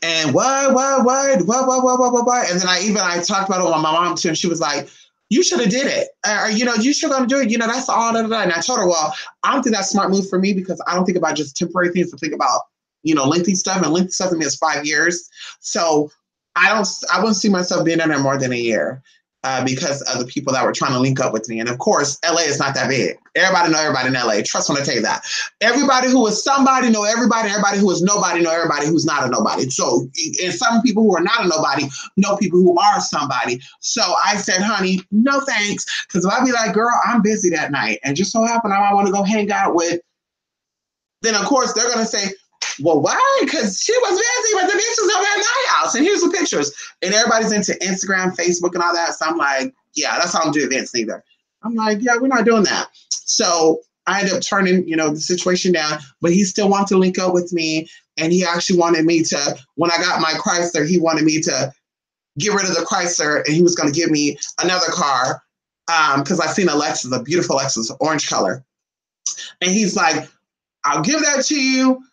And what? And then I talked about it with my mom too, and she was like, you should have did it. Or, you know, you should have do it. You know, that's all. And I told her, well, I don't think that's a smart move for me, because I don't think about just temporary things. I think about, you know, lengthy stuff, and lengthy stuff to me is 5 years. So I wouldn't see myself being in there more than a year. Because of the people that were trying to link up with me. And of course, LA is not that big. Everybody know everybody in LA. Trust when I tell you that. Everybody who is somebody know everybody. Everybody who is nobody know everybody who's not a nobody. So, and some people who are not a nobody know people who are somebody. So I said, honey, no thanks. Because if I be like, girl, I'm busy that night, and just so happen I want to go hang out with, then of course they're going to say, well, why? Because she was busy, but the bitch was over at my house. And here's the pictures. And everybody's into Instagram, Facebook, and all that. So I'm like, yeah, that's how I'm doing events neither. I'm like, yeah, we're not doing that. So I ended up turning, you know, the situation down. But he still wanted to link up with me. And he actually wanted me to, when I got my Chrysler, he wanted me to get rid of the Chrysler. And he was going to give me another car. Because I've seen a Lexus, a beautiful Lexus, orange color. And he's like, I'll give that to you.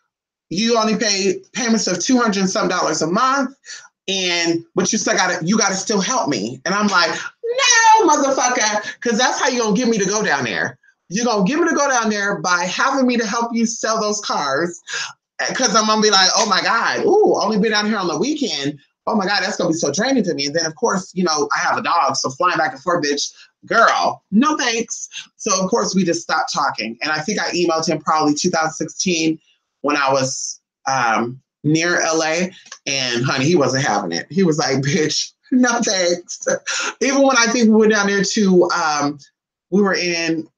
You only pay payments of $200 and some a month, but you gotta still help me. And I'm like, no, motherfucker, because that's how you're gonna get me to go down there. You're gonna get me to go down there by having me to help you sell those cars, because I'm gonna be like, oh my God, only been down here on the weekend. Oh my God, that's gonna be so draining to me. And then of course, you know, I have a dog, so flying back and forth, bitch, girl, no thanks. So of course we just stopped talking. And I think I emailed him probably 2016 when I was near LA, and honey, he wasn't having it. He was like, bitch, no thanks. Even when I think we went down there to, we were in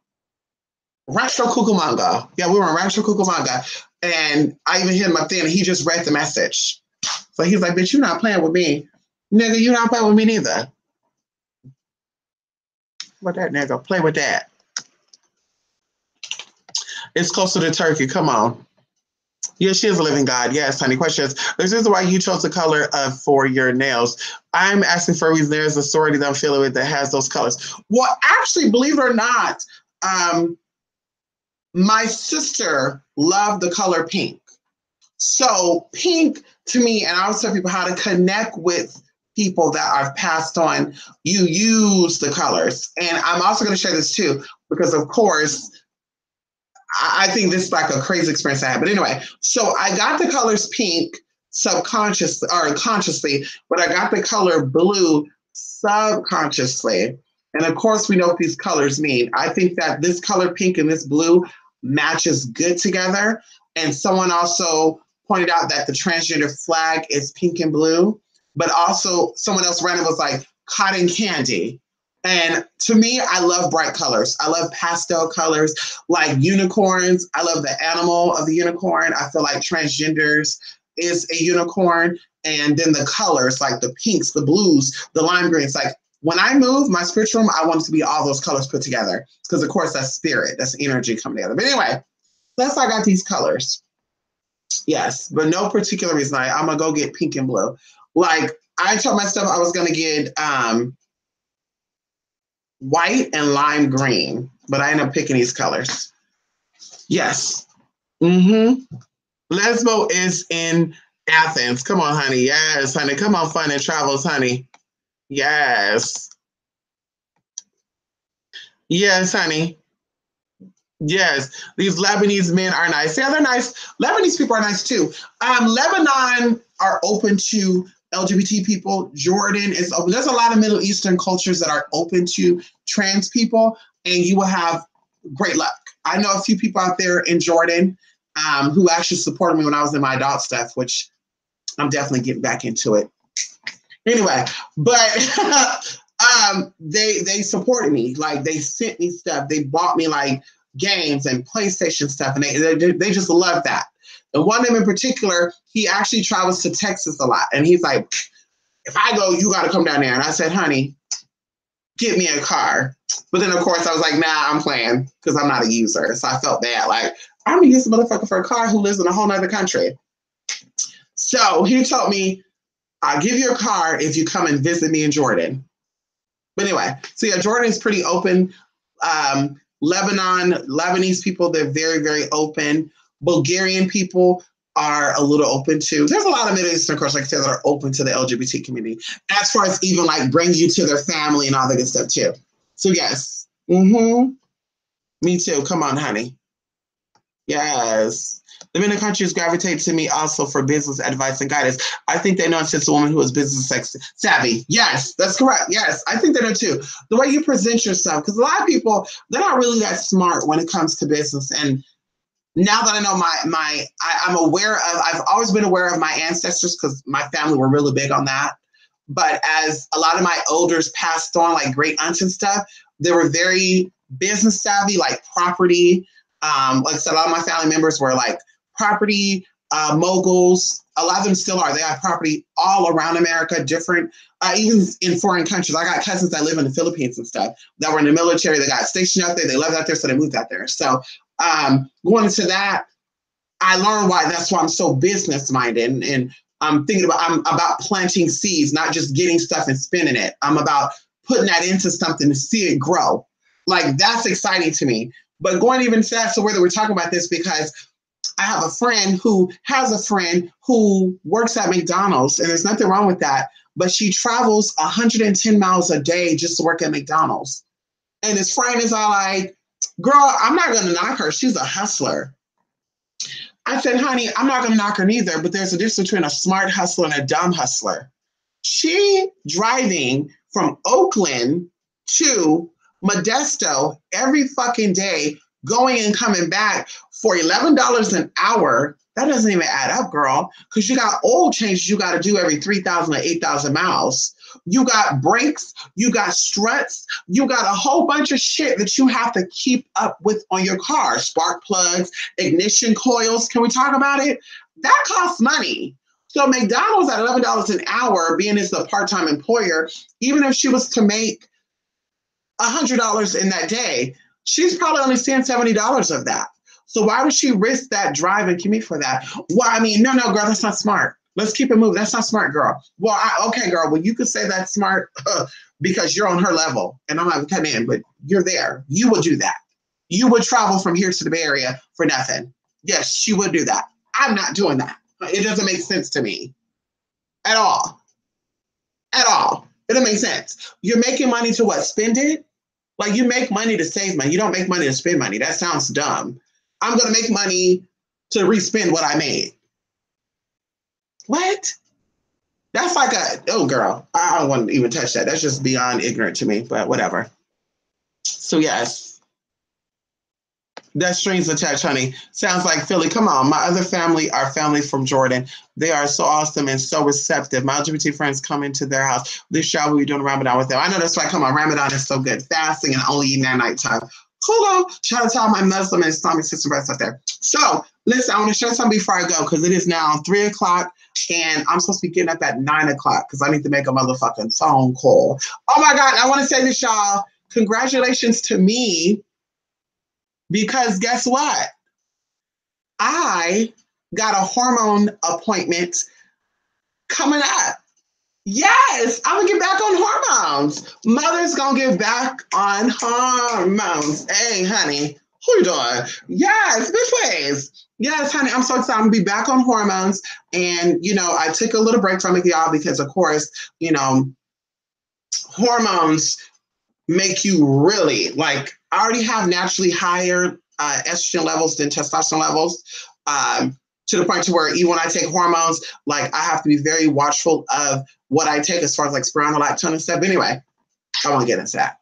Rancho Cucamonga. Yeah, we were in Rancho Cucamonga. And I even hit him up there, and he just read the message. So he's like, bitch, you're not playing with me. Nigga, you're not playing with me neither. What that nigga? Play with that. It's closer to Turkey. Come on. Yeah, she is a living God. Yes, honey. Questions. This is why you chose the color for your nails. I'm asking for a reason. There's a sorority that I'm feeling with that has those colors. Well, actually, believe it or not, my sister loved the color pink. So pink to me, and I always tell people how to connect with people that I've passed on, you use the colors. And I'm also going to share this too, because of course, I think this is like a crazy experience I had. But anyway, so I got the colors pink subconsciously or consciously, but I got the color blue subconsciously. And of course, we know what these colors mean. I think that this color pink and this blue matches good together. And someone also pointed out that the transgender flag is pink and blue, but also someone else random was like cotton candy. And to me, I love bright colors. I love pastel colors like unicorns. I love the animal of the unicorn. I feel like transgenders is a unicorn. And then the colors like the pinks, the blues, the lime greens. Like when I move my spiritual room, I want it to be all those colors put together. Because of course that's spirit, that's energy coming together. But anyway, that's why I got these colors. Yes, but no particular reason. I'm going to go get pink and blue. Like I told myself I was going to get white and lime green, but I ended up picking these colors. Yes. Lesbo is in Athens. Come on, honey. Yes, honey. Come on, fun and travels, honey. Yes. Yes, honey. Yes. These Lebanese men are nice. Yeah, they're nice. Lebanese people are nice too. Lebanon are open to LGBT people. Jordan is open. There's a lot of Middle Eastern cultures that are open to trans people, and you will have great luck. I know a few people out there in Jordan who actually supported me when I was in my adult stuff, which I'm definitely getting back into it. Anyway, but they supported me. Like they sent me stuff. They bought me like games and PlayStation stuff, and they just love that. And one of them in particular, he actually travels to Texas a lot. And he's like, if I go, you got to come down there. And I said, honey, get me a car. But then, of course, I was like, nah, I'm playing because I'm not a user. So I felt bad. Like, I'm going to use a motherfucker for a car who lives in a whole nother country. So he told me, I'll give you a car if you come and visit me in Jordan. But anyway, so yeah, Jordan is pretty open. Lebanese people, they're very, very open. Bulgarian people are a little open too. There's a lot of Middle Eastern cultures, like I said, that are open to the LGBT community, as far as even like bring you to their family and all that good stuff too. So yes, me too. Come on, honey. Yes. The many countries gravitate to me also for business advice and guidance. I think they know it's just a woman who is business savvy. Yes, that's correct. Yes, I think they know too. The way you present yourself, because a lot of people, they're not really that smart when it comes to business. And now that I know I'm aware of, I've always been aware of my ancestors because my family were really big on that. But as a lot of my elders passed on, like great aunts and stuff, they were very business savvy, like property. Like I said, a lot of my family members were like property moguls. A lot of them still are. They have property all around America, different, even in foreign countries. I got cousins that live in the Philippines and stuff that were in the military. They got stationed out there. They lived out there, so they moved out there. So going into that, I learned that's why I'm so business minded. And I'm about planting seeds, not just getting stuff and spinning it. I'm about putting that into something to see it grow. Like that's exciting to me. But going even faster, whether we're talking about this because I have a friend who has a friend who works at McDonald's, and there's nothing wrong with that, but she travels 110 miles a day just to work at McDonald's. And his friend is all like, girl, I'm not going to knock her. She's a hustler. I said, honey, I'm not going to knock her neither, but there's a difference between a smart hustler and a dumb hustler. She driving from Oakland to Modesto every fucking day, going and coming back for $11 an hour. That doesn't even add up, girl, because you got oil changes you got to do every 3,000 or 8,000 miles. You got brakes, you got struts, you got a whole bunch of shit that you have to keep up with on your car. Spark plugs, ignition coils. Can we talk about it? That costs money. So McDonald's at $11 an hour, being as a part-time employer, even if she was to make $100 in that day, she's probably only seeing $70 of that. So why would she risk that drive and commute for that? Well, I mean, no, girl, that's not smart. Let's keep it moving. That's not smart, girl. Well, okay, girl. Well, you could say that's smart because you're on her level, and I'm not cutting in, but you're there. You would do that. You would travel from here to the Bay Area for nothing. Yes, she would do that. I'm not doing that. It doesn't make sense to me at all. At all. It doesn't make sense. You're making money to what? Spend it? Like you make money to save money. You don't make money to spend money. That sounds dumb. I'm going to make money to respend what I made. What? That's like oh girl, I don't want to even touch that. That's just beyond ignorant to me, but whatever. So yes, that strings attached, honey. Sounds like Philly. Come on, my other family are families from Jordan. They are so awesome and so receptive. My LGBT friends come into their house. This year we'll be doing Ramadan with them. I know that's why. Come on, Ramadan is so good. Fasting and only eating at nighttime. Hello, shout out to all my Muslim and Islamic sister brothers out there. So listen, I want to share something before I go because it is now 3:00 and I'm supposed to be getting up at 9:00 because I need to make a motherfucking phone call. Oh my God, I want to say this, y'all. Congratulations to me because guess what? I got a hormone appointment coming up. Yes, I'm gonna get back on hormones. Mother's gonna get back on hormones. Hey, honey, who you doing? Yes, this ways. Yes, honey, I'm so excited. I'm gonna be back on hormones. And, I took a little break from it, y'all, because, of course, hormones make you really, like, I already have naturally higher estrogen levels than testosterone levels. To the point to where even when I take hormones, like I have to be very watchful of what I take as far as like spironolactone and stuff. But anyway, I won't get into that.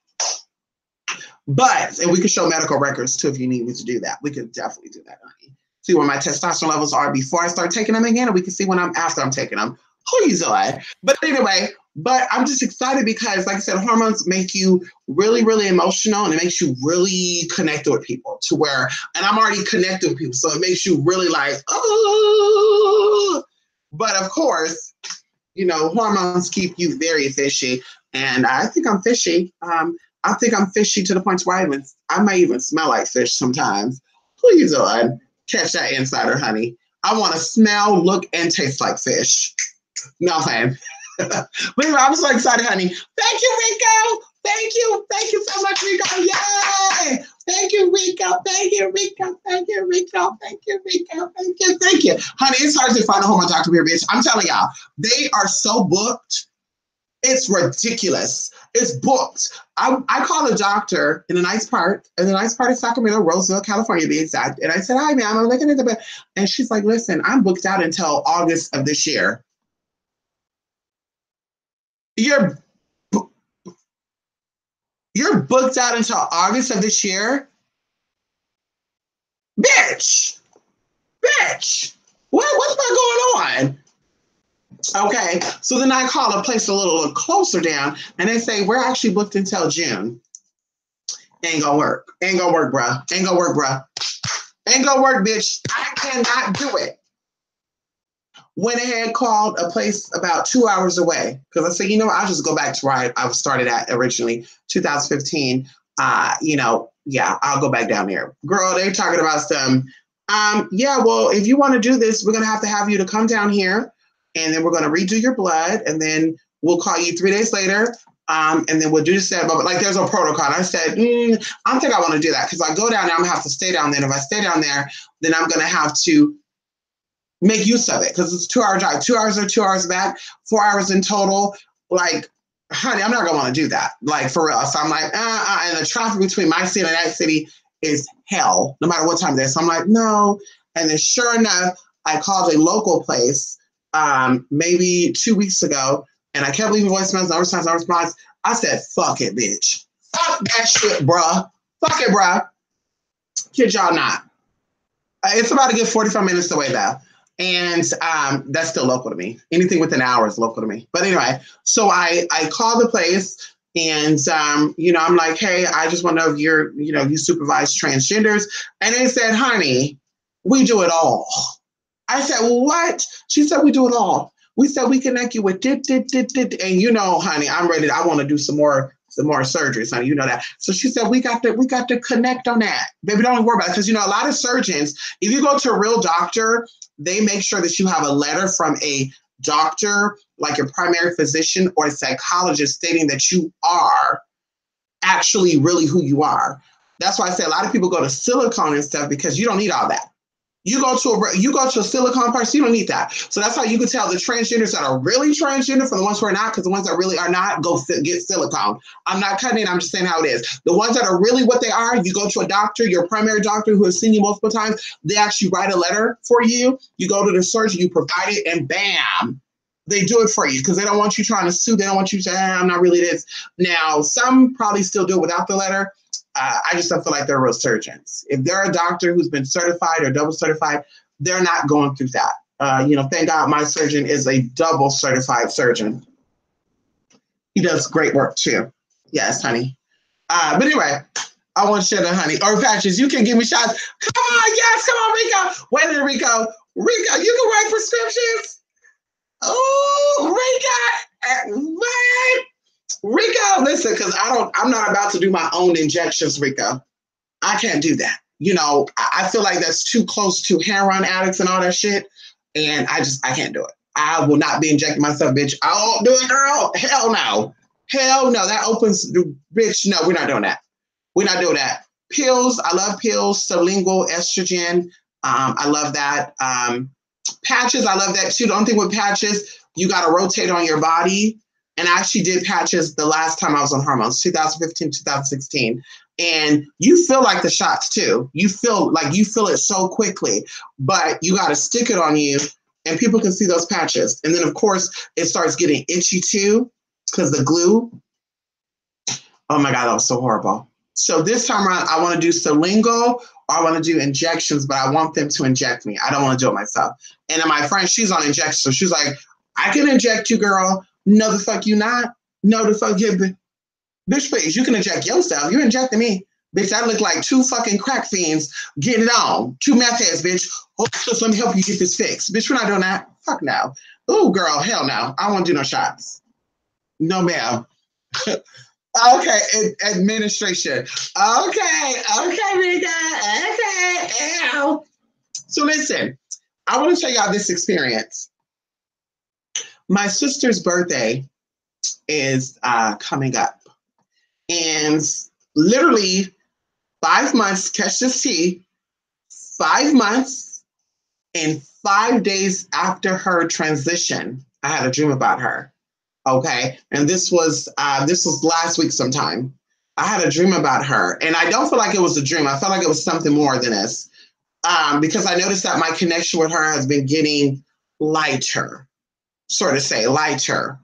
And we can show medical records too if you need me to do that. We could definitely do that, honey. See where my testosterone levels are before I start taking them again, and we can see when after I'm taking them. Who you doing? But anyway, I'm just excited because, like I said, hormones make you really, really emotional, and it makes you really connected with people to where, and I'm already connected with people, so it makes you really like, oh, But of course, hormones keep you very fishy. And I think I'm fishy. I think I'm fishy to the point where I might even smell like fish sometimes. Please, on, catch that insider, honey. I want to smell, look, and taste like fish. No, man. But anyway, I'm so excited, honey. Thank you, Rico. Thank you. Thank you so much, Rico. Yay! Thank you, Rico. Thank you, Rico. Thank you, Rico. Thank you, Rico. Thank you. Thank you. Honey, it's hard to find a home doctor here, bitch. I'm telling y'all, they are so booked. It's ridiculous. It's booked. I called a doctor in a nice part of Sacramento, Roseville, California, to be exact. And I said, hi, ma'am, I'm looking at the bed. And she's like, listen, I'm booked out until August of this year. You're booked out until August of this year? Bitch! What's going on? Okay, so then I call a place a little closer down, and they say, we're actually booked until June. Ain't gonna work. Ain't gonna work, bruh. Ain't gonna work, bruh. Ain't gonna work, bitch. I cannot do it. Went ahead, called a place about 2 hours away, because I said, I'll just go back to where I started at originally, 2015. I'll go back down there. Girl, they're talking about some, well, if you want to do this, we're going to have you to come down here, and then we're going to redo your blood, and then we'll call you 3 days later, and then we'll do this. But like, there's a protocol. And I said, I don't think I want to do that, because I go down there, I'm going to have to stay down there. And if I stay down there, then I'm going to have to make use of it, because it's a 2-hour drive. 2 hours or 2 hours back, 4 hours in total. Like, honey, I'm not going to want to do that. Like, for real. So I'm like, and the traffic between my city and that city is hell, no matter what time it is. So I'm like, no. And then sure enough, I called a local place maybe 2 weeks ago, and I kept leaving voicemails, no response. I said, fuck it, bitch. Fuck that shit, bruh. Fuck it, bruh. Kid y'all not. It's about a good 45 minutes away, though. And that's still local to me. Anything within an hour is local to me. But anyway, so I called the place, and, I'm like, hey, I just want to know if you supervise transgenders. And they said, honey, we do it all. I said, well, what? She said, we do it all. We said, we connect you with dit. And honey, I'm ready. I want to do some more surgeries, honey. You know that. So she said, we got to connect on that. Baby, don't worry about it. Because, a lot of surgeons, if you go to a real doctor, they make sure that you have a letter from a doctor, like your primary physician or a psychologist, stating that you are actually really who you are. That's why I say a lot of people go to silicone and stuff, because you don't need all that. You go to a silicone person, you don't need that. So that's how you can tell the transgenders that are really transgender from the ones who are not, because the ones that really are not, go get silicone. I'm not cutting it, I'm just saying how it is. The ones that are really what they are, you go to a doctor, your primary doctor who has seen you multiple times, they actually write a letter for you. You go to the surgeon, you provide it, and bam, they do it for you, because they don't want you trying to sue. They don't want you to say, I'm not really this. Now, some probably still do it without the letter. I just don't feel like they're real surgeons. If they're a doctor who's been certified or double certified, they're not going through that. Thank God my surgeon is a double certified surgeon. He does great work too. Yes, honey. But anyway, I want to share that, honey. Or patches, you can give me shots. Come on, yes, come on, Rico. Wait a minute, Rico. Rico, you can write prescriptions. Oh, Rico, what? Rico, listen, because I'm not about to do my own injections, Rico. I can't do that. I feel like that's too close to heroin addicts and all that shit. And I can't do it. I will not be injecting myself, bitch. I won't do it, girl. Hell no. Hell no. That opens the bitch. No, we're not doing that. We're not doing that. Pills. I love pills. Sublingual estrogen. I love that. Patches. I love that too. The only thing with patches, you got to rotate on your body. And I actually did patches the last time I was on hormones, 2015, 2016. And you feel like the shots too. You feel it so quickly, but you got to stick it on you and people can see those patches. And then of course it starts getting itchy too, because the glue. Oh my God, that was so horrible. So this time around, I want to do sublingual, or I want to do injections, but I want them to inject me. I don't want to do it myself. And then my friend, she's on injection. So she's like, I can inject you, girl. No, the fuck you not. No, the fuck you. Bitch, please, you can inject yourself. You're injecting me. Bitch, I look like two fucking crack fiends getting it on. Two meth heads, bitch. Oh, just let me help you get this fixed. Bitch, we're not doing that. Fuck no. Oh, girl, hell no. I don't want to do no shots. No, ma'am. Okay, administration. Okay, Rika. Okay, ow. So listen, I want to tell y'all this experience. My sister's birthday is coming up. And literally 5 months, catch this tea, 5 months and 5 days after her transition, I had a dream about her. Okay. And this was last week sometime. I had a dream about her. And I don't feel like it was a dream. I felt like it was something more than this. Because I noticed that my connection with her has been getting lighter, sort of say, lighter.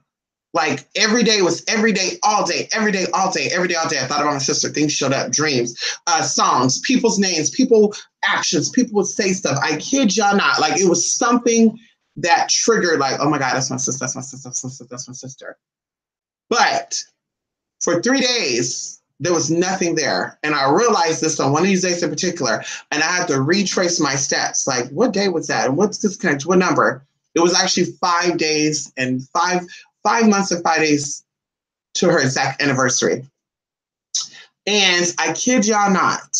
Like every day was every day, all day, every day, all day, every day, all day. I thought about my sister. Things showed up, dreams, songs, people's names, people, actions, people would say stuff. I kid y'all not. Like it was something that triggered like, oh my God, that's my sister, that's my sister, that's my sister, that's my sister. But for 3 days, there was nothing there. And I realized this on one of these days in particular, and I had to retrace my steps. Like, what day was that? And what's this connection? What number? It was actually 5 days and 5 months and 5 days to her exact anniversary. And I kid y'all not,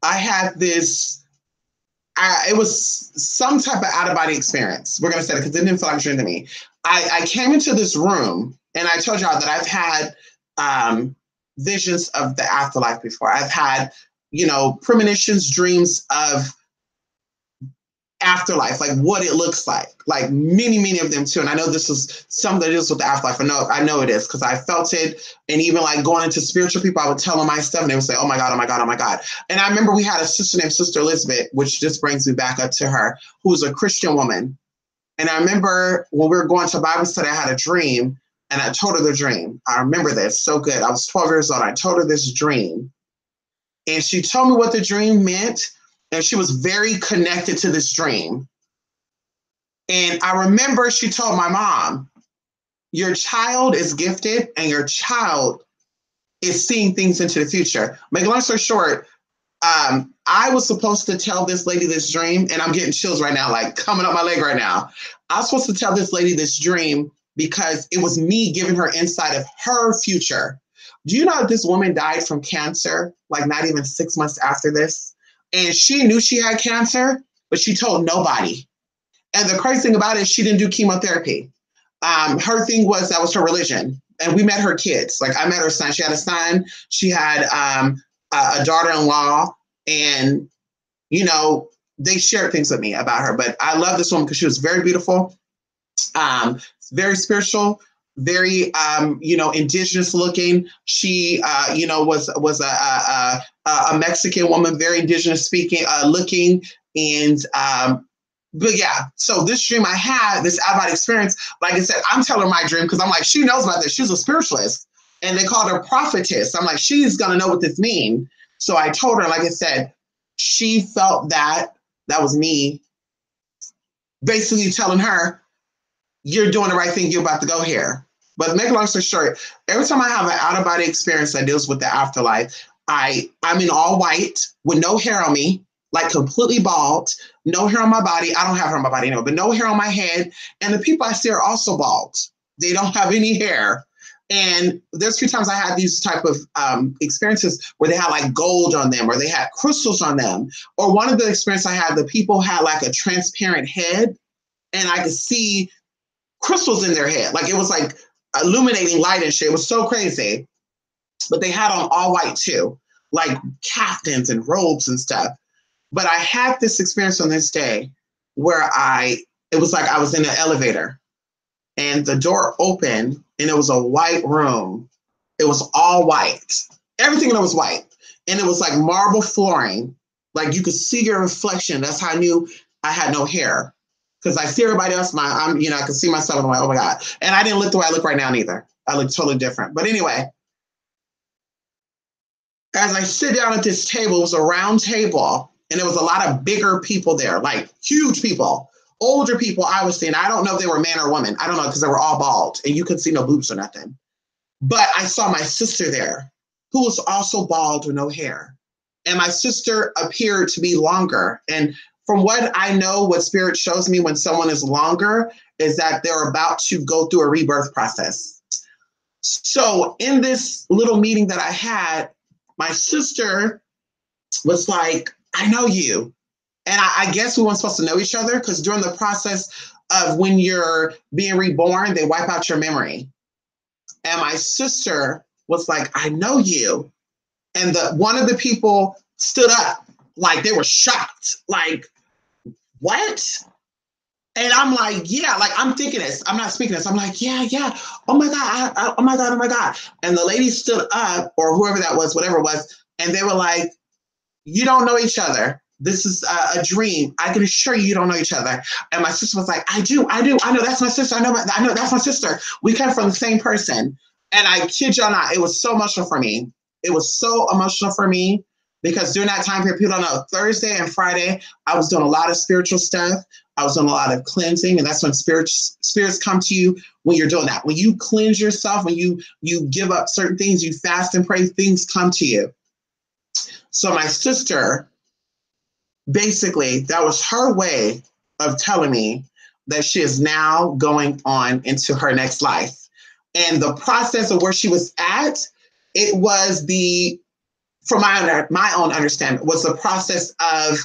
I had this, it was some type of out-of-body experience. We're going to say it because it didn't feel like a dream to me. I came into this room and I told y'all that I've had visions of the afterlife before. I've had, premonitions, dreams of afterlife, like what it looks like many of them too. And I know this is something that is with the afterlife. I know it is because I felt it. And even like going into spiritual people, I would tell them my stuff and they would say, oh my God, oh my God, oh my God. And I remember we had a sister named Sister Elizabeth, which just brings me back up to her, who was a Christian woman. And I remember when we were going to Bible study, I had a dream and I told her the dream. I remember this so good. I was 12 years old. I told her this dream and she told me what the dream meant. And she was very connected to this dream. And I remember she told my mom, your child is gifted and your child is seeing things into the future. Make a long story short, I was supposed to tell this lady this dream, and I'm getting chills right now, like coming up my leg right now. I was supposed to tell this lady this dream because it was me giving her insight of her future. Do you know that this woman died from cancer, like not even 6 months after this? And she knew she had cancer, but she told nobody. And the crazy thing about it is she didn't do chemotherapy. Her thing was that was her religion. And we met her kids. Like I met her son. She had a son. She had a daughter-in-law. And, they shared things with me about her. But I love this woman because she was very beautiful, very spiritual, very, indigenous looking. She, was a Mexican woman, very indigenous speaking, looking. And, but yeah, so this dream I had, this out-of-body experience, like I said, I'm telling her my dream because I'm like, she knows about this. She's a spiritualist. And they called her prophetess. I'm like, she's going to know what this means. So I told her, like I said, she felt that was me basically telling her, you're doing the right thing. You're about to go here. But make a long story short, every time I have an out-of-body experience that deals with the afterlife, I'm in all white with no hair on me, like completely bald, no hair on my body. I don't have hair on my body anymore, but no hair on my head. And the people I see are also bald. They don't have any hair. And there's a few times I had these type of experiences where they had like gold on them or they had crystals on them. Or one of the experiences I had, the people had like a transparent head and I could see crystals in their head. Like it was like illuminating light and shit. It was so crazy. But they had on all white too, like caftans and robes and stuff. But I had this experience on this day where it was like I was in an elevator and the door opened and it was a white room. It was all white. Everything in it was white. And it was like marble flooring. Like you could see your reflection. That's how I knew I had no hair. Because I see everybody else, I can see myself and I'm like, oh my God. And I didn't look the way I look right now neither. I look totally different. But anyway, as I sit down at this table, it was a round table and there was a lot of bigger people there, like huge people, older people I was seeing. I don't know if they were man or woman. I don't know because they were all bald and you couldn't see no boobs or nothing. But I saw my sister there, who was also bald with no hair. And my sister appeared to be longer. And from what I know, what spirit shows me when someone is longer is that they're about to go through a rebirth process. So in this little meeting that I had, my sister was like, I know you. And I guess we weren't supposed to know each other because during the process of when you're being reborn, they wipe out your memory. And my sister was like, I know you. And one of the people stood up, like they were shocked, like, what? And I'm like, yeah, like I'm thinking this. I'm not speaking this. I'm like, yeah. Oh my God. Oh my God. Oh my God. And the lady stood up, or whoever that was, whatever it was. And they were like, you don't know each other. This is a dream. I can assure you don't know each other. And my sister was like, I do. I know that's my sister. I know that's my sister. We come from the same person. And I kid you not, it was so emotional for me. It was so emotional for me because during that time period, people don't know, Thursday and Friday, I was doing a lot of spiritual stuff. I was doing a lot of cleansing. And that's when spirits come to you when you're doing that. When you cleanse yourself, when you give up certain things, you fast and pray, things come to you. So my sister, basically, that was her way of telling me that she is now going on into her next life. And the process of where she was at, it was from my own understanding, was the process of,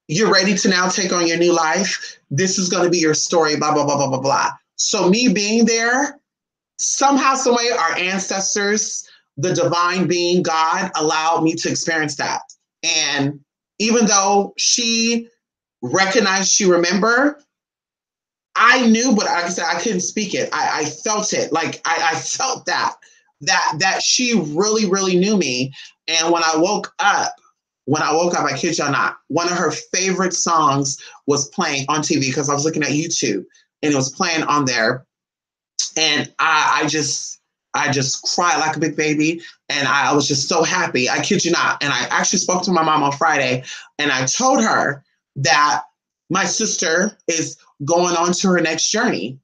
you're ready to now take on your new life. This is going to be your story, blah, blah, blah, blah, blah, blah. So me being there, somehow, some way, our ancestors, the divine being, God, allowed me to experience that. And even though she recognized, she remembered, I knew, but like I said, I couldn't speak it. I felt it. Like I felt that she really, really knew me. And when I woke up, I kid you not, one of her favorite songs was playing on TV because I was looking at YouTube and it was playing on there. And I just cried like a big baby. And I was just so happy. I kid you not. And I actually spoke to my mom on Friday and I told her that my sister is going on to her next journey.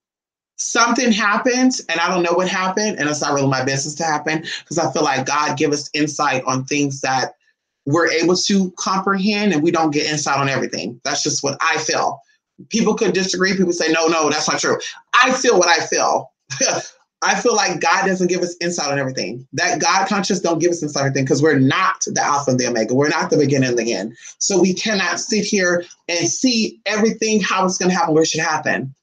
Something happened and I don't know what happened. And it's not really my business to happen because I feel like God give us insight on things that we're able to comprehend and we don't get insight on everything. That's just what I feel. People could disagree. People say, no, that's not true. I feel what I feel. I feel like God doesn't give us insight on everything. That God conscious don't give us insight on everything because we're not the Alpha and the Omega. We're not the beginning and the end. So we cannot sit here and see everything, how it's going to happen, where it should happen.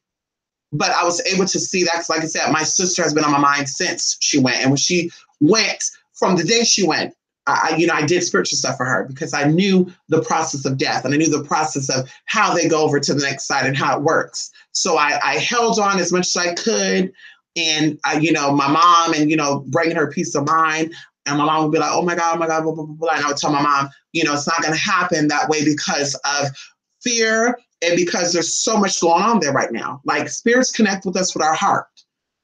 But I was able to see that because, like I said, my sister has been on my mind since she went. And when she went, from the day she went, I did spiritual stuff for her because I knew the process of death and I knew the process of how they go over to the next side and how it works. So I held on as much as I could. And, my mom and, bringing her peace of mind. And my mom would be like, oh my God, blah, blah, blah, blah. And I would tell my mom, it's not going to happen that way because of fear and because there's so much going on there right now. Like spirits connect with us with our heart.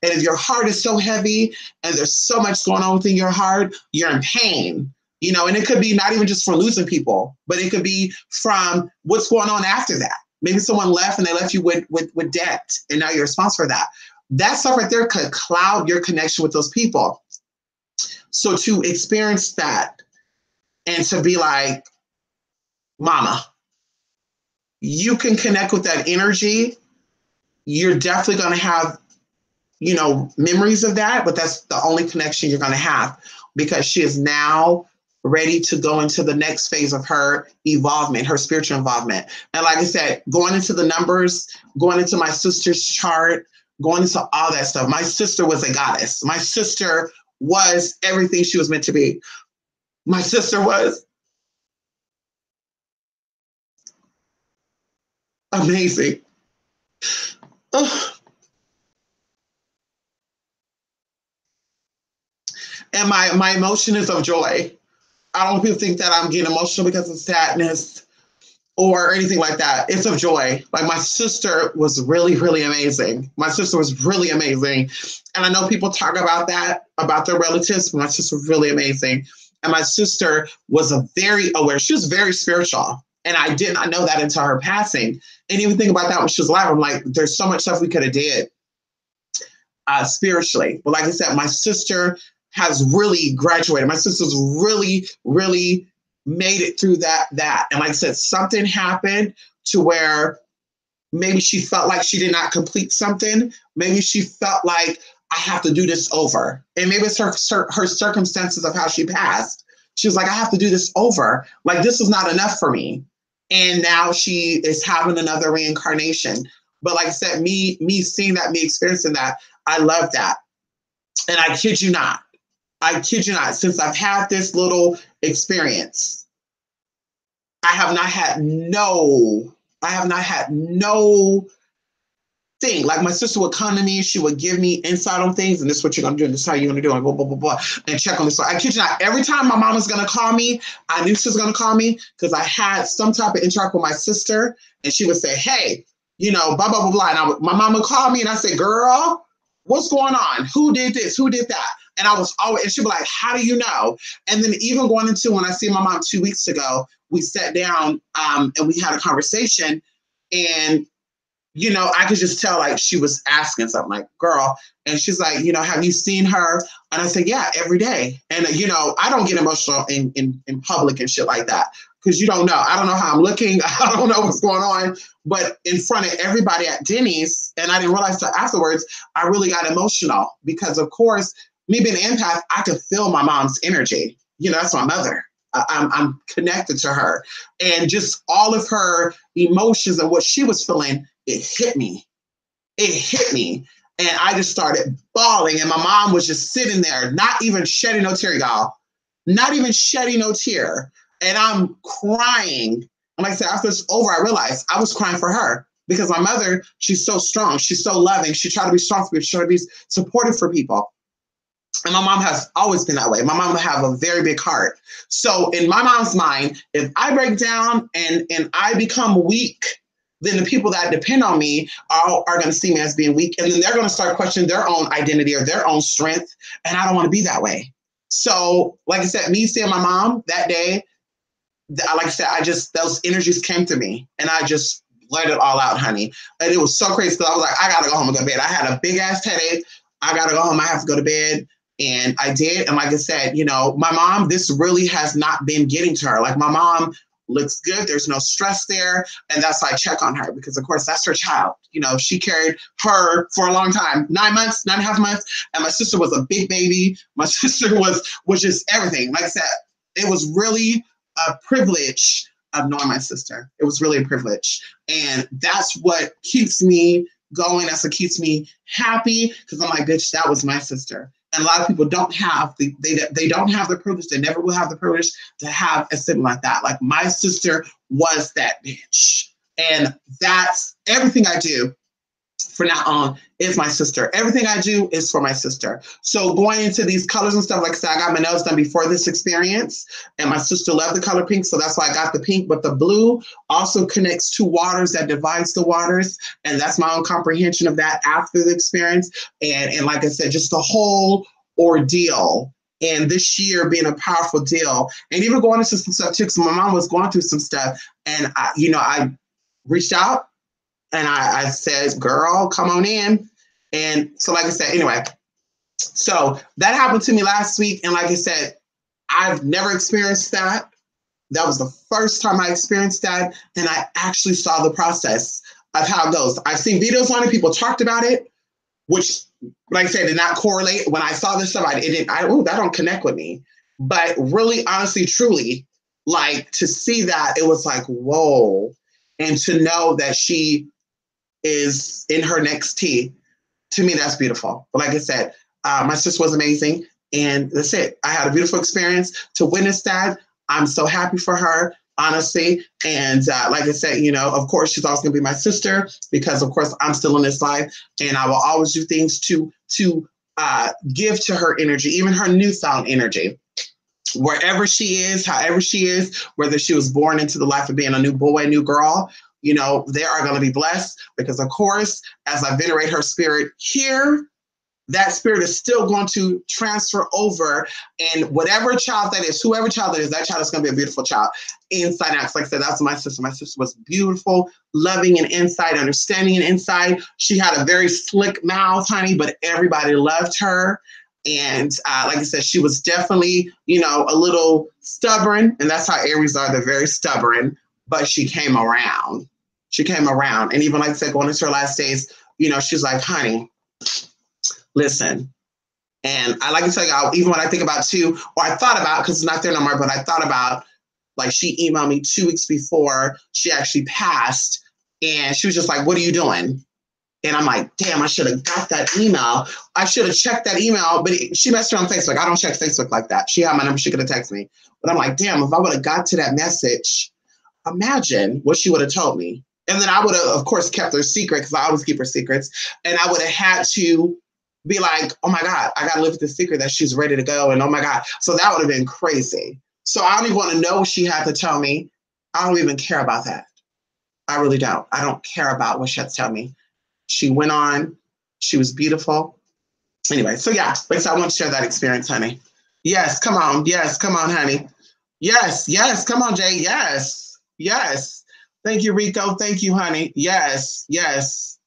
And if your heart is so heavy and there's so much going on within your heart, you're in pain, and it could be not even just from losing people, but it could be from what's going on after that. Maybe someone left and they left you with debt and now you're responsible for that. That stuff right there could cloud your connection with those people. So to experience that and to be like, mama, you can connect with that energy. You're definitely going to have, memories of that, but that's the only connection you're going to have because she is now ready to go into the next phase of her evolvement, her spiritual involvement. And like I said, going into the numbers, going into my sister's chart, going into all that stuff. My sister was a goddess. My sister was everything she was meant to be. My sister was amazing. Ugh. And my emotion is of joy. I don't want people to think that I'm getting emotional because of sadness or anything like that. It's of joy. Like my sister was really, really amazing. My sister was really amazing. And I know people talk about that, about their relatives, but my sister was really amazing. And my sister was very aware. She was very spiritual. And I did not know that until her passing. And even think about that when she was alive. I'm like, there's so much stuff we could have did spiritually. But like I said, my sister has really graduated. My sister's really, really made it through that. And like I said, something happened to where maybe she felt like she did not complete something. Maybe she felt like I have to do this over. And maybe it's her circumstances of how she passed. She was like, I have to do this over. Like, this is not enough for me. And now she is having another reincarnation. But like I said, me seeing that, me experiencing that, I love that. And I kid you not, since I've had this little experience, I have not had no thing. Like, my sister would come to me, she would give me insight on things, and this is what you're gonna do, and this is how you're gonna do, and blah, blah, blah, blah, and check on this. So I kid you not, every time my mom was gonna call me, I knew she was gonna call me because I had some type of interact with my sister, and she would say, hey, you know, blah, blah, blah, blah. And my mom would call me, and I said, girl, what's going on? Who did this? Who did that? And I was always, and she'd be like, how do you know? And then even going into when I see my mom 2 weeks ago, we sat down and we had a conversation, and you know, I could just tell, like, she was asking something, like, girl, and she's like, you know, have you seen her? And I said, yeah, every day. And, you know, I don't get emotional in public and shit like that, because you don't know. I don't know how I'm looking. I don't know what's going on. But in front of everybody at Denny's, and I didn't realize till afterwards, I really got emotional because, of course, me being an empath, I could feel my mom's energy. You know, that's my mother. I'm connected to her. And just all of her emotions and what she was feeling, it hit me. It hit me. And I just started bawling. And my mom was just sitting there, not even shedding no tear, y'all. Not even shedding no tear. And I'm crying. And like I said, after it's over, I realized I was crying for her because my mother, she's so strong. She's so loving. She tried to be strong for people. She tried to be supportive for people. And my mom has always been that way. My mom have a very big heart. So in my mom's mind, if I break down and I become weak, then the people that depend on me are going to see me as being weak. And then they're going to start questioning their own identity or their own strength. And I don't want to be that way. So like I said, me seeing my mom that day, like I said, those energies came to me and I just let it all out, honey. And it was so crazy because I was like, I got to go home and go to bed. I had a big ass headache. I got to go home. I have to go to bed. And I did. And like I said, you know, my mom, this really has not been getting to her. Like, my mom looks good. There's no stress there. And that's why I check on her because, of course, that's her child. You know, she carried her for a long time, 9 months, 9.5 months. And my sister was a big baby. My sister was just everything. Like I said, it was really a privilege of knowing my sister. It was really a privilege. And that's what keeps me going. That's what keeps me happy because I'm like, bitch, that was my sister. And a lot of people don't have they don't have the privilege. They never will have the privilege to have a sibling like that. Like, my sister was that bitch. And that's everything I do from now on is my sister. Everything I do is for my sister. So going into these colors and stuff, like I said, I got my nails done before this experience, and my sister loved the color pink, so that's why I got the pink. But the blue also connects two waters that divides the waters, and that's my own comprehension of that after the experience. And like I said, just the whole ordeal. And this year being a powerful deal, and even going into some stuff too, because my mom was going through some stuff, and I reached out. And I said, girl, come on in. And so, like I said, anyway, so that happened to me last week. And like I said, I've never experienced that. That was the first time I experienced that. And I actually saw the process of how it goes. I've seen videos on it. People talked about it, which, like I said, did not correlate. When I saw this stuff, that don't connect with me. But really, honestly, truly, like, to see that, it was like, whoa. And to know that she is in her next T, to me, that's beautiful. But like I said, my sister was amazing. And that's it. I had a beautiful experience to witness that. I'm so happy for her, honestly. And like I said, you know, of course, she's also going to be my sister because, of course, I'm still in this life. And I will always do things to give to her energy, even her newfound energy. Wherever she is, however she is, whether she was born into the life of being a new boy, new girl, you know, they are going to be blessed because, of course, as I venerate her spirit here, that spirit is still going to transfer over. And whatever child that is, whoever child that is going to be a beautiful child inside out. Like I said, that's my sister. My sister was beautiful, loving and inside, understanding and inside. She had a very slick mouth, honey, but everybody loved her. And like I said, she was definitely, you know, a little stubborn. And that's how Aries are. They're very stubborn. But she came around. She came around. And even like I said, going into her last days, you know, she's like, honey, listen. And I like to tell you, even when I think about too, or I thought about, because it's not there no more, but I thought about, like, she emailed me 2 weeks before she actually passed. And she was just like, what are you doing? And I'm like, damn, I should have got that email. I should have checked that email. But she messaged her on Facebook. I don't check Facebook like that. She had my number. She could have texted me. But I'm like, damn, if I would have got to that message, imagine what she would have told me. And then I would have, of course, kept her secret, because I always keep her secrets. And I would have had to be like, oh my God, I got to live with the secret that she's ready to go. And oh my God. So that would have been crazy. So I don't even want to know what she had to tell me. I don't even care about that. I really don't. I don't care about what she had to tell me. She went on. She was beautiful. Anyway, so yeah, so I want to share that experience, honey. Yes, come on. Yes, come on, honey. Yes, yes, come on, Jay. Yes, yes. Thank you, Rico. Thank you, honey. Yes, yes.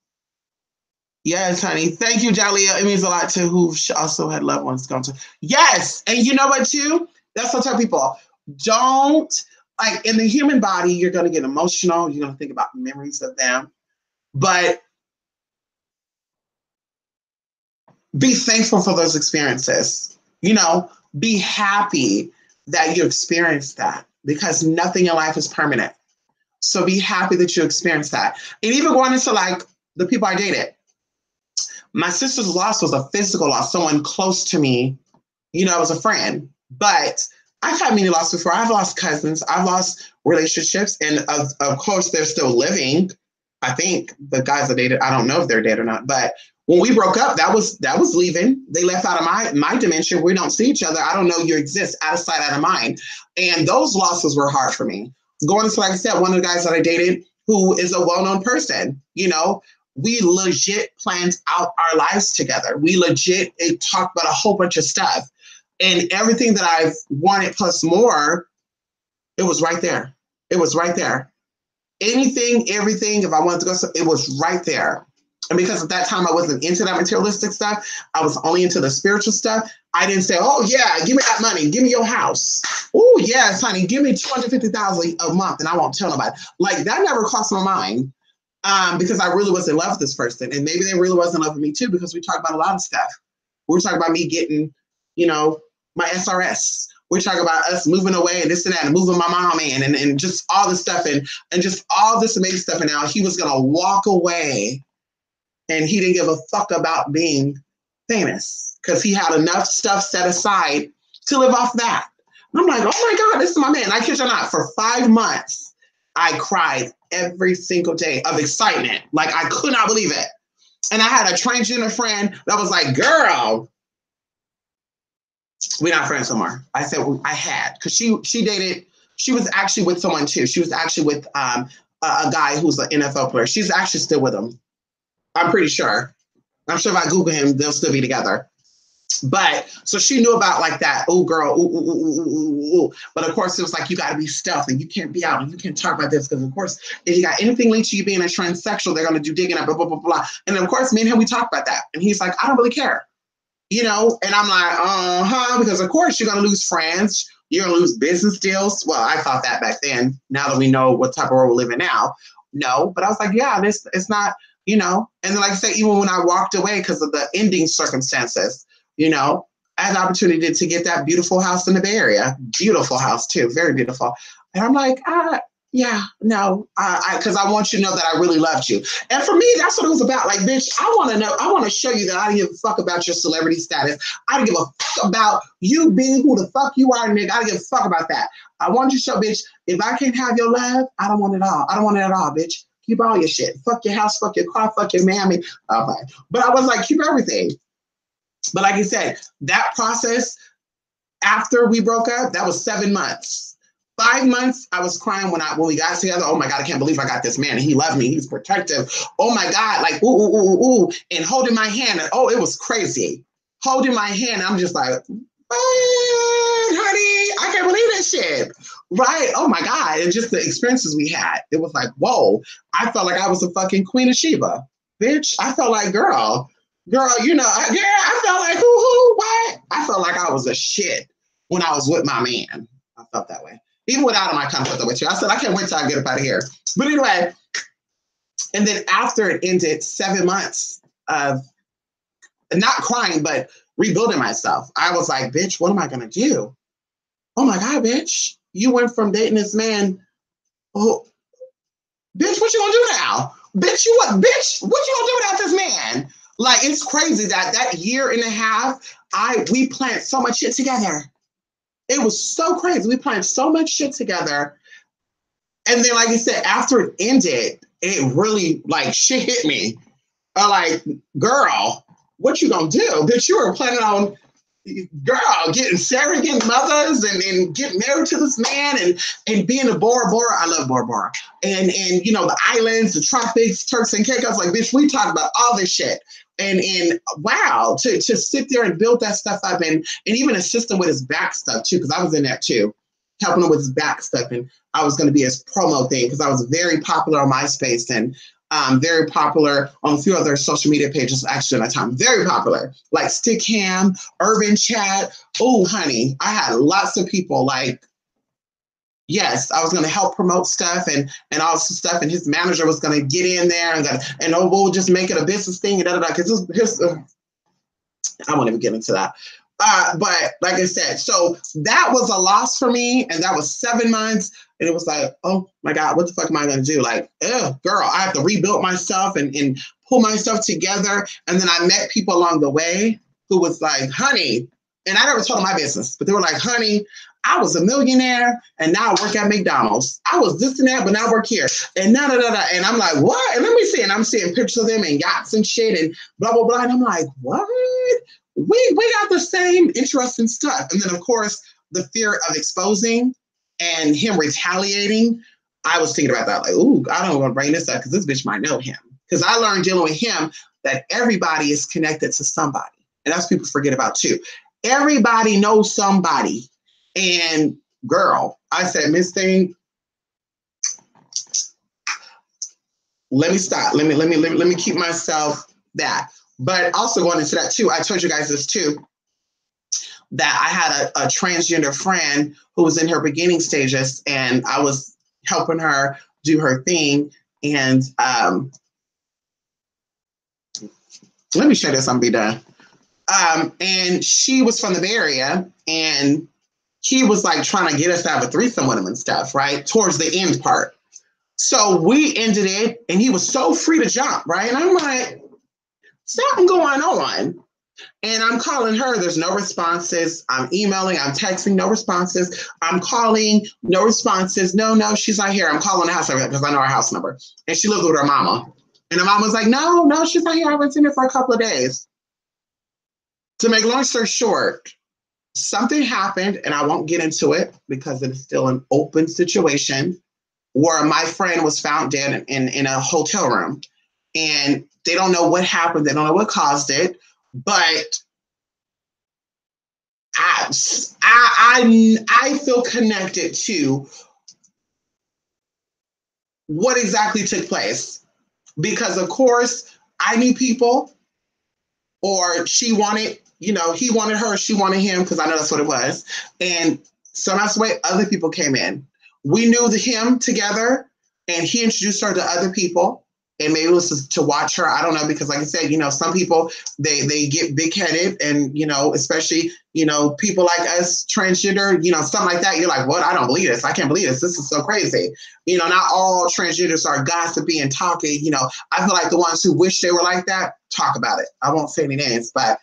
Yes, honey. Thank you, Jalea. It means a lot to who also had loved ones gone to. Yes. And you know what, too? That's what I tell people. Don't, like, in the human body, you're going to get emotional. You're going to think about memories of them. But be thankful for those experiences. You know, be happy that you experienced that, because nothing in life is permanent. So be happy that you experienced that. And even going into, like, the people I dated, my sister's loss was a physical loss, someone close to me, you know, as a friend. But I've had many losses before. I've lost cousins. I've lost relationships. And of course, they're still living. I think the guys I dated, I don't know if they're dead or not. But when we broke up, that was leaving. They left out of my dimension. We don't see each other. I don't know you exist. Out of sight, out of mind. And those losses were hard for me. Going into, like I said, one of the guys that I dated who is a well-known person, you know, we legit planned out our lives together. We legit talked about a whole bunch of stuff. And everything that I've wanted plus more, it was right there. It was right there. Anything, everything, if I wanted to go, it was right there. And because at that time I wasn't into that materialistic stuff, I was only into the spiritual stuff. I didn't say, oh yeah, give me that money, give me your house. Oh yes, honey, give me $250,000 a month and I won't tell nobody. Like, that never crossed my mind. Because I really was in love with this person. And maybe they really was in love with me too, because we talked about a lot of stuff. We were talking about me getting, you know, my SRS. We're talking about us moving away and this and that, and moving my mom in, and just all this stuff, and just all this amazing stuff. And now he was going to walk away, and he didn't give a fuck about being famous, because he had enough stuff set aside to live off that. And I'm like, oh my God, this is my man. I kid you not, for 5 months, I cried every single day of excitement. Like, I could not believe it. And I had a transgender friend that was like, girl, we're not friends no more. I said, well, I had, because she dated, she was actually with someone too. She was actually with a guy who's an NFL player. She's actually still with him. I'm pretty sure. I'm sure if I Google him, they'll still be together. But so she knew about, like, that, oh girl, ooh, ooh, ooh, ooh, ooh. But of course it was like, you got to be stealthy. You can't be out and you can't talk about this, because of course if you got anything linked to you being a transsexual, they're going to do digging up, blah, blah, blah, blah. And of course me and him, we talked about that. And he's like, I don't really care. You know, and I'm like, because of course you're going to lose friends. You're going to lose business deals. Well, I thought that back then. Now that we know what type of world we're living now, no. But I was like, yeah, it's not, you know. And then, like I say, even when I walked away because of the ending circumstances, you know, I had the opportunity to get that beautiful house in the Bay Area. Beautiful house too, very beautiful. And I'm like, yeah, no, because I want you to know that I really loved you. And for me, that's what it was about. Like, bitch, I want to know, I want to show you that I didn't give a fuck about your celebrity status. I didn't give a fuck about you being who the fuck you are, nigga. I didn't give a fuck about that. I want you to show, bitch, if I can't have your love, I don't want it all. I don't want it at all, bitch. Keep all your shit. Fuck your house, fuck your car, fuck your mammy. Okay. But I was like, keep everything. But like I said, that process after we broke up, that was 7 months. 5 months, I was crying when we got together. Oh my God, I can't believe I got this man and he loved me. He's protective. Oh my God, like, ooh, ooh, ooh, ooh, and holding my hand. And, oh, it was crazy. Holding my hand, I'm just like, honey, I can't believe that shit. Right? Oh my God. And just the experiences we had. It was like, whoa. I felt like I was the fucking Queen of Sheba. Bitch, I felt like, girl, girl, you know, I felt like, who, what? I felt like I was a shit when I was with my man. I felt that way. Even without him, I kind of felt that way too. I said, I can't wait till I get up out of here. But anyway, and then after it ended, 7 months of not crying, but rebuilding myself. I was like, bitch, what am I going to do? Oh my God, bitch. You went from dating this man. Oh, bitch, what you gonna do now? Bitch, what you gonna do without this man? Like, it's crazy that year and a half, we planned so much shit together. It was so crazy. We planned so much shit together. And then, like I said, after it ended, it really, like, shit hit me. Like, girl, what you gonna do? Bitch, you were planning on, girl, getting surrogate mothers and getting married to this man and being a Bora Bora. I love Bora Bora. And you know, the islands, the tropics, Turks and Caicos. Like, bitch, we talked about all this shit. And wow, to sit there and build that stuff up and even assist him with his back stuff too, because I was in that too, helping him with his back stuff. And I was going to be his promo thing because I was very popular on MySpace and very popular on a few other social media pages actually at that time. Very popular, like Stickham, Urban Chat. Oh, honey, I had lots of people like, yes, I was going to help promote stuff and all this stuff. And his manager was going to get in there and oh, we'll just make it a business thing and da da da. Because I won't even get into that. But like I said, so that was a loss for me. And that was 7 months. And it was like, oh my God, what the fuck am I going to do? Like, girl, I have to rebuild myself and pull myself together. And then I met people along the way who was like, honey, and I never told them my business, but they were like, honey, I was a millionaire and now I work at McDonald's. I was this and that, but now I work here. And da da da da. And I'm like, what? And let me see. And I'm seeing pictures of them and yachts and shit and blah, blah, blah. And I'm like, what? We got the same interesting stuff. And then, of course, the fear of exposing and him retaliating. I was thinking about that, like, ooh, I don't want to bring this up because this bitch might know him. Because I learned dealing with him that everybody is connected to somebody. And that's what people forget about too. Everybody knows somebody. And girl, I said, Miss Thing, let me stop. Let me keep myself that. But also going into that too, I told you guys this too, that I had a transgender friend who was in her beginning stages and I was helping her do her thing. And let me share this, I'm be done. And she was from the Bay Area and he was like trying to get us to have a threesome with him and stuff, right? Towards the end part. So we ended it and he was so free to jump, right? And I'm like, something going on. And I'm calling her, there's no responses. I'm emailing, I'm texting, no responses. I'm calling, no responses. No, she's not here. I'm calling the house because I know her house number. And she lives with her mama. And her mama was like, no, she's not here. I haven't seen her for a couple of days. To make long story short, something happened, and I won't get into it because it is still an open situation, where my friend was found dead in a hotel room. And they don't know what happened. They don't know what caused it. But I feel connected to what exactly took place. Because, of course, I knew people, or she wanted, he wanted her, she wanted him, because I know that's what it was. And so that's the way other people came in. We knew him together, and he introduced her to other people. And maybe it was to watch her. I don't know, because like I said, some people, they get big-headed and, especially, people like us, transgender, something like that. You're like, what? I don't believe this. I can't believe this. This is so crazy. Not all transgenders are gossipy and talking. I feel like the ones who wish they were like that, talk about it. I won't say any names, but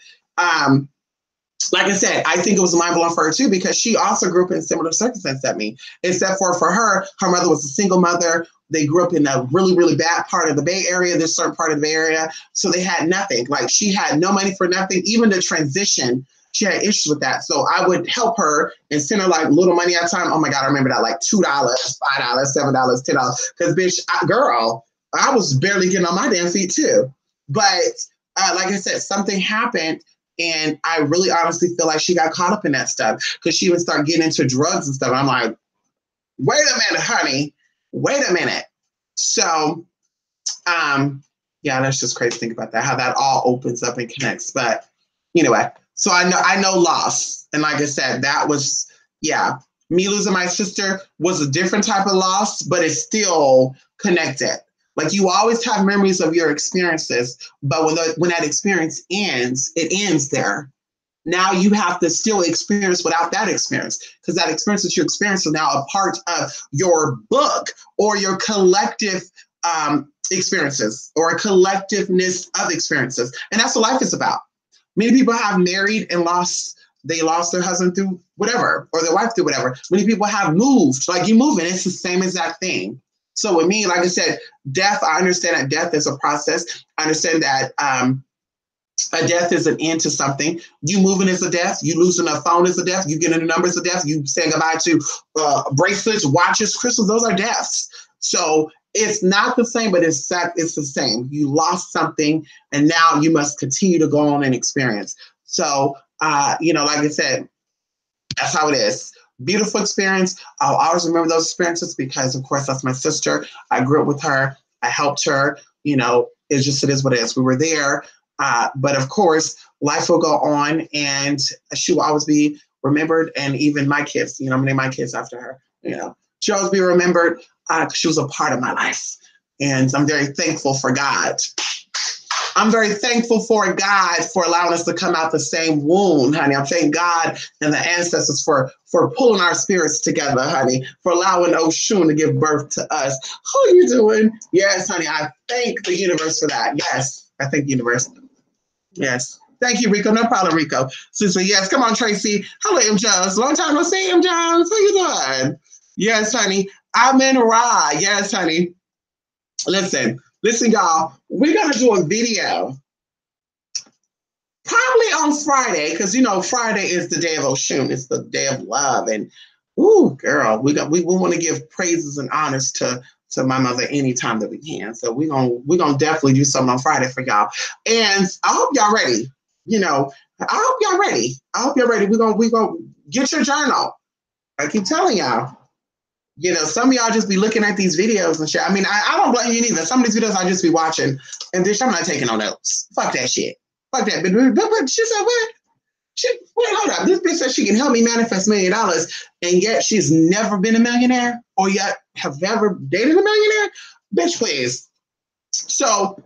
like I said, I think it was mind-blowing for her too, because she also grew up in similar circumstances at me, except for her mother was a single mother. They grew up in a really, really bad part of the Bay Area, this certain part of the Bay Area. So they had nothing. Like, she had no money for nothing. Even the transition, she had issues with that. So I would help her and send her like little money at a time. Oh my God, I remember that, like $2, $5, $7, $10. Because bitch, I was barely getting on my damn feet too. But like I said, something happened. And I really honestly feel like she got caught up in that stuff, because she would start getting into drugs and stuff. And I'm like, wait a minute, honey. Wait a minute. So, Yeah, that's just crazy to think about that, how that all opens up and connects. But anyway, so I know loss. And like I said, that was, yeah, me losing my sister was a different type of loss, but it's still connected. Like you always have memories of your experiences, but when that experience ends, it ends there. Now you have to still experience without that experience, because that experience that you experience is now a part of your book or your collective experiences or a collectiveness of experiences. And that's what life is about. Many people have married and they lost their husband through whatever, or their wife through whatever. Many people have moved, like you move, and it's the same exact thing. So with me, like I said, death, I understand that death is a process. I understand that a death is an end to something. You moving is a death. You losing a phone is a death. You getting a number is a death. You saying goodbye to bracelets, watches, crystals, those are deaths. So it's not the same, but it's the same. You lost something, and now you must continue to go on and experience. So, like I said, that's how it is. Beautiful experience. I'll always remember those experiences because, of course, that's my sister. I grew up with her. I helped her. It is what it is. We were there. But of course, life will go on, and she will always be remembered. And even my kids, I'm gonna name my kids after her. She'll always be remembered because she was a part of my life. And I'm very thankful for God. I'm very thankful for God for allowing us to come out the same womb, honey. I thank God and the ancestors for pulling our spirits together, honey, for allowing Oshun to give birth to us. How are you doing? Yes, honey, I thank the universe for that. Yes, I thank the universe. Yes. Thank you, Rico. No problem, Rico. Sister, yes. Come on, Tracy. Hello, M. Jones. Long time no see, M. Jones. How you doing? Yes, honey. I'm in Ra. Yes, honey. Listen, y'all. We're going to do a video probably on Friday because, Friday is the day of Oshun. It's the day of love. And, ooh, girl, we want to give praises and honors to my mother anytime that we can. So we're gonna definitely do something on Friday for y'all. And I hope y'all ready. I hope y'all ready. We're gonna get your journal. I keep telling y'all. Some of y'all just be looking at these videos and shit. I mean, I don't blame you neither. Some of these videos I just be watching, and bitch, I'm not taking no notes. Fuck that shit. Fuck that. But she said what? Wait, hold up. This bitch says she can help me manifest $1 million, and yet she's never been a millionaire, or yet have ever dated a millionaire? Bitch, please. So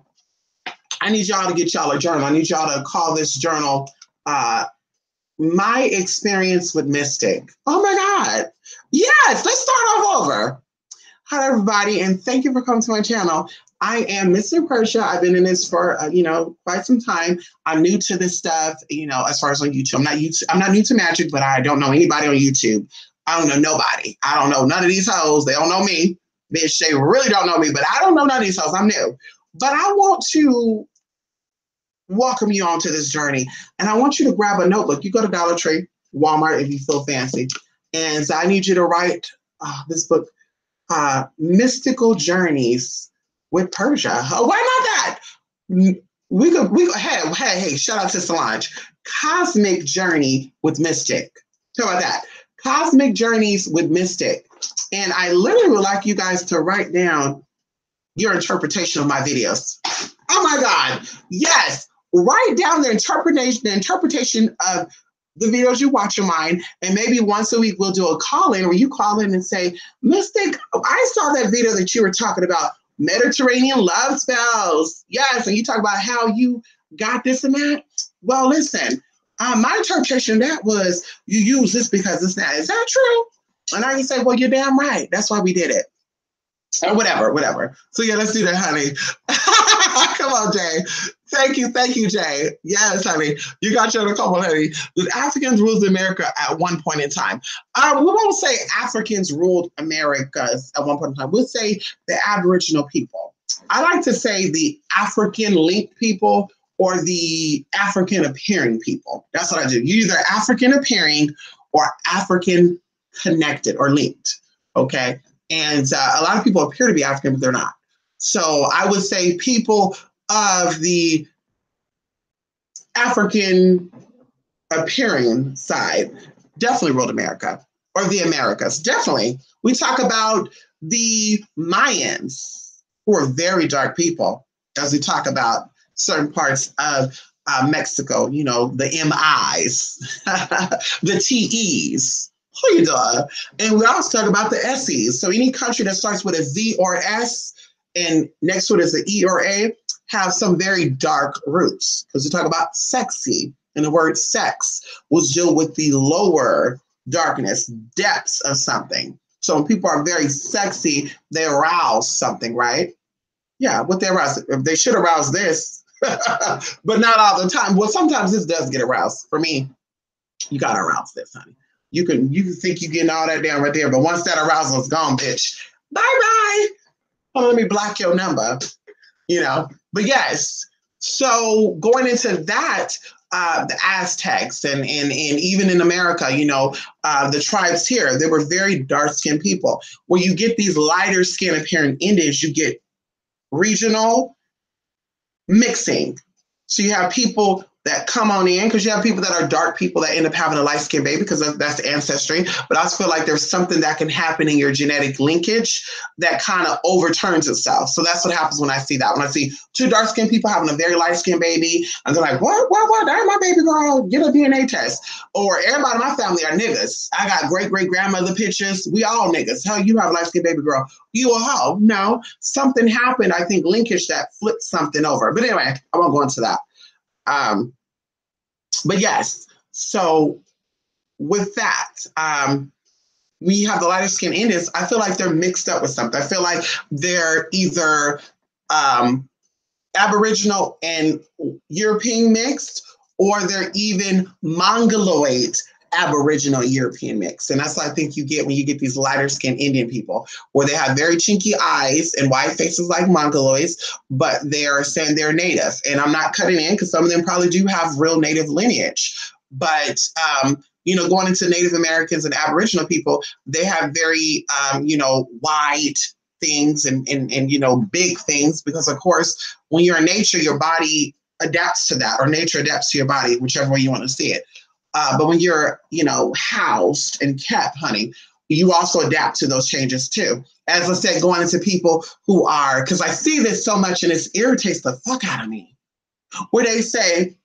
I need y'all to get y'all a journal. I need y'all to call this journal My Experience with Mystic. Oh my God. Yes, let's start off over. Hi, everybody, and thank you for coming to my channel. I am Mr. Persia. I've been in this for, quite some time. I'm new to this stuff, as far as on YouTube. I'm not new to magic, but I don't know anybody on YouTube. I don't know nobody. I don't know none of these hoes. They don't know me. Bitch, they really don't know me, but I don't know none of these hoes. I'm new. But I want to welcome you onto this journey. And I want you to grab a notebook. You go to Dollar Tree, Walmart if you feel fancy. And so I need you to write this book, Mystical Journeys with Persia. Oh, why not that? We go. Hey, shout out to Solange. Cosmic Journey with Mystic. How about that? Cosmic Journeys with Mystic. And I literally would like you guys to write down your interpretation of my videos. Oh my God. Yes. Write down the interpretation of the videos you watch of mine, and maybe once a week we'll do a call-in where you call in and say, Mystic, I saw that video that you were talking about, Mediterranean love spells. Yes, and you talk about how you got this and that. Well, listen, my interpretation of that was you use this because it's that. Is that true? And I can say, well, you're damn right. That's why we did it. Or whatever. So yeah, let's do that, honey. Come on, Jay. Thank you, Jay. Yes, honey. You got your couple, honey. The Africans ruled America at one point in time. We won't say Africans ruled Americas at one point in time. We'll say the Aboriginal people. I like to say the African linked people or the African appearing people. That's what I do. You're either African appearing or African connected or linked. Okay. And a lot of people appear to be African, but they're not. So I would say people of the African appearing side definitely ruled America, or the Americas. Definitely. We talk about the Mayans, who are very dark people. as we talk about certain parts of Mexico, you know, the MIs, the TEs. Who you doing? And we also talk about the SEs. So any country that starts with a Z or S and next to it is the E or A have some very dark roots. Because we talk about sexy, and the word sex was deal with the lower darkness, depths of something. So when people are very sexy, they arouse something, right? Yeah, what they arouse. They should arouse this, but not all the time. Well, sometimes this does get aroused. For me, you gotta arouse this, honey. You can think you're getting all that down right there, but once that arousal is gone, bitch, bye bye. Oh, let me block your number. You know, but yes. So going into that, the Aztecs and even in America, you know, the tribes here, they were very dark skinned people. When you get these lighter skin appearing Indians, you get regional mixing. So you have people that come on in, because you have people that are dark people that end up having a light skinned baby because that's ancestry. But I also feel like there's something that can happen in your genetic linkage that kind of overturns itself. So that's what happens when I see that. When I see two dark skinned people having a very light skinned baby, and they're like, what? That ain't my baby girl. Get a DNA test. Or everybody in my family are niggas. I got great grandmother pictures. We all niggas. Hell, you have a light skinned baby girl. You a hoe. No, something happened. I think linkage that flipped something over. But anyway, I won't go into that. But yes, so with that, we have the lighter skin Indians. I feel like they're mixed up with something. I feel like they're either Aboriginal and European mixed, or they're even Mongoloid Aboriginal European mix. And that's what I think you get when you get these lighter skinned Indian people, where they have very chinky eyes and white faces like Mongoloids, but they are saying they're native. And I'm not cutting in because some of them probably do have real native lineage. But, you know, going into Native Americans and Aboriginal people, they have very, you know, wide things and, you know, big things, because of course, when you're in nature, your body adapts to that, or nature adapts to your body, whichever way you want to see it. But when you're, you know, housed and kept, honey, you also adapt to those changes too. As I said, going into people who are, because I see this so much and it irritates the fuck out of me, where they say,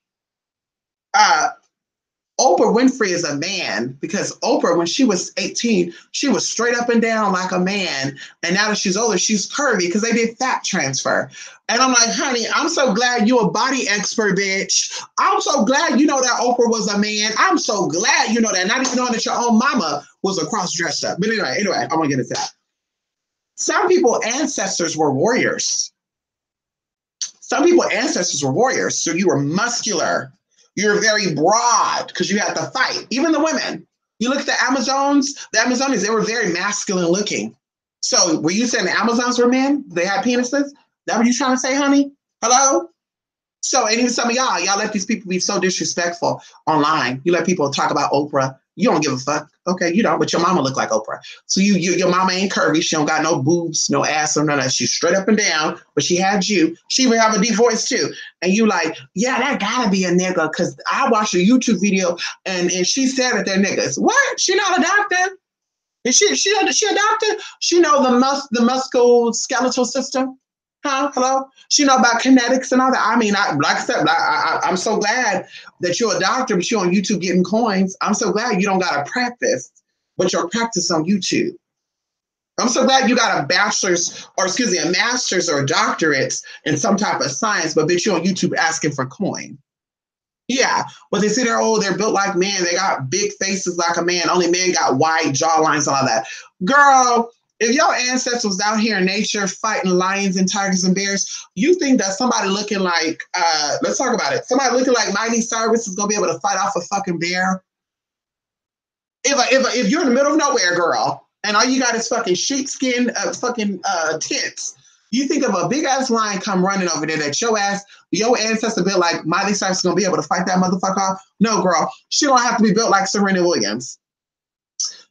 Oprah Winfrey is a man, because Oprah, when she was 18, she was straight up and down like a man. And now that she's older, she's curvy because they did fat transfer. And I'm like, honey, I'm so glad you're a body expert, bitch. I'm so glad you know that Oprah was a man. I'm so glad you know that. Not even knowing that your own mama was a cross-dressed up. But anyway, I want to get into that. Some people, ancestors were warriors. Some people, ancestors were warriors. So you were muscular. You're very broad because you had to fight. Even the women. You look at the Amazonians, they were very masculine looking. So were you saying the Amazons were men? They had penises? That what you trying to say, honey? Hello? So, and even some of y'all let these people be so disrespectful online. You let people talk about Oprah. You don't give a fuck. Okay, you don't, but your mama look like Oprah. So your mama ain't curvy. She don't got no boobs, no ass, or none of that. She's straight up and down, but she had you. She even have a deep voice too. And you like, yeah, that gotta be a nigga, because I watched a YouTube video and she said that they're niggas. What? She not a doctor? Is she a doctor? She know the musculoskeletal system? Huh? Hello? She know about kinetics and all that. I mean, like I said, I'm so glad that you're a doctor, but you're on YouTube getting coins. I'm so glad you don't got to practice, but you're practice on YouTube. I'm so glad you got a master's or a doctorate in some type of science, but bitch, you're on YouTube asking for coin. Yeah, but they say they're built like men. They got big faces like a man. Only men got wide jawlines and all that. Girl, if your ancestors was out here in nature fighting lions and tigers and bears, you think that somebody looking like, let's talk about it. Somebody looking like Miley Cyrus is going to be able to fight off a fucking bear? If you're in the middle of nowhere, girl, and all you got is fucking sheepskin, tents, you think of a big ass lion come running over there that your ancestor built like Miley Cyrus is going to be able to fight that motherfucker off? No, girl. She going to have to be built like Serena Williams.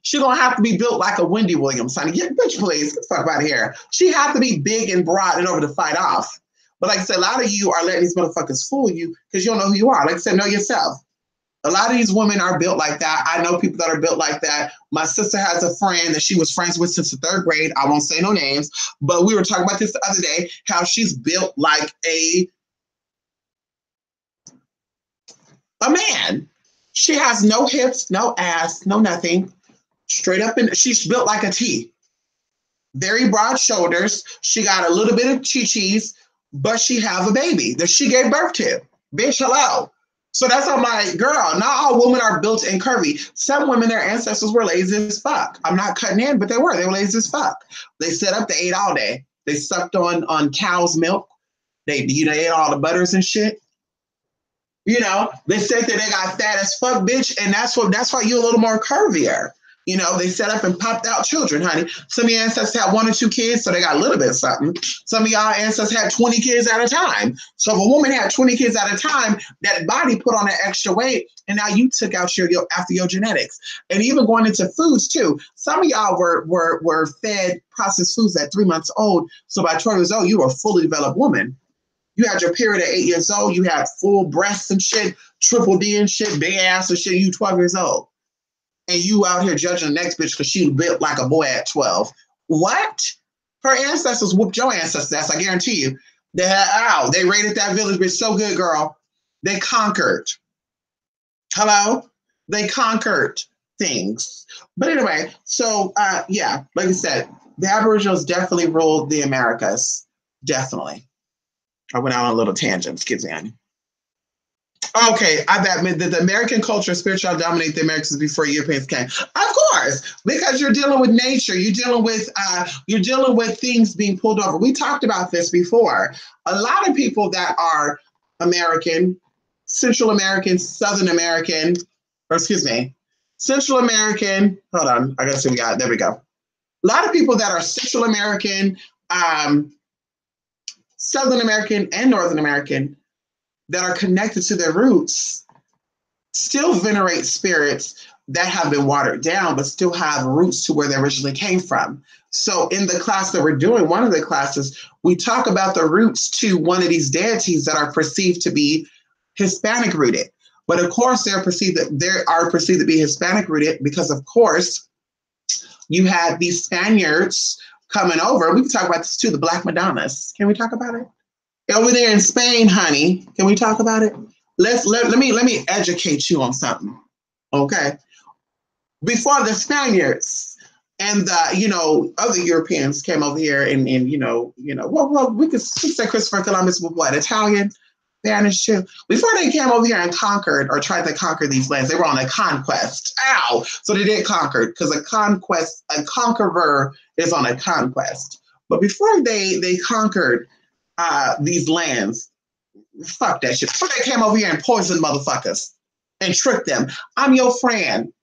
She gonna have to be built like a Wendy Williams, honey. Get bitch, please. Get the fuck out of here. She have to be big and broad in order to fight off. But like I said, a lot of you are letting these motherfuckers fool you because you don't know who you are. Like I said, know yourself. A lot of these women are built like that. I know people that are built like that. My sister has a friend that she was friends with since the third grade. I won't say no names, but we were talking about this the other day, how she's built like a man. She has no hips, no ass, no nothing. Straight up, and she's built like a T. Very broad shoulders. She got a little bit of chi-chis, but she have a baby that she gave birth to. Bitch, hello. So that's how I'm like, girl, not all women are built and curvy. Some women, their ancestors were lazy as fuck. I'm not cutting in, but they were lazy as fuck. They set up, they ate all day. They sucked on cow's milk. They ate all the butters and shit. They said that they got fat as fuck, bitch, and that's why you're a little more curvier. They set up and popped out children, honey. Some of your ancestors had 1 or 2 kids, so they got a little bit of something. Some of y'all ancestors had 20 kids at a time. So if a woman had 20 kids at a time, that body put on that extra weight, and now you took out after your genetics. And even going into foods too. Some of y'all were fed processed foods at 3 months old. So by 12 years old, you were a fully developed woman. You had your period at 8 years old. You had full breasts and shit, triple D and shit, big ass and shit. You 12 years old. And you out here judging the next bitch because she built like a boy at 12. What? Her ancestors whooped your ancestors' ass, I guarantee you. They raided that village bitch so good, girl. They conquered. Hello? They conquered things. But anyway, so like I said, the Aboriginals definitely ruled the Americas. Definitely. I went out on a little tangent. Excuse me, honey. Okay, I bet the American culture and spirituality dominate the Americas before Europeans came. Of course, because you're dealing with nature, you're dealing with things being pulled over. We talked about this before. A lot of people that are American, Central American, Southern American, Central American. Hold on, I gotta see there we go. A lot of people that are Central American, Southern American, and Northern American that are connected to their roots still venerate spirits that have been watered down, but still have roots to where they originally came from. So in the class that we're doing, one of the classes, we talk about the roots to one of these deities that are perceived to be Hispanic rooted. But of course, they are perceived to be Hispanic rooted because, of course, you had these Spaniards coming over. We can talk about this too, the Black Madonnas. Can we talk about it? Over there in Spain, honey, can we talk about it? Let me educate you on something, okay? Before the Spaniards and the other Europeans came over here and well, we could say Christopher Columbus was what, Italian, Spanish too. Before they came over here and conquered or tried to conquer these lands, they were on a conquest. Ow! So they did conquer because a conqueror is on a conquest. But before they conquered these lands, fuck that shit. Before they came over here and poisoned motherfuckers and tricked them. I'm your friend.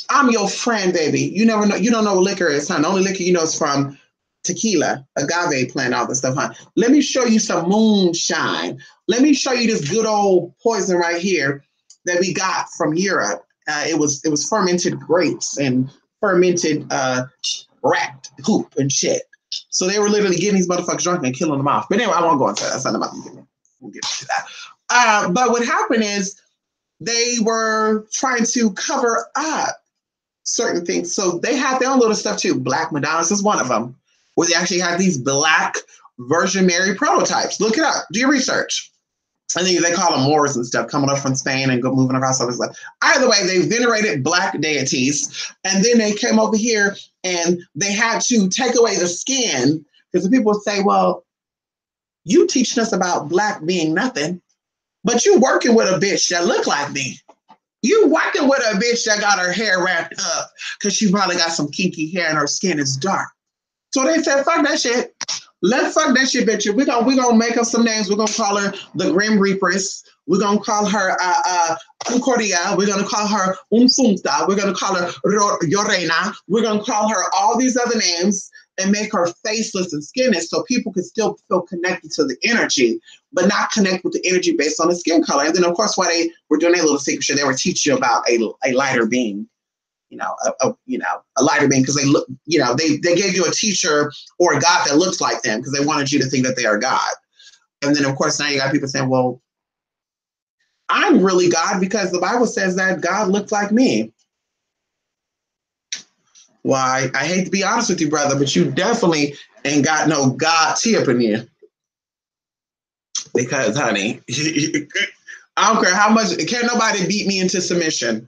I'm your friend, baby. You never know. You don't know what liquor is, huh? The only liquor you know is from tequila, agave plant, all this stuff, huh? Let me show you some moonshine. Let me show you this good old poison right here that we got from Europe. It was fermented grapes and fermented rat poop and shit. So they were literally getting these motherfuckers drunk and killing them off. But anyway, I won't go into that. That's not about me. We'll get to that. But what happened is they were trying to cover up certain things. So they had their own little stuff too. Black Madonnas is one of them, where they actually had these Black Virgin Mary prototypes. Look it up. Do your research. I think they call them Moors and stuff, coming up from Spain and moving across other stuff. Either way, they venerated Black deities, and then they came over here and they had to take away the skin, because the people say, well, you teaching us about Black being nothing, but you working with a bitch that look like me. You working with a bitch that got her hair wrapped up because she probably got some kinky hair and her skin is dark. So they said, fuck that shit. Let's fuck that shit, bitch. We're gonna make up some names. We're gonna call her the Grim Reaperess. We're gonna call her Concordia. We're gonna call her Umfunta. We're gonna call her Yorena. We're gonna call her all these other names and make her faceless and skinless so people can still feel connected to the energy, but not connect with the energy based on the skin color. And then, of course, while they were doing their little secret shit, they were teaching you about a lighter being. A lighter being, because they look, they gave you a teacher or a God that looks like them because they wanted you to think that they are God. And then, of course, now you got people saying, well, I'm really God because the Bible says that God looked like me. Well, I hate to be honest with you, brother, but you definitely ain't got no God tip in you. Because, honey, I don't care how much, can't nobody beat me into submission.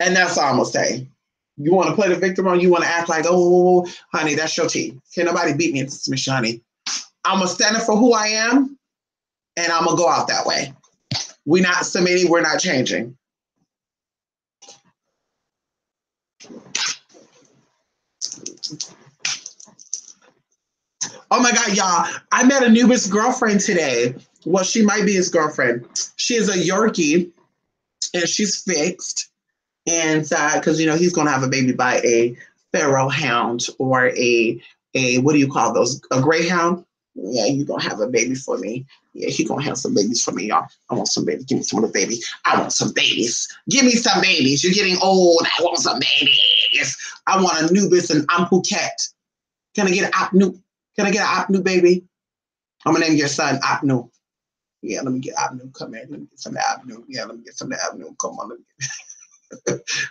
And that's all I'm going to say. You want to play the victim or you want to act like, oh, honey, that's your tea. Can't nobody beat me into submission, honey. I'm going to stand up for who I am, and I'm going to go out that way. We're not submitting. We're not changing. Oh my God, y'all. I met Anubis' girlfriend today. Well, she might be his girlfriend. She is a Yorkie and she's fixed. And because, he's going to have a baby by a pharaoh hound or a what do you call those? A greyhound? Yeah, you're going to have a baby for me. Yeah, he's going to have some babies for me, y'all. I want some babies. Give me some of the baby. I want some babies. Give me some babies. You're getting old. I want some babies. I want Anubis and I'm Phuket. Can I get an Apnu? Can I get an Apnu, baby? I'm going to name your son Apnu. Yeah, let me get Apnu. Come here. Let me get some of the Apnu. Yeah, let me get some of the Apnu. Come on.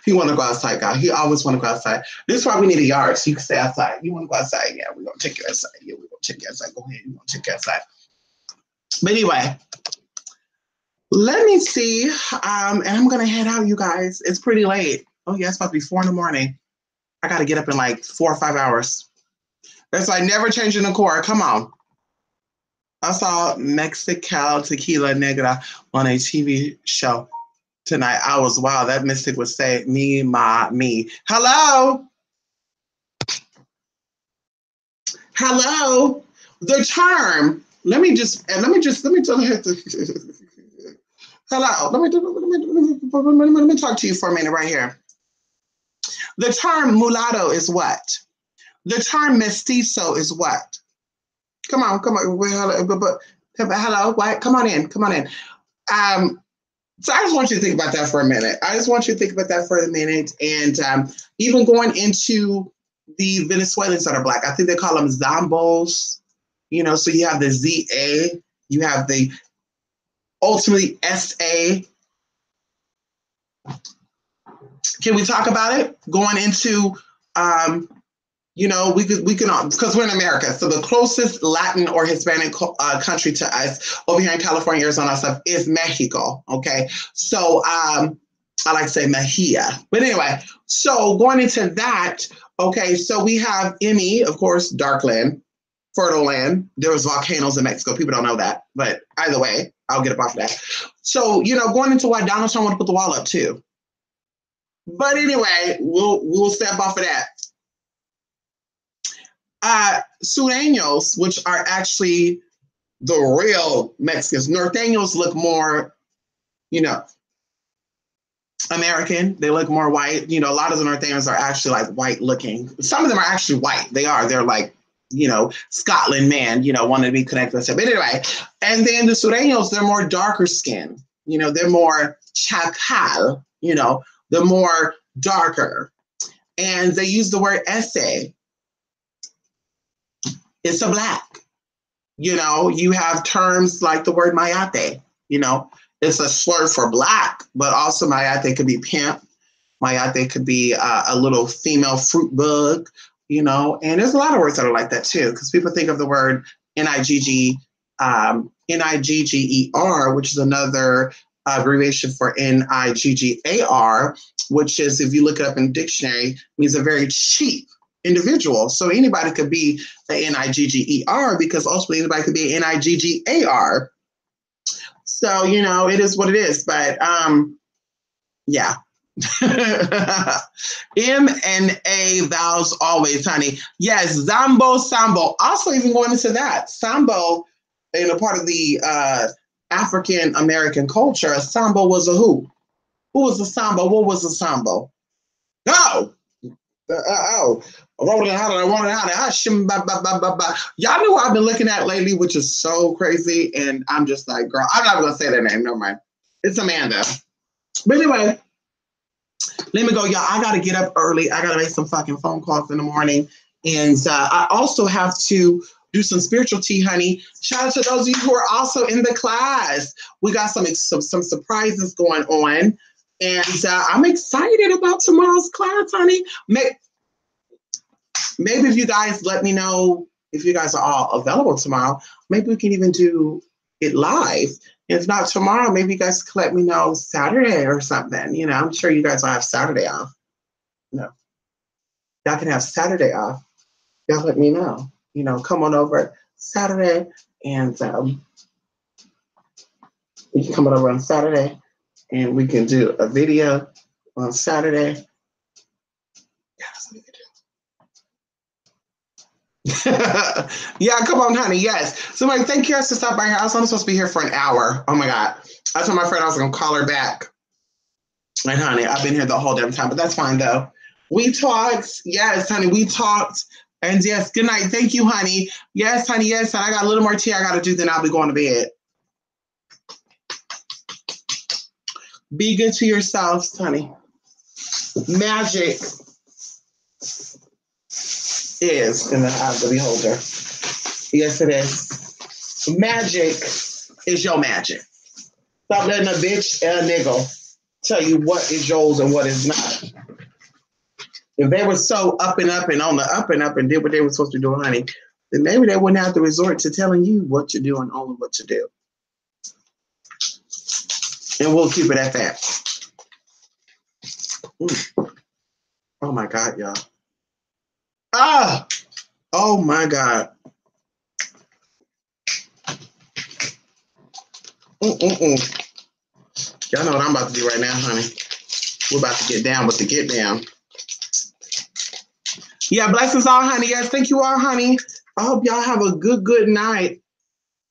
He want to go outside, God. He always want to go outside. This is why we need a yard so you can stay outside. You want to go outside? Yeah, we're going to take you outside. Yeah, we're going to take you outside. Go ahead. We're going to take you outside. But anyway, let me see. And I'm going to head out, you guys. It's pretty late. Oh, yeah, it's about to be 4 a.m. I got to get up in like 4 or 5 hours. That's like never changing the core. Come on. I saw Mexical Tequila Negra on a TV show tonight. I was, wow, that mystic would say, me, ma, me. Hello? Hello? The term, let me tell you. Hello, let me talk to you for a minute right here. The term mulatto is what? The term mestizo is what? Come on. Hello, what? Come on in. So I just want you to think about that for a minute. And even going into the Venezuelans that are Black, I think they call them Zambos. So you have the ZA, you have the ultimately SA. Can we talk about it? Going into we can because we're in America. So the closest Latin or Hispanic country to us over here in California, Arizona, stuff is Mexico. Okay, so I like to say Mejia, but anyway. So going into that, okay. So we have ME, of course, dark land, fertile land. There was volcanoes in Mexico. People don't know that, but either way, I'll get up off of that. So going into why Donald Trump wanted to put the wall up too. But anyway, we'll step off of that. Sureños, which are actually the real Mexicans. Norteños look more, American. They look more white. A lot of the Norteños are actually like white looking. Some of them are actually white. They're like, Scotland man, wanting to be connected with them. But anyway, and then the Sureños, they're more darker skin. They're more chacal, they're more darker. And they use the word ese. It's a Black. You have terms like the word mayate. It's a slur for Black, but also mayate could be pimp. Mayate could be a little female fruit bug, and there's a lot of words that are like that too, because people think of the word Nigger, which is another abbreviation for Niggar, which is, if you look it up in the dictionary, means a very cheap individual. So anybody could be a Nigger because ultimately anybody could be a Niggar. So, it is what it is. But yeah. M and A vows always, honey. Yes, Zambo, Sambo. Also, even going into that, Sambo, in a part of the African American culture, a Sambo was a who? Who was a Sambo? What was a Sambo? No! Y'all know what I've been looking at lately, which is so crazy. And I'm just like, girl, I'm not going to say that name. Never mind. It's Amanda. But anyway, let me go, y'all. I got to get up early. I got to make some fucking phone calls in the morning. And I also have to do some spiritual tea, honey. Shout out to those of you who are also in the class. We got some surprises going on. And I'm excited about tomorrow's class, honey. Maybe if you guys let me know if you guys are all available tomorrow, maybe we can even do it live. If not tomorrow, maybe you guys can let me know Saturday or something. You know, I'm sure you guys will have Saturday off. No, y'all can have Saturday off. Y'all let me know. You know, come on over Saturday, and you can come on over on Saturday, and we can do a video on Saturday. Yeah, that's what we can do. Yeah, come on, honey. Yes. So, like, thank you guys for stopping by here. I was only supposed to be here for an hour. Oh my God. I told my friend I was gonna call her back. And honey, I've been here the whole damn time, but that's fine though. We talked. Yes, honey, we talked. And yes, good night. Thank you, honey. Yes, honey. Yes, honey. I got a little more tea I got to do, then I'll be going to bed. Be good to yourselves, honey. Magic is in the eye of the beholder. Yes, it is. Magic is your magic. Stop letting a bitch and a nigga tell you what is yours and what is not. If they were so up and on the up and did what they were supposed to do, honey, then maybe they wouldn't have to resort to telling you what to do and only what to do. And we'll keep it at that. Oh my God, y'all. Ah! Oh my God. Y'all know what I'm about to do right now, honey. We're about to get down with the get down. Yeah, blessings all, honey. Yes, thank you all, honey. I hope y'all have a good night.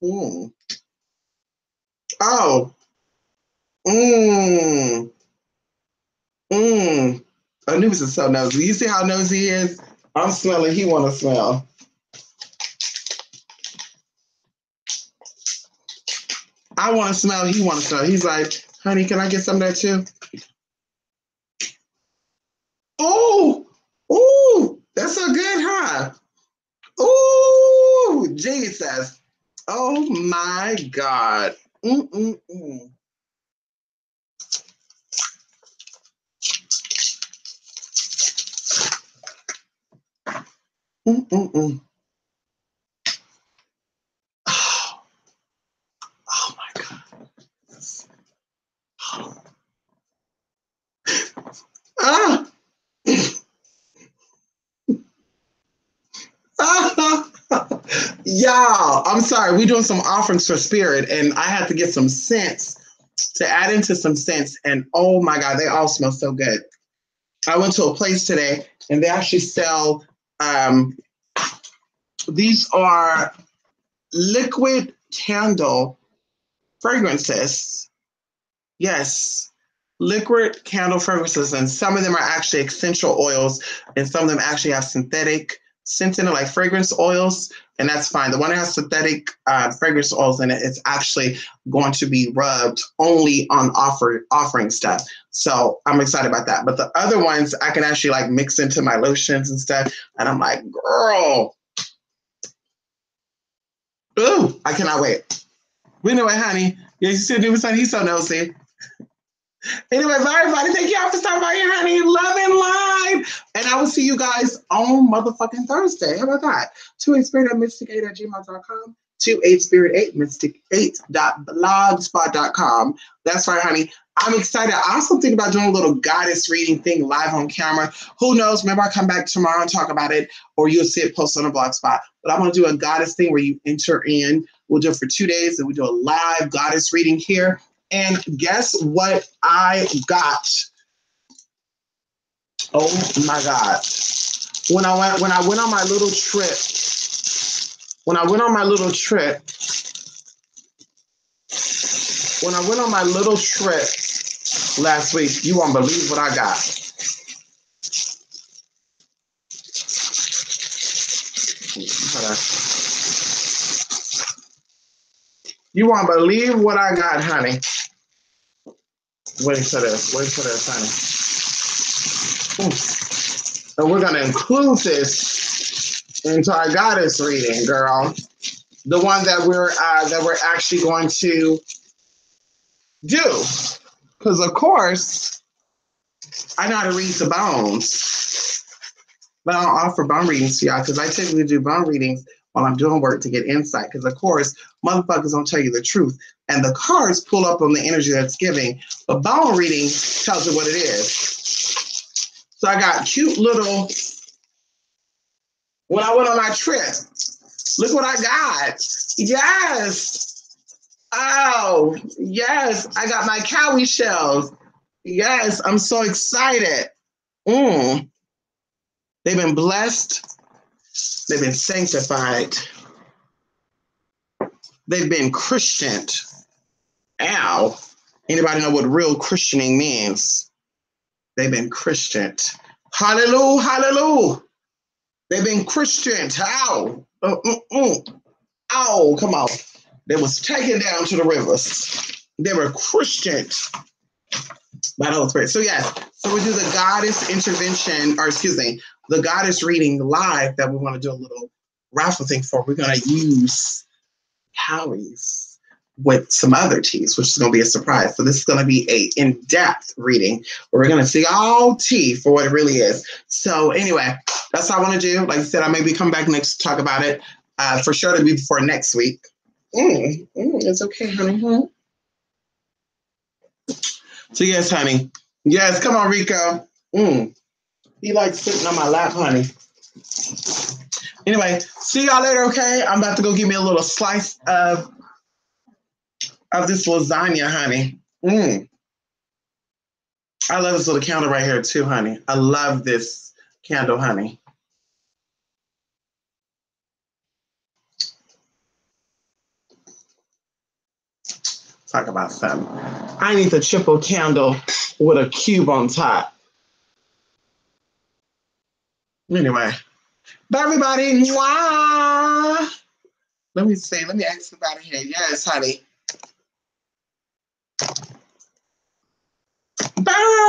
Oh. Anubis is so nosy. You see how nosy he is? I'm smelling, he want to smell. I want to smell, he want to smell. He's like, honey, can I get some of that too? Oh, that's so good, huh? Oh, Jesus. Oh my God. Oh my God. Ah. Y'all, I'm sorry. We're doing some offerings for spirit, and I had to get some scents to add into some scents. And oh my God, they all smell so good. I went to a place today, and they actually sell. These are liquid candle fragrances. Yes, liquid candle fragrances, and some of them are actually essential oils, and some of them actually have synthetic scents in it, like fragrance oils, and that's fine. The one that has synthetic fragrance oils in it is actually going to be rubbed only on offering stuff. So I'm excited about that. But the other ones I can actually like mix into my lotions and stuff, and I'm like, girl, ooh, I cannot wait. We know it, honey. Yeah, you see, he's so nosy. Anyway, bye, everybody. Thank y'all for stopping by here, honey. Love and live. And I will see you guys on motherfucking Thursday. How about that? 28spirit@mystic8@gmail.com. 28spirit8mystic8.blogspot.com. That's right, honey. I'm excited. I also think about doing a little goddess reading thing live on camera. Who knows? Maybe I'll come back tomorrow and talk about it, or you'll see it posted on a blog spot. But I'm going to do a goddess thing where you enter in. We'll do it for 2 days, and we do a live goddess reading here. And guess what I got? Oh my God. When I went on my little trip, last week, you won't believe what I got. Hold on. You won't believe what I got, honey. Wait for this, honey. And we're going to include this into our goddess reading, girl. The one that we're actually going to do. Because of course, I know how to read the bones. But I don't offer bone readings to y'all because I typically do bone readings while I'm doing work to get insight. Because of course, motherfuckers don't tell you the truth. And the cards pull up on the energy that's giving. The bone reading tells you what it is. So I got cute little, when I went on my trip, look what I got. Yes. Oh, yes. I got my cowrie shells. Yes. I'm so excited. They've been blessed. They've been sanctified. They've been Christianed. Ow. Anybody know what real Christianing means? They've been Christianed. Hallelujah. Hallelujah. They've been Christianed. Ow. Ow. Come on. They was taken down to the rivers. They were Christianed by the Holy Spirit. So yes. So we do the goddess intervention, or excuse me, the goddess reading live that we want to do a little raffle thing for. We're going to use cowries with some other teas, which is going to be a surprise. So this is going to be a in-depth reading where we're going to see all tea for what it really is. So anyway, that's all I want to do. Like I said, I may be coming back next to talk about it. For sure to be before next week. It's okay, honey. So yes, honey. Yes, come on, Rico. He likes sitting on my lap, honey. Anyway, see y'all later, okay? I'm about to go give me a little slice of this lasagna, honey. I love this little candle right here too, honey. I love this candle, honey. Talk about something. I need the triple candle with a cube on top. Anyway, bye everybody. Mwah! Let me ask about it here. Yes, honey. Bye.